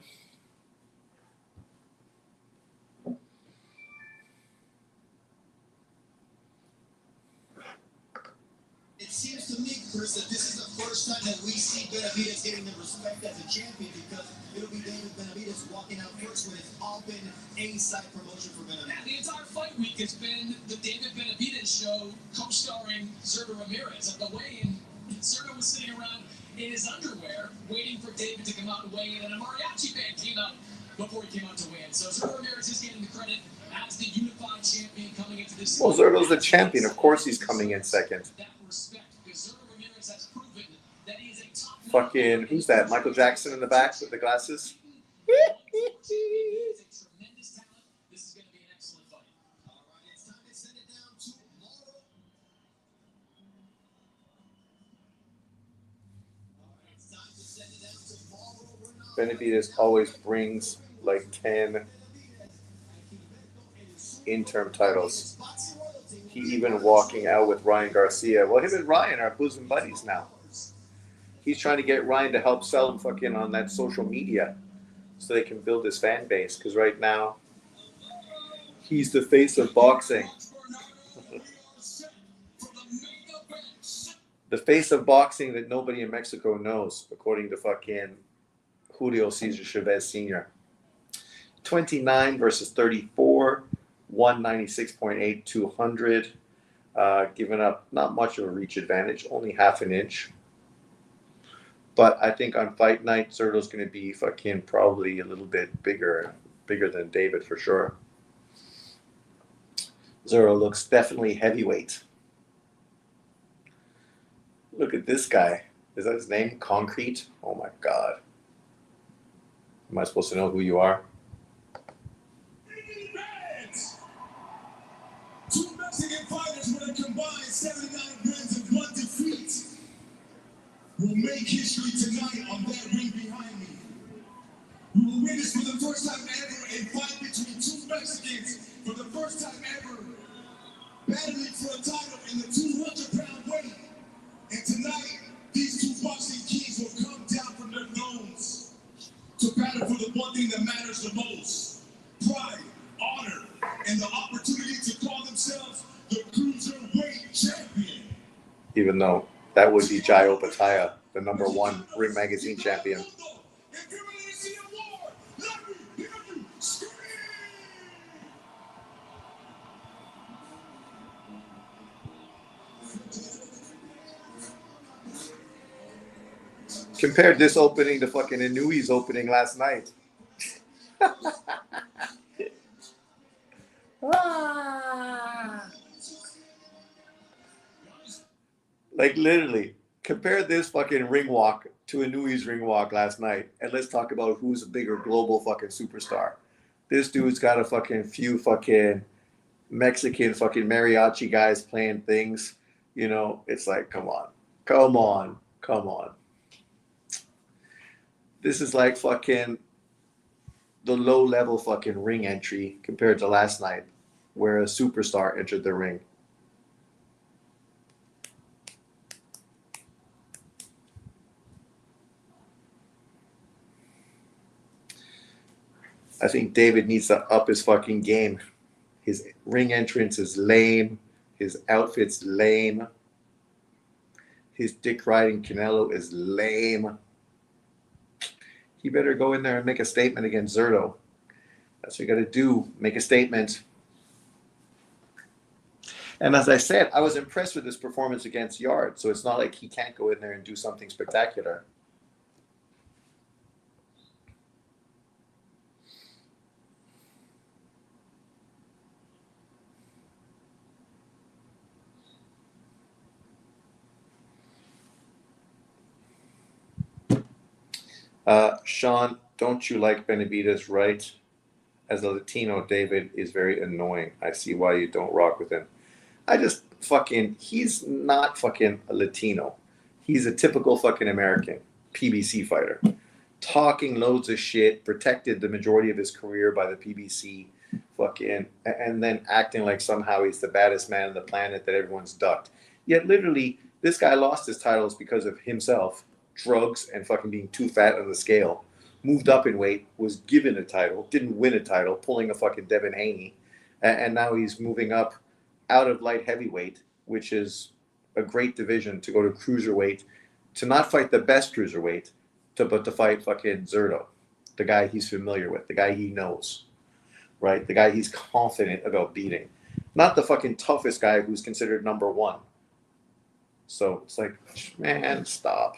It seems to me, Chris, that this is the first time that we see Benavidez getting the respect as a champion because it'll be David Benavidez walking out first when it's all been A-side promotion for Benavidez. The entire fight week has been the David Benavidez show, co-starring Zurdo Ramirez. At the weigh-in, Zurdo was sitting around in his underwear, waiting for David to come out and weigh in, and a mariachi band came out before he came out to weigh in. So Zurdo Ramirez is getting the credit as the unified champion coming into this. Well, Zurdo's the champion. Of course he's coming in second. Fucking, who's that? Michael Jackson in the back with the glasses? Benavidez always brings like 10 interim titles. He even walking out with Ryan Garcia. Well, him and Ryan are bosom buddies now. He's trying to get Ryan to help sell him fucking on that social media so they can build his fan base. Because right now, he's the face of boxing. The face of boxing that nobody in Mexico knows, according to fucking Julio Cesar Chavez Sr. 29 versus 34, 196.8, 200. Giving up not much of a reach advantage, only half an inch. But I think on fight night, Zurdo's going to be fucking probably a little bit bigger than David for sure. Zurdo looks definitely heavyweight. Look at this guy. Is that his name? Concrete? Oh my God. Am I supposed to know who you are? Benavidez! Two Mexican fighters with a combined 79 wins and 1 defeat will make history tonight on that ring behind me. We will witness for the first time ever a fight between two Mexicans for the first time ever battling for a title in the 200-pound weight. And tonight, these two boxing kings will come down from their thrones to battle for the one thing that matters the most: pride, honor, and the opportunity to call themselves the cruiserweight champion. Even though that would be Jai Opataya, the #1 Ring Magazine champion. If you really see a war, let me hear you scream! Compared this opening to fucking Inui's opening last night. Like literally, compare this fucking ring walk to Inui's ring walk last night, and let's talk about who's a bigger global fucking superstar. This dude's got a fucking few fucking Mexican fucking mariachi guys playing things. You know, it's like, come on, come on, come on. This is like fucking the low level fucking ring entry compared to last night, where a superstar entered the ring. I think David needs to up his fucking game. His ring entrance is lame. His outfit's lame. His dick riding Canelo is lame. He better go in there and make a statement against Zurdo. That's what you got to do. Make a statement. And as I said, I was impressed with his performance against Yard. So it's not like he can't go in there and do something spectacular. Sean, don't you like Benavidez, right? As a Latino, David is very annoying. I see why you don't rock with him. I just fucking, he's not fucking a Latino. He's a typical fucking American PBC fighter. Talking loads of shit, protected the majority of his career by the PBC, fucking, and then acting like somehow he's the baddest man on the planet that everyone's ducked. Yet literally, this guy lost his titles because of himself, drugs, and fucking being too fat on the scale. Moved up in weight, was given a title, didn't win a title, pulling a fucking Devin Haney, and now he's moving up out of light heavyweight, which is a great division, to go to cruiserweight, to not fight the best cruiserweight, but to fight fucking Zurdo, the guy he's familiar with, the guy he knows, right? The guy he's confident about beating, not the fucking toughest guy who's considered #1. So it's like, man, stop.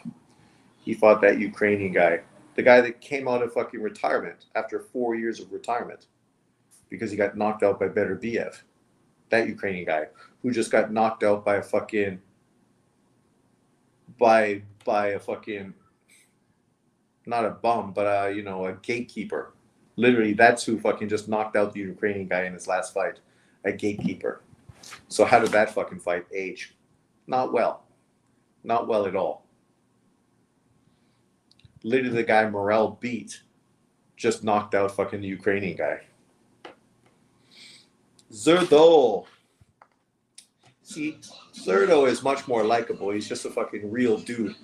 He fought that Ukrainian guy. The guy that came out of fucking retirement after 4 years of retirement because he got knocked out by Benavidez. That Ukrainian guy who just got knocked out by a fucking not a bum, but a gatekeeper. Literally, that's who fucking just knocked out the Ukrainian guy in his last fight, a gatekeeper. So how did that fucking fight age? Not well. Not well at all. Literally, the guy Morel beat just knocked out fucking the Ukrainian guy. Zurdo. See, Zurdo is much more likable. He's just a fucking real dude.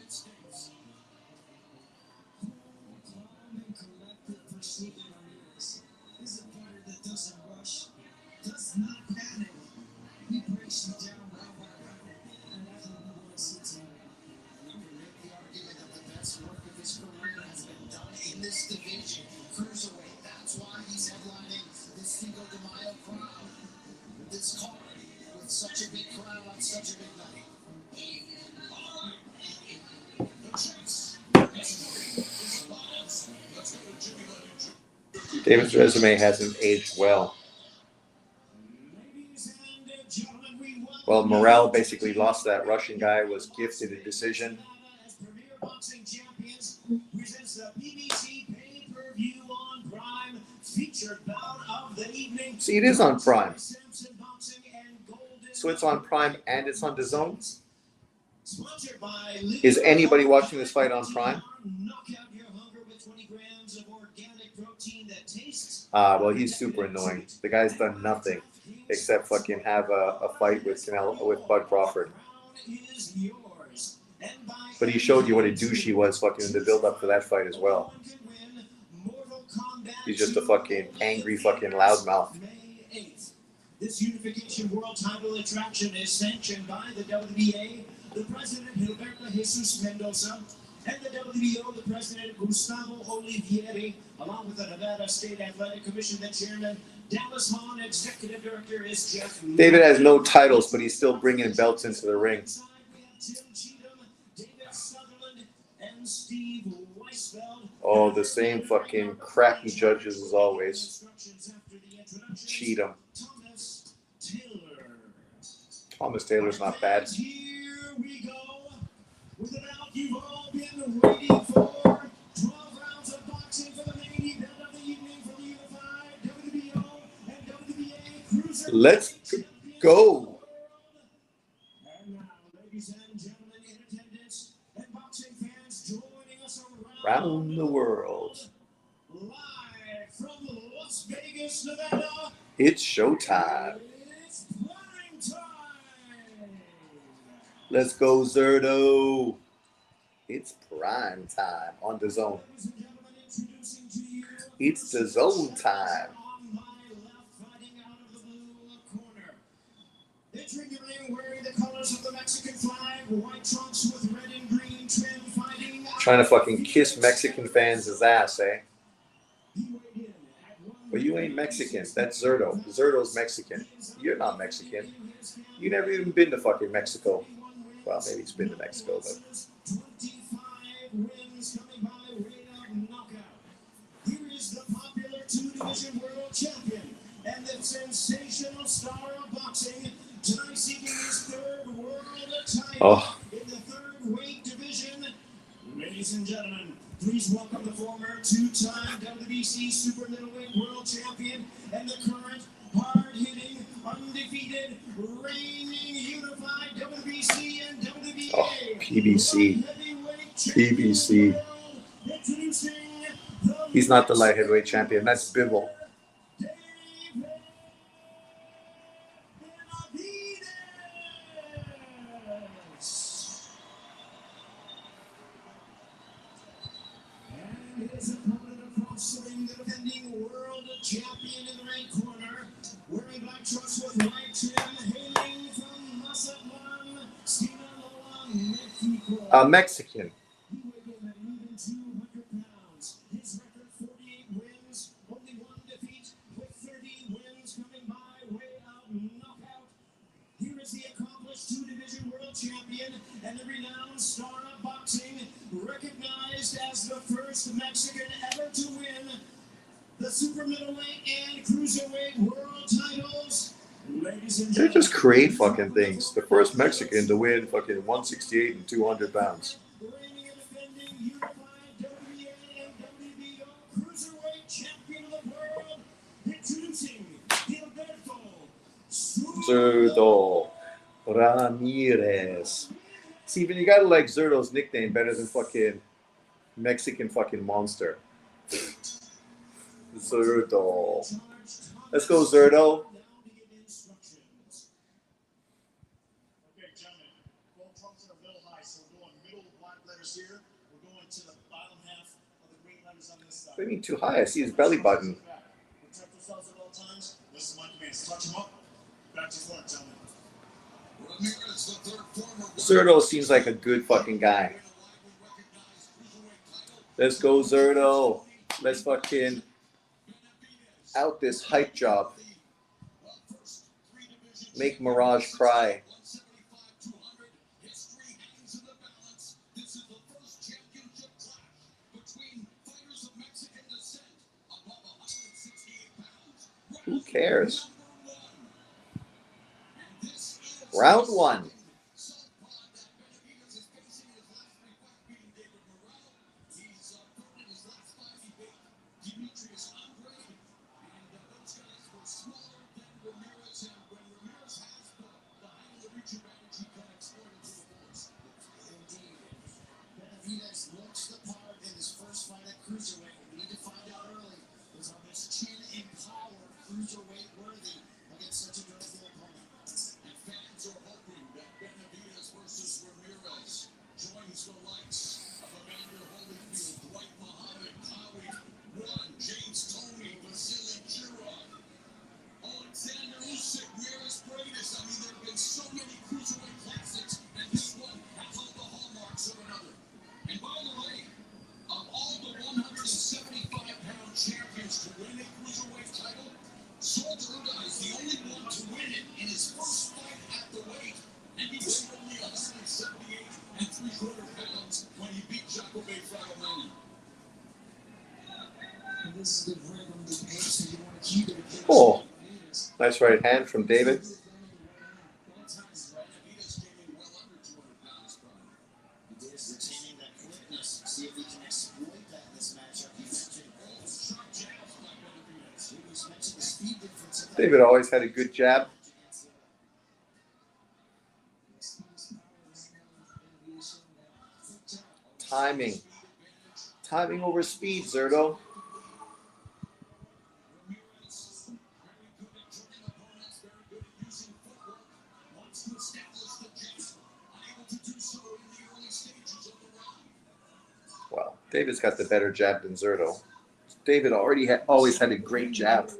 David's resume hasn't aged well. Well, Morrell basically lost that Russian guy, was gifted a decision. See, it is on Prime. So it's on Prime and it's on DAZN. Is anybody watching this fight on Prime? Well, he's super annoying. The guy's done nothing except fucking have a fight with Bud Crawford. But he showed you what a douche he was fucking in the build-up for that fight as well. He's just a fucking angry fucking loudmouth. This Unification World Title attraction is sanctioned by the WBA, the president Gilberto Jesus Mendoza, and the WBO, the president Gustavo Olivieri, along with the Nevada State Athletic Commission, the chairman Dallas Hahn, executive director is Jeff. David has no titles, but he's still bringing belts into the ring. Oh, the same fucking crappy judges as always. Cheat him. Thomas Taylor's not bad. Here we go with the bout you've all been waiting for. 12 rounds of boxing for the main event of the evening for the Unified WBO and WBA Cruiser. Let's go. And now, ladies and gentlemen in attendance and boxing fans joining us Around the world. live from Las Vegas, Nevada. It's showtime. It's prime time. Let's go, Zurdo. It's prime time on DAZN. Ladies and gentlemen, introducing to you. It's DAZN time. On my left, fighting out of the blue corner. Entering the ring wearing the colors of the Mexican flag, white trunks with red and green trim, fighting. Trying to fucking kiss Mexican fans' ass, eh? But you ain't Mexican. That's Zurdo. Zurdo's Mexican. You're not Mexican. You never even been to fucking Mexico. Well, maybe he's been to Mexico, but 25 wins coming by way of knockout. Here is the popular two-division world champion and the sensational star of boxing, tonight seeking his third world title in the third weight division. Ladies and gentlemen, please welcome the former two-time WBC super middleweight world champion and the current hard-hitting, undefeated, reigning unified WBC and WBA. PBC. PBC. He's not the light heavyweight champion. That's Bibble. His opponent across the ring, the defending world champion in the right corner, wearing black trunks with white trim, hailing from Mazatlan, Sinaloa, Mexico. Mexican. He weighed in at even 200 pounds. His record 48 wins, only one defeat, with 30 wins coming by way of knockout. Here is the accomplished two-division world champion and the renowned star of boxing, recognized as the first Mexican ever to win the super middleweight and cruiserweight world titles. Ladies and They gentlemen, just create fucking things. The first Mexican to win fucking 168 and 200 pounds. reigning and defending unified WBA and WBO cruiserweight champion of the world, introducing Gilberto Zurdo Ramirez. See, but you gotta like Zurdo's nickname better than fucking Mexican fucking monster. Zurdo. Let's go, Zurdo. Okay, gentlemen, both trunks are a little high, so we're going middle black letters here. We're going to the bottom half of the green letters on this side. What do you mean too high? I see his belly button. Protect yourselves at all times. Listen to my commands. Touch him up. Back to front, gentlemen. Ramirez, the third former Zurdo seems like a good fucking guy. Let's go, Zurdo. Let's fucking out this hype job. Make Mirage cry. cares? Round one. Benavidez looks the part in his first fight at cruiserweight. We need to find out early. Was on this chin and power cruiserweight worthy against such a durable opponent. And fans are hoping that Benavidez versus Ramirez joins the likes of Evander Holyfield, Dwight Muhammad, Howie, One, James Toney, Vasily Chirag, Alexander Usyk, Miras Bradis. I mean, there have been so many cruiserweight classics, and this one has all the hallmarks of another. And by the way, of all the 175-pound champions to win a cruiserweight title, Zurdo is the only one to win it in his first fight at the weight, and he was only 178 and 3/4 pounds when he beat Jacobe Fragomani. This is the rhythm, the pace that you want to keep it. Oh, nice right hand from David. Benavidez came in well under 200 pounds from him. He is retaining that quickness. See if we can exploit that in this matchup. You mentioned Sharp jabs by Benavidez. he was mentioned the speed difference. Of that. David always had a good jab. Timing. Timing over speed, Zurdo. Ramirez, very good at turning opponents, very good at using footwork, wants to establish the jab, unable to do so in the early stages of the round. Well, David's got the better jab than Zurdo. David always had a great jab.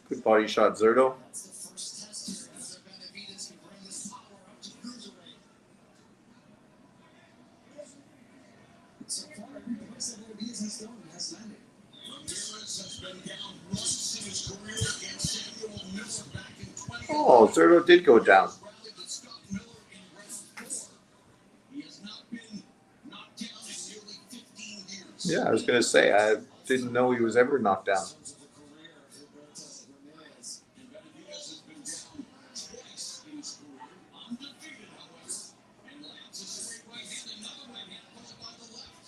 Good body shot, Zurdo. That's the first test here. Whether Benavidez can bring this power up to cruiserweight. So far, every place that Benavidez has thrown has landed. Ramirez has been down once in his career against Samuel Miller back in 2011. Oh, Zurdo did go down. Rallied to stop Miller in round 4. He has not been knocked down in nearly 15 years. Yeah, I was going to say, I didn't know he was ever knocked down. In terms of the career of Roberto Ramirez. And Benavidez has been down twice in his career, undefeated, however, and lands a straight right hand, another right hand followed by the left.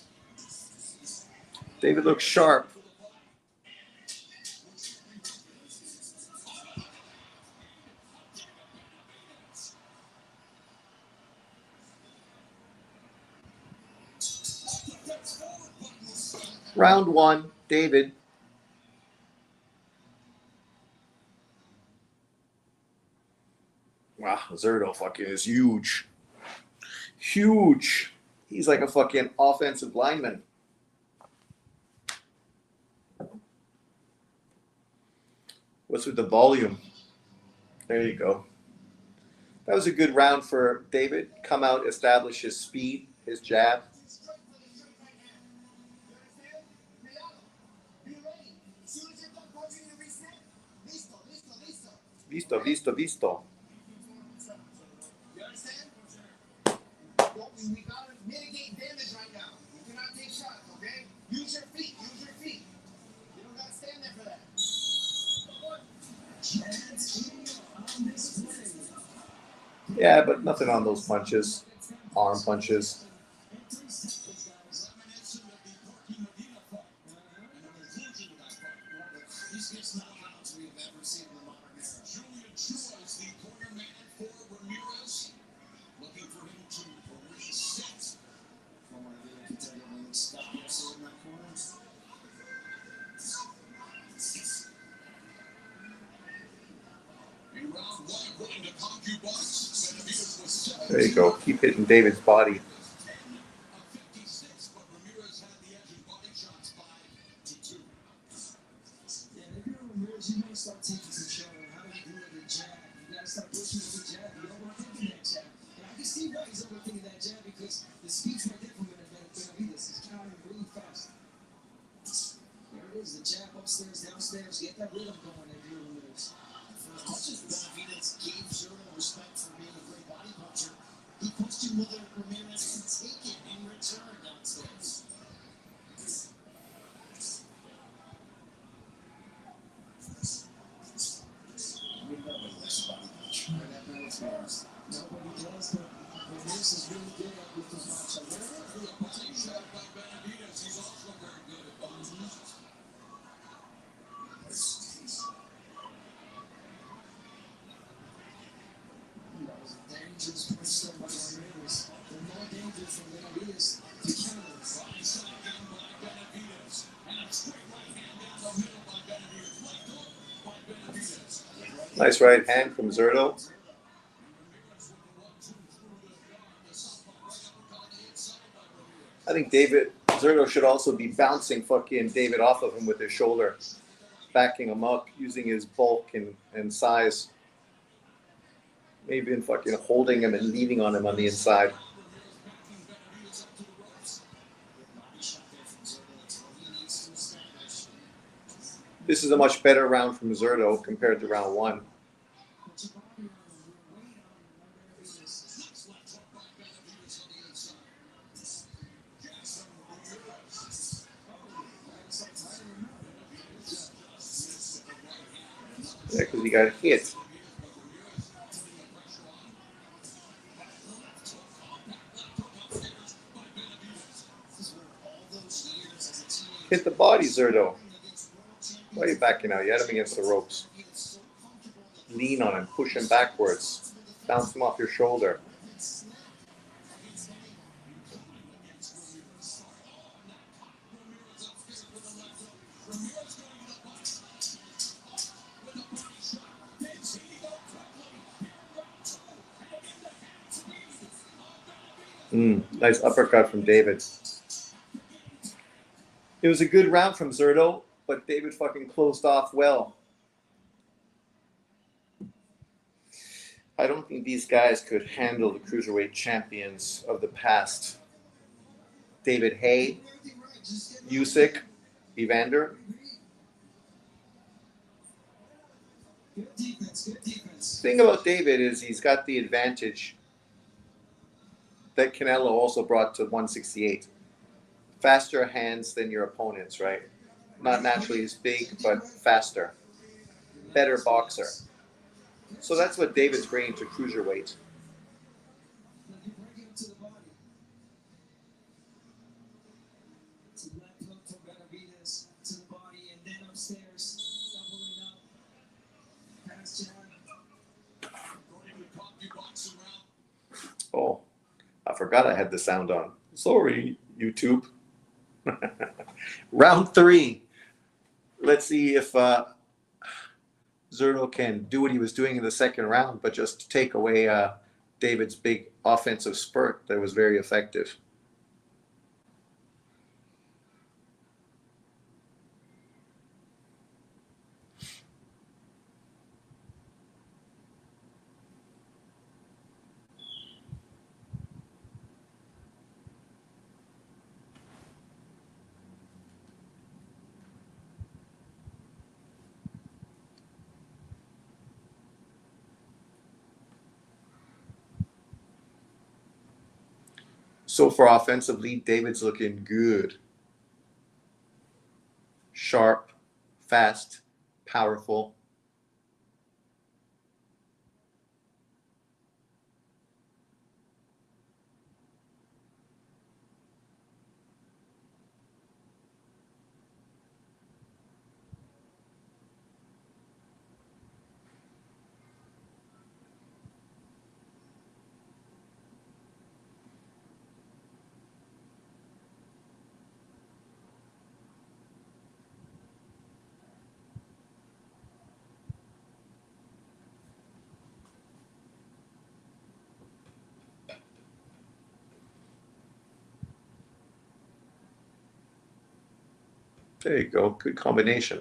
David looks sharp. Round one, David. Wow, Zurdo fucking is huge. Huge. He's like a fucking offensive lineman. What's with the volume? There you go. That was a good round for David. Come out, establish his speed, his jab. Visto, visto, visto. You understand? We gotta mitigate damage right now. You cannot take shots, okay? Use your feet. Use your feet. You don't gotta stand there for that. Yeah, but nothing on those punches. Arm punches. Reminiscent of the Corky Medina fight, and the conclusion of that fight. One of the craziest knockouts we have ever seen in the modern era. Julian Chua is the corner man for Ramirez, looking for him to reset. From one of the can tell you when stop also in that corner. In round 1, according to CompuBox, Benavidez was 7 There you go. Keep hitting David's body. 10 of 56, but Ramirez had the edge in body shots 5-2. Yeah, if you're Ramirez, you gotta start taking control. How do you do with the jab? You gotta start pushing with the jab. You don't want to think that jab. And I can see why he's overthinking that jab because the speed's right there from Benavidez. He's countering really fast. There it is, the jab upstairs, downstairs. Get that rhythm going if you're Ramirez. For as much as Benavidez gave Zurdo respect for being a great body puncher, he pushed him with a Ramirez Nobody does, but this is really good with this matchup. Very good body shot by Benavidez. He's also very good at boxing. That was a dangerous push there by Benavidez. The more danger from Benavidez to counter. Body shot again by Benavidez. And a straight right hand down the middle by Benavidez. Left hook by Benavidez. Nice right hand from Zurdo. I think Zurdo should also be bouncing fucking David off of him with his shoulder, backing him up, using his bulk and size. Maybe in fucking holding him and leaning on him on the inside. This is a much better round from Zurdo compared to round one. Yeah, because he got hit. Hit the body, Zurdo. Why are you backing out? You had him against the ropes. Lean on him, push him backwards. Bounce him off your shoulder. Nice uppercut from David. It was a good round from Zurdo, but David fucking closed off well. I don't think these guys could handle the cruiserweight champions of the past. David Hay, Usyk, Evander. The thing about David is he's got the advantage that Canelo also brought to 168. Faster hands than your opponents, right? Not naturally as big, but faster. Better boxer. So that's what David's bringing to cruiserweight. Oh, I forgot I had the sound on. Sorry, YouTube. Round 3. Let's see if Zurdo can do what he was doing in the second round, but just take away David's big offensive spurt that was very effective. So for offensively, David's looking good. Sharp, fast, powerful. There you go. Good combination.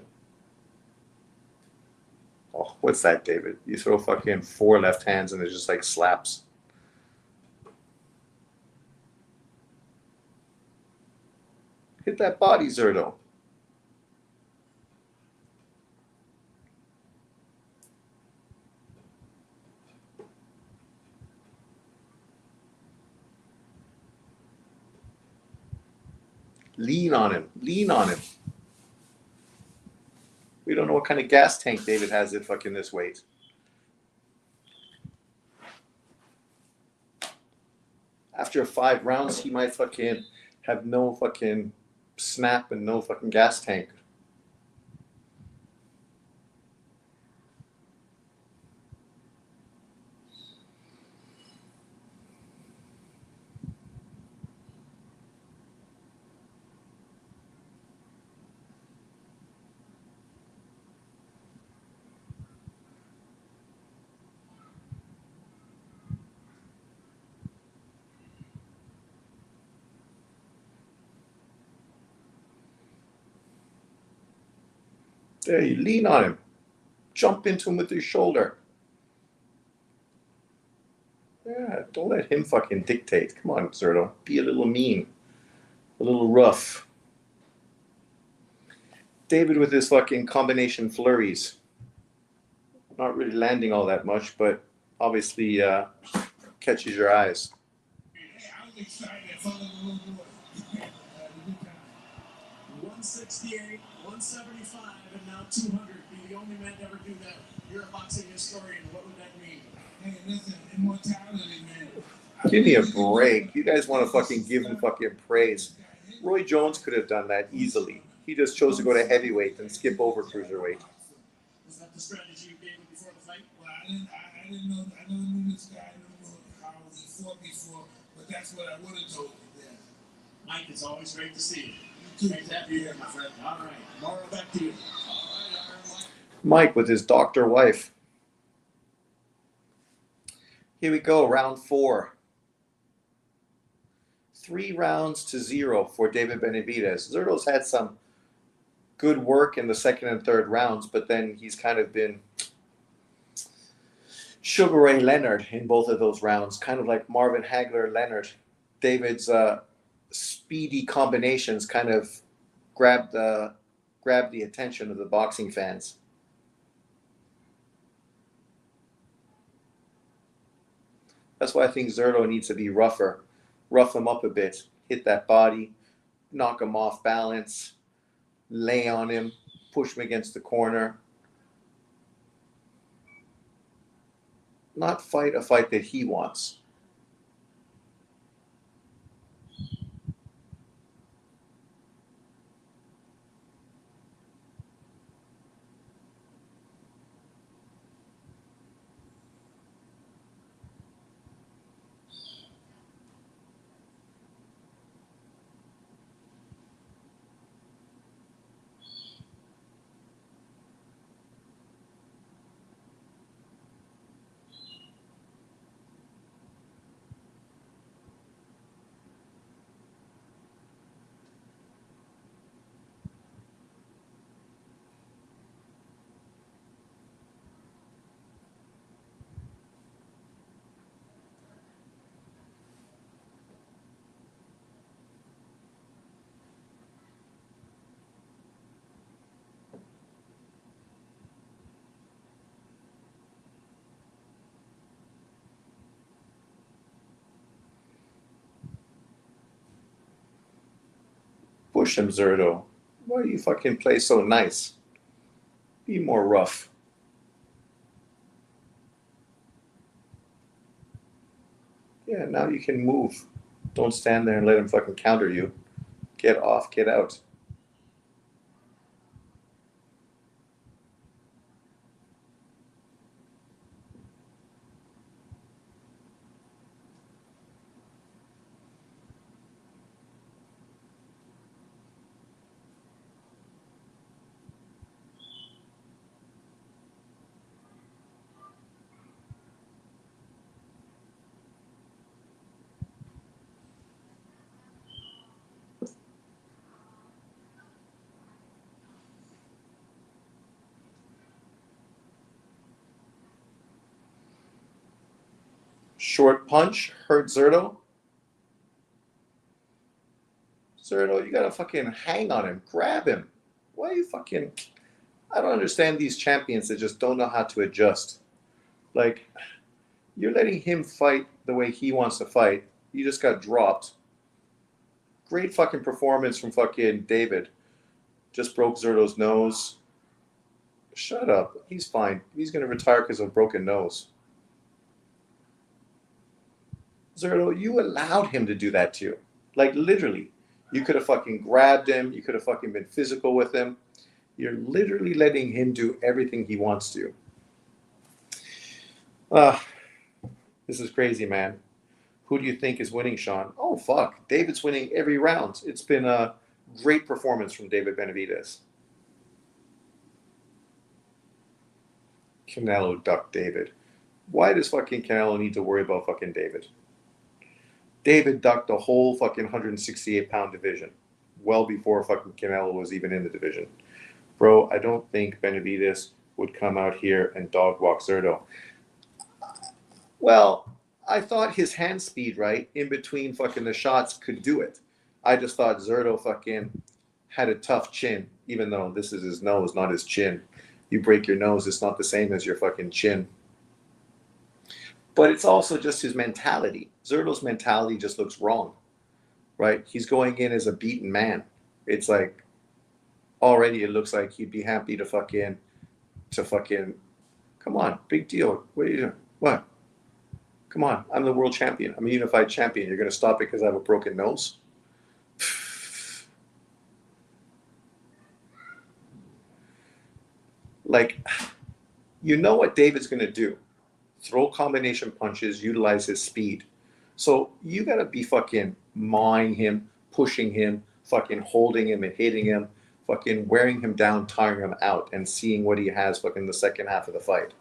Oh, what's that, David? You throw fucking 4 left hands and it just like slaps. Hit that body, Zurdo. Lean on him. Lean on him. We don't know what kind of gas tank David has at fucking this weight. after 5 rounds, he might fucking have no fucking snap and no fucking gas tank. There, you lean on him. Jump into him with your shoulder. Yeah, don't let him fucking dictate. Come on, Zurdo. Be a little mean. A little rough. David with his fucking combination flurries. Not really landing all that much, but obviously catches your eyes. I'm excited. I felt like a little boy. 168, 175, and now 200. Be the only man to ever do that. You're a boxing historian. What would that mean? Hey, listen, immortality, man. Give me a break. You guys want to fucking give him fucking praise. Roy Jones could have done that easily. He just chose to go to heavyweight and skip over cruiserweight. Was that the strategy you gave him before the fight? Well, I didn't know. I never knew this guy. I never knew how he fought before. But that's what I would have told him. Yeah. Mike, it's always great to see you. Great to have you here, my friend. All right. Mauro, back to you. All right, Mike. Mike with his doctor wife. Here we go, round 4. 3 rounds to 0 for David Benavidez. Zurdo's had some good work in the second and third rounds, but then he's kind of been Sugar Ray Leonard in both of those rounds, kind of like Marvin Hagler Leonard. David's speedy combinations kind of grabbed the attention of the boxing fans. That's why I think Zurdo needs to be rougher. Rough him up a bit, hit that body, knock him off balance, lay on him, push him against the corner. Not fight a fight that he wants. Push him, Zurdo. Why do you fucking play so nice? Be more rough. Yeah, now you can move. Don't stand there and let him fucking counter you. Get off, get out. Short punch hurt Zurdo. Zurdo, you gotta fucking hang on him. Grab him. Why are you fucking... I don't understand these champions that just don't know how to adjust. Like, you're letting him fight the way he wants to fight. You just got dropped. Great fucking performance from fucking David. Just broke Zurdo's nose. Shut up. He's fine. He's going to retire because of a broken nose. Zurdo, you allowed him to do that to you. Like literally. You could have fucking grabbed him. You could have fucking been physical with him. You're literally letting him do everything he wants to. Uh, this is crazy, man. Who do you think is winning, Sean? Oh, fuck. David's winning every round. It's been a great performance from David Benavidez. Canelo ducked David. Why does fucking Canelo need to worry about fucking David? David ducked the whole fucking 168-pound division well before fucking Canelo was even in the division. Bro, I don't think Benavidez would come out here and dog walk Zurdo. Well, I thought his hand speed, right, in between fucking the shots could do it. I just thought Zurdo fucking had a tough chin, even though this is his nose, not his chin. You break your nose, it's not the same as your fucking chin. But it's also just his mentality. Zurdo's mentality just looks wrong, right? He's going in as a beaten man. It's like, already it looks like he'd be happy to fucking, come on, big deal. What are you doing? What? Come on, I'm the world champion. I'm a unified champion. You're going to stop it because I have a broken nose? Like, you know what David's going to do. Throw combination punches, utilize his speed. So you got to be fucking mawing him, pushing him, fucking holding him and hitting him, fucking wearing him down, tiring him out, and seeing what he has fucking the second half of the fight.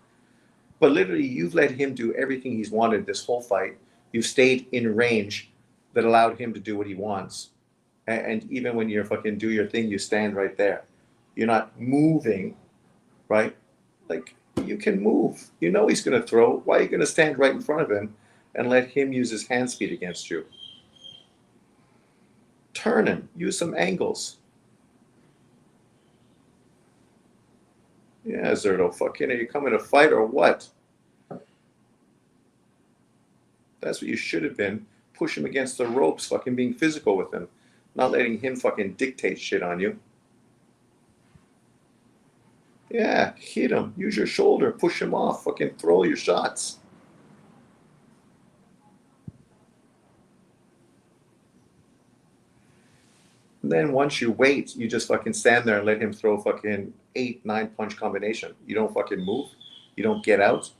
But literally, you've let him do everything he's wanted this whole fight. You've stayed in range that allowed him to do what he wants. And even when you fucking do your thing, you stand right there. You're not moving, right? Like, you can move. You know he's going to throw. Why are you going to stand right in front of him and let him use his hand speed against you? Turn him. Use some angles. Yeah, Zurdo, fucking, are you coming to fight or what? That's what you should have been. Push him against the ropes, fucking being physical with him. Not letting him fucking dictate shit on you. Yeah, hit him. Use your shoulder. Push him off. Fucking throw your shots. And then once you wait, you just fucking stand there and let him throw fucking 8-9 punch combination. You don't fucking move. You don't get out.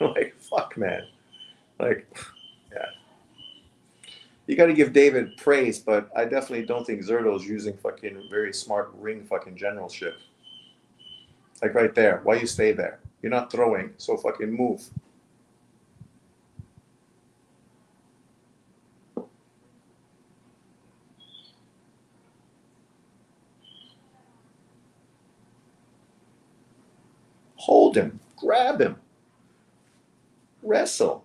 Like, fuck, man. Like, yeah. You got to give David praise, but I definitely don't think Zurdo's using fucking very smart ring fucking generalship. Like right there. Why you stay there? You're not throwing, so fucking move. Hold him. Grab him. Wrestle.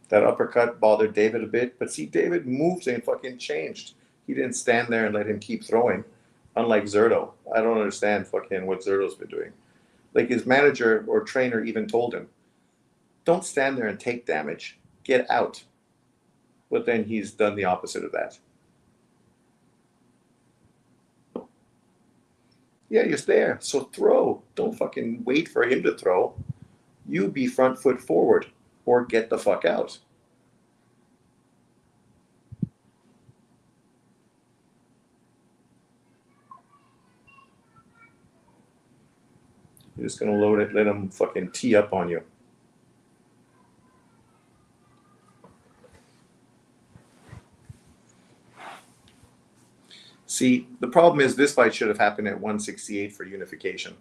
That uppercut bothered David a bit, but see, David moved and fucking changed. He didn't stand there and let him keep throwing, unlike Zurdo. I don't understand fucking what Zurdo's been doing. Like his manager or trainer even told him, don't stand there and take damage. Get out. But then he's done the opposite of that. Yeah, you're there, so throw. Don't fucking wait for him to throw. You be front foot forward or get the fuck out. You're just gonna load it, let him fucking tee up on you. See, the problem is this fight should have happened at 168 for unification.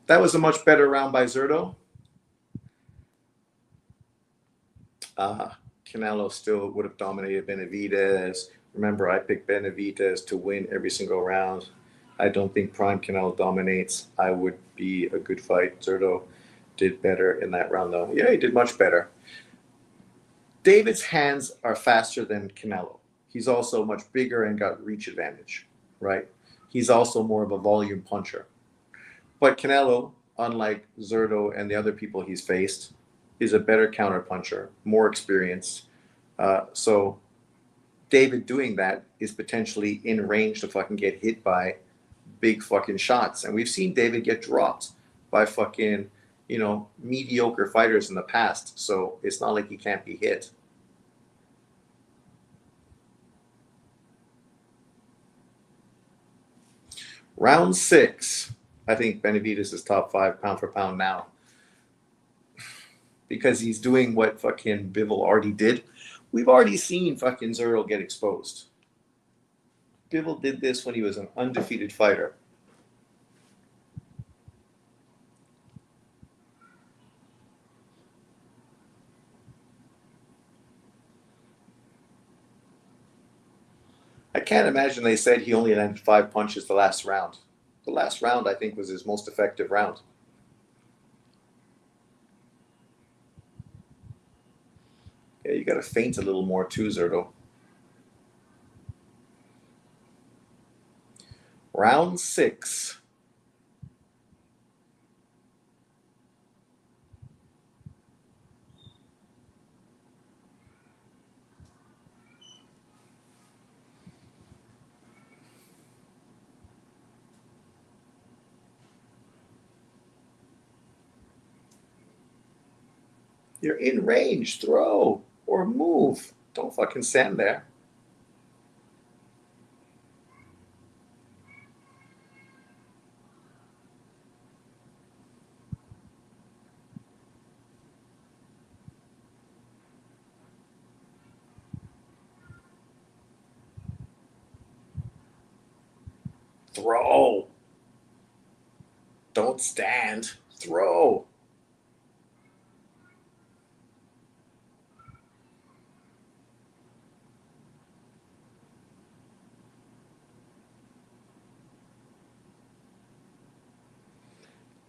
That was a much better round by Zurdo. Canelo still would have dominated Benavidez. Remember, I picked Benavidez to win every single round. I don't think Prime Canelo dominates. I would be a good fight. Zurdo did better in that round, though. Yeah, he did much better. David's hands are faster than Canelo. He's also much bigger and got reach advantage, right? He's also more of a volume puncher. But Canelo, unlike Zurdo and the other people he's faced, is a better counter puncher, more experienced. So David doing that is potentially in range to fucking get hit by big fucking shots. And we've seen David get dropped by fucking, mediocre fighters in the past. So it's not like he can't be hit. Round 6. I think Benavidez is top 5 pound for pound now. Because he's doing what fucking Bivol already did. We've already seen fucking Zurdo get exposed. Bivol did this when he was an undefeated fighter. I can't imagine they said he only landed 5 punches the last round. The last round, I think, was his most effective round. Yeah, you got to feint a little more too, Zurdo. Round 6. You're in range. Throw or move. Don't fucking stand there. Throw. Don't stand. Throw.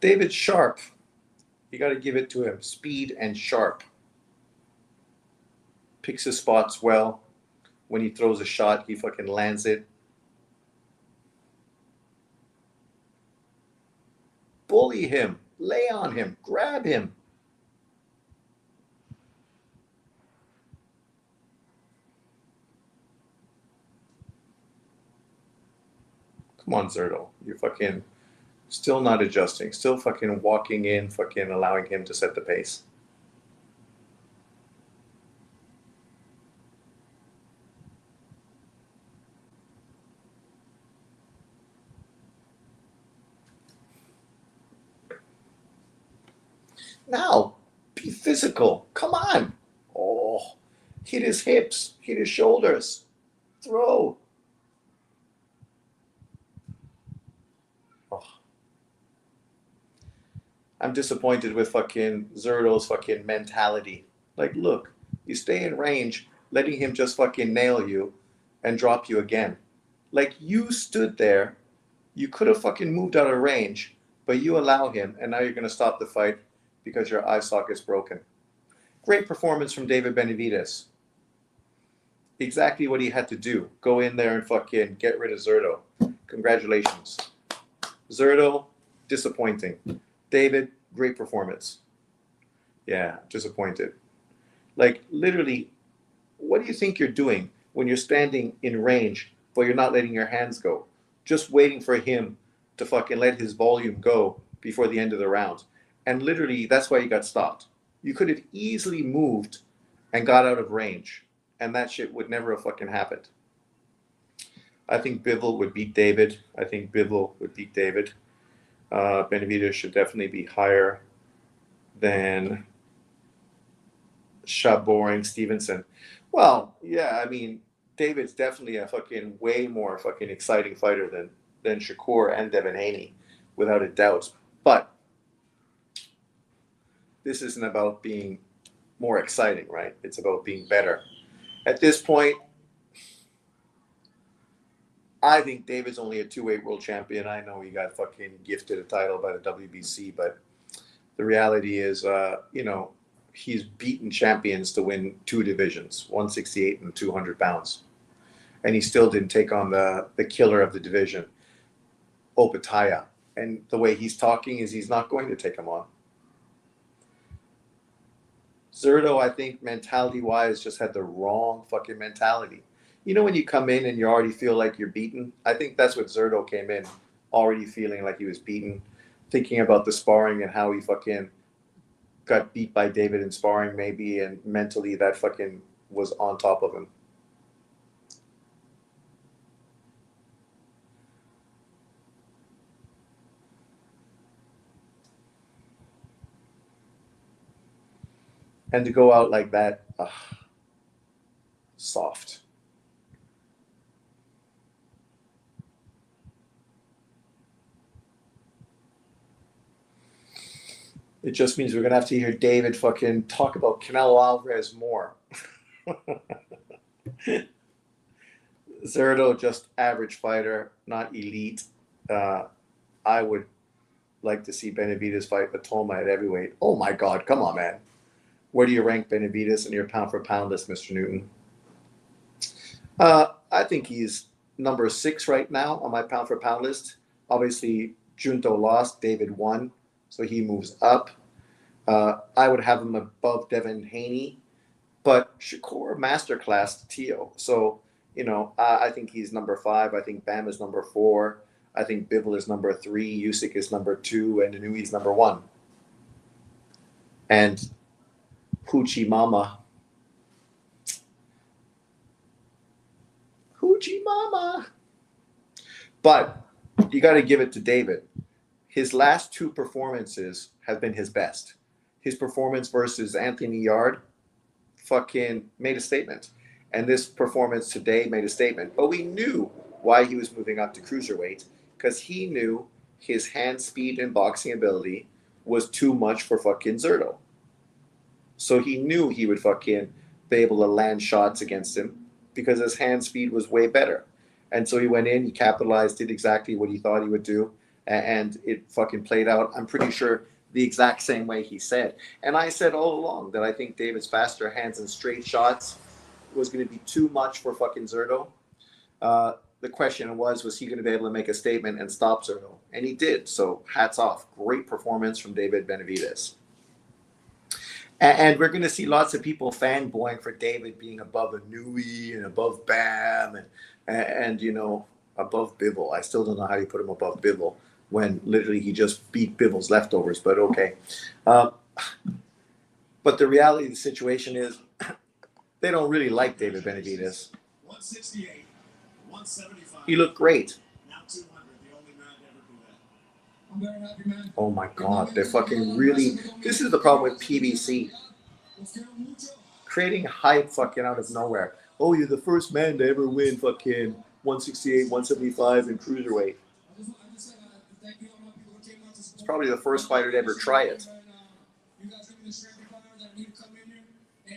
David sharp. You got to give it to him. Speed and sharp. Picks his spots well. When he throws a shot, he fucking lands it. Bully him. Lay on him. Grab him. Come on, Zurdo. You're fucking still not adjusting. Still fucking walking in, fucking allowing him to set the pace. Now, be physical. Come on. Oh, hit his hips. Hit his shoulders. Throw. Oh. I'm disappointed with fucking Zurdo's fucking mentality. Like, look, you stay in range, letting him just fucking nail you and drop you again. Like, you stood there. You could have fucking moved out of range, but you allow him, and now you're going to stop the fight because your eye socket's broken. Great performance from David Benavidez. Exactly what he had to do. Go in there and fucking get rid of Zurdo. Congratulations. Zurdo, disappointing. David, great performance. Yeah, disappointed. Like, literally, what do you think you're doing when you're standing in range, but you're not letting your hands go? Just waiting for him to fucking let his volume go before the end of the round. And literally, that's why you got stopped. You could have easily moved and got out of range, and that shit would never have fucking happened. I think Bivol would beat David. Benavidez should definitely be higher than Shaboring Stevenson. Well, yeah, I mean, David's definitely a fucking way more fucking exciting fighter than Shakur and Devin Haney, without a doubt. But this isn't about being more exciting, right? It's about being better. At this point, I think David's only a 2-weight world champion. I know he got fucking gifted a title by the WBC, but the reality is, he's beaten champions to win 2 divisions, 168 and 200 pounds. And he still didn't take on the killer of the division, Opataya. And the way he's talking is he's not going to take him on. Zurdo, I think, mentality-wise, just had the wrong fucking mentality. You know when you come in and you already feel like you're beaten? I think that's what Zurdo came in, already feeling like he was beaten, thinking about the sparring and how he fucking got beat by David in sparring maybe, and mentally that fucking was on top of him. And to go out like that, soft. It just means we're gonna have to hear David fucking talk about Canelo Alvarez more. Zurdo, just average fighter, not elite. I would like to see Benavidez fight Atoma at heavyweight. Oh my God, come on, man. Where do you rank Benavidez in your pound for pound list, Mr. Newton? I think he's number 6 right now on my pound for pound list. Obviously, Junto lost, David won, so he moves up. I would have him above Devin Haney, but Shakur masterclass Tio. So, I think he's number 5. I think Bam is number 4. I think Bivol is number 3. Usyk is number 2, and Inui is number 1. And Hoochie Mama. Hoochie Mama. But you got to give it to David. His last 2 performances have been his best. His performance versus Anthony Yard fucking made a statement. And this performance today made a statement. But we knew why he was moving up to cruiserweight, because he knew his hand speed and boxing ability was too much for fucking Zurdo. So he knew he would fucking be able to land shots against him because his hand speed was way better. And so he went in, he capitalized, did exactly what he thought he would do, and it fucking played out. I'm pretty sure the exact same way he said. And I said all along that I think David's faster hands and straight shots was going to be too much for fucking Zurdo. The question was he going to be able to make a statement and stop Zurdo? And he did. So hats off. Great performance from David Benavidez. And we're going to see lots of people fanboying for David being above Inui and above Bam and above Bivol. I still don't know how you put him above Bivol when literally he just beat Bivol's leftovers, but okay. But the reality of the situation is they don't really like David Benavidez. 168, 175. He looked great. Now 200, the only man to ever do that. I'm very happy, man. Oh my God, they're fucking really. This is the problem with PBC. Creating hype fucking out of nowhere. Oh, you're the first man to ever win fucking 168, 175 in cruiserweight. It's probably the first fighter to ever try it. You guys give me the strength of fire that I need to come in here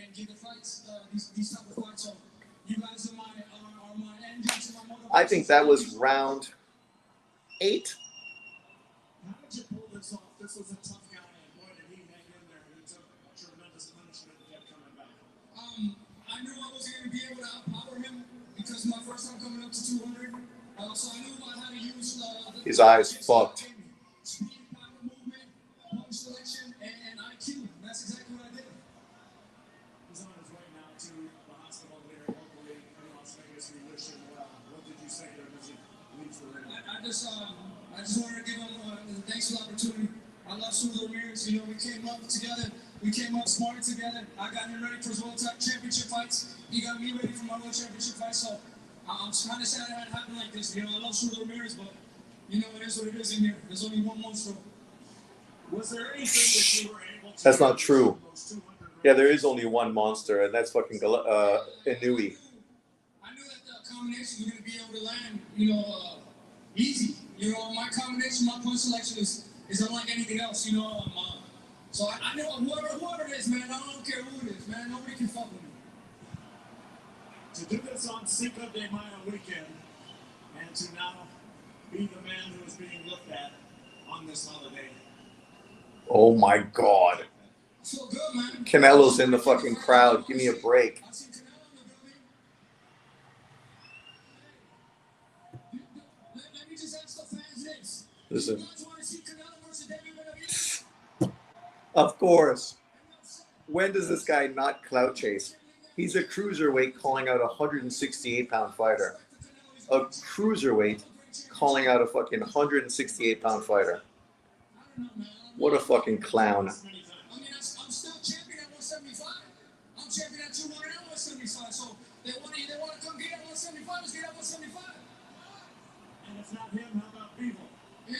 and give the fights, these type of fights. So you guys are my engines and my motivation. I think that was round 8. How did you pull this off? This was a tough guy, and boy, did he hang in there. It took a tremendous punishment to get coming back. I knew I wasn't going to be able to outpower him because my first time coming up to 200. So I knew I had to use His eyes fucked. Speed, power, movement, punch selection, and IQ. That's exactly what I did. He's on his way now to the hospital there locally in Las Vegas. We wish him well. What did you say to him as he leaves the ring? I just wanted to give him thanks for the opportunity. I love Zurdo Ramirez. We came up together. We came up smarter together. I got him ready for his World Championship fights. He got me ready for my World Championship fights. So I'm kind of sad it had happened like this. I love Zurdo Ramirez, but it is what it is in here. There's only one monster. Was there anything that you were able to That's do not true. in those 200 Yeah, there is only one monster, and that's fucking Inui. I knew that the combination was going to be able to land, easy. My combination, my punch selection is unlike anything else. So I know whoever it is, man. I don't care who it is, man. Nobody can fuck with me. To do this on Cinco de Mayo weekend and to now be the man who is being looked at on this holiday. Oh my God. I feel good, man. Canelo's in the fucking crowd. Give me a break. I see Canelo in the building. Let me just ask the fans this. Listen. You guys want to see Canelo versus David Benavidez? Of course. When does this guy not clout chase? He's a cruiserweight calling out a 168-pound fighter. A cruiserweight calling out a fucking 168-pound fighter. What a fucking clown. I mean, I'm still champion at 175. I'm champion at 200 and 175. So they want to come get at 175. Let's get at 175. And if not him, how about Bevo? Yeah,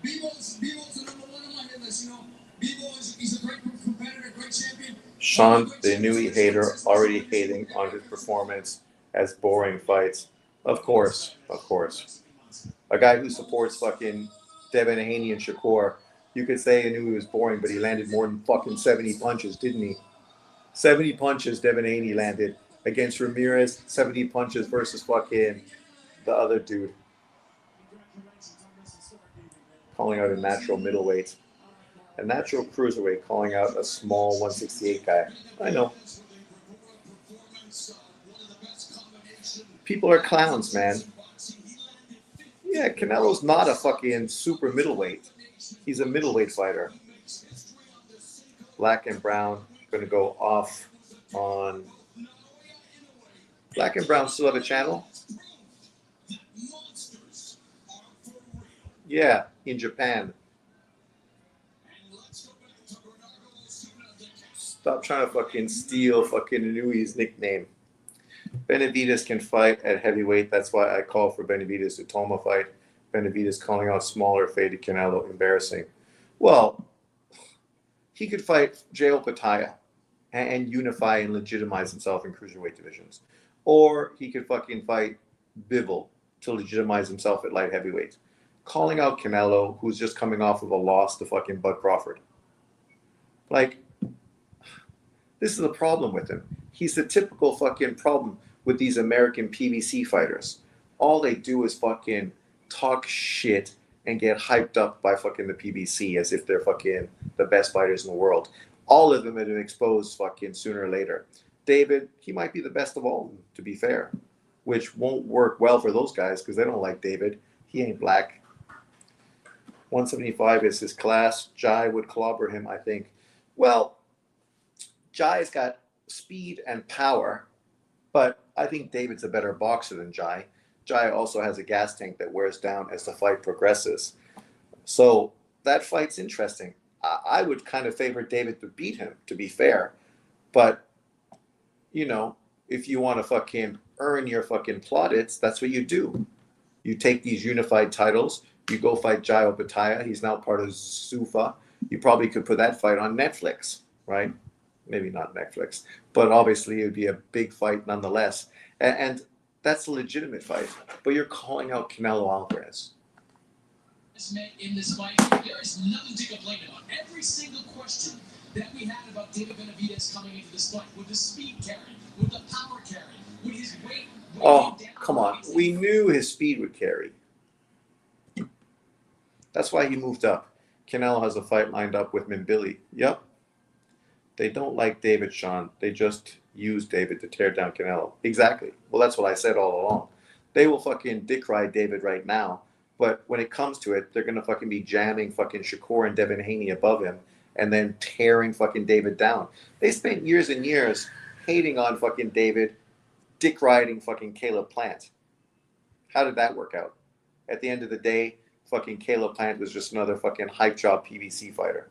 Bevo's the number one on my hit list. You know, Bevo he's a great competitor, great champion. Sean, the Inui hater, already hating on his performance as boring fights. Of course. A guy who supports fucking Devin Haney and Shakur, you could say Inui was boring, but he landed more than fucking 70 punches, didn't he? 70 punches Devin Haney landed against Ramirez, 70 punches versus fucking the other dude. Calling out a natural middleweight. A natural cruiserweight calling out a small 168 guy. I know. People are clowns, man. Yeah, Canelo's not a fucking super middleweight. He's a middleweight fighter. Black and Brown going to go off on... Black and Brown still have a channel? Yeah, in Japan. Stop trying to fucking steal fucking Inui's nickname. Benavidez can fight at heavyweight. That's why I call for Benavidez to Toma fight. Benavidez calling out smaller, faded Canelo. Embarrassing. Well, he could fight Jay Opataya and unify and legitimize himself in cruiserweight divisions. Or he could fucking fight Bivol to legitimize himself at light heavyweight. Calling out Canelo, who's just coming off of a loss to fucking Bud Crawford. Like, this is the problem with him. He's the typical fucking problem with these American PBC fighters. All they do is fucking talk shit and get hyped up by fucking the PBC as if they're fucking the best fighters in the world. All of them have been exposed fucking sooner or later. David, he might be the best of all of them, to be fair, which won't work well for those guys because they don't like David. He ain't black. 175 is his class. Jai would clobber him, I think. Well, Jai's got speed and power, but I think David's a better boxer than Jai. Jai also has a gas tank that wears down as the fight progresses. So that fight's interesting. I would kind of favor David to beat him, to be fair. But, you know, if you want to fucking earn your fucking plaudits, that's what you do. You take these unified titles. You go fight Jai Opataya. He's now part of Zuffa. You probably could put that fight on Netflix, right? Maybe not Netflix, but obviously it would be a big fight nonetheless. And that's a legitimate fight. But you're calling out Canelo Alvarez. In this fight, there is nothing to complain about. Every single question that we had about David Benavidez coming into this fight, with the speed carry, with the power carry, with his weight. Oh, come on. We knew his speed would carry. That's why he moved up. Canelo has a fight lined up with Mbili. Yep. They don't like David, Sean. They just use David to tear down Canelo. Exactly. Well, that's what I said all along. They will fucking dick ride David right now. But when it comes to it, they're going to fucking be jamming fucking Shakur and Devin Haney above him and then tearing fucking David down. They spent years and years hating on fucking David, dick riding fucking Caleb Plant. How did that work out? At the end of the day, fucking Caleb Plant was just another fucking hype job PBC fighter.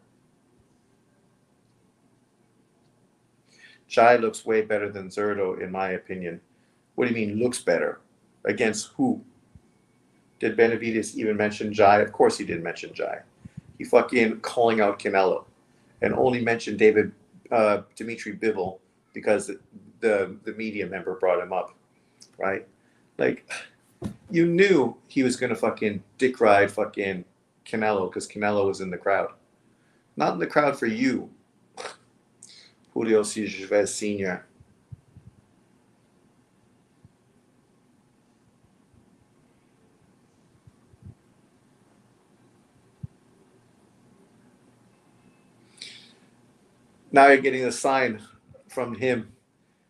Jai looks way better than Zurdo, in my opinion. What do you mean looks better? Against who? Did Benavidez even mention Jai? Of course he didn't mention Jai. He fucking calling out Canelo and only mentioned Dimitri Bivol because the media member brought him up, right? Like, you knew he was going to fucking dick ride fucking Canelo because Canelo was in the crowd. Not in the crowd for you, Julio Chavez Sr. Now you're getting a sign from him.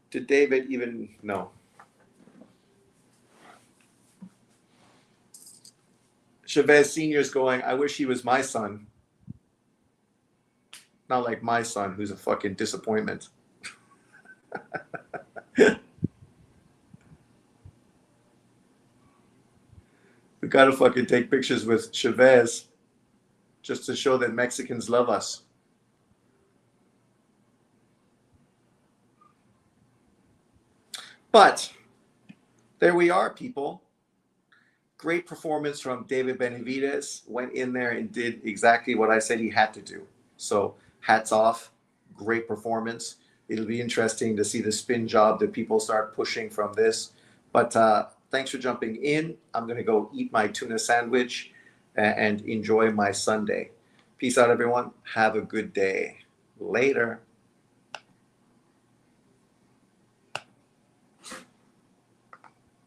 Did David even know? Chavez Sr. is going, I wish he was my son. Not like my son, who's a fucking disappointment. gotta fucking take pictures with Chavez just to show that Mexicans love us. But there we are, people. Great performance from David Benavidez. Went in there and did exactly what I said he had to do. So hats off. Great performance. It'll be interesting to see the spin job that people start pushing from this. But thanks for jumping in. I'm going to go eat my tuna sandwich and enjoy my Sunday. Peace out, everyone. Have a good day. Later.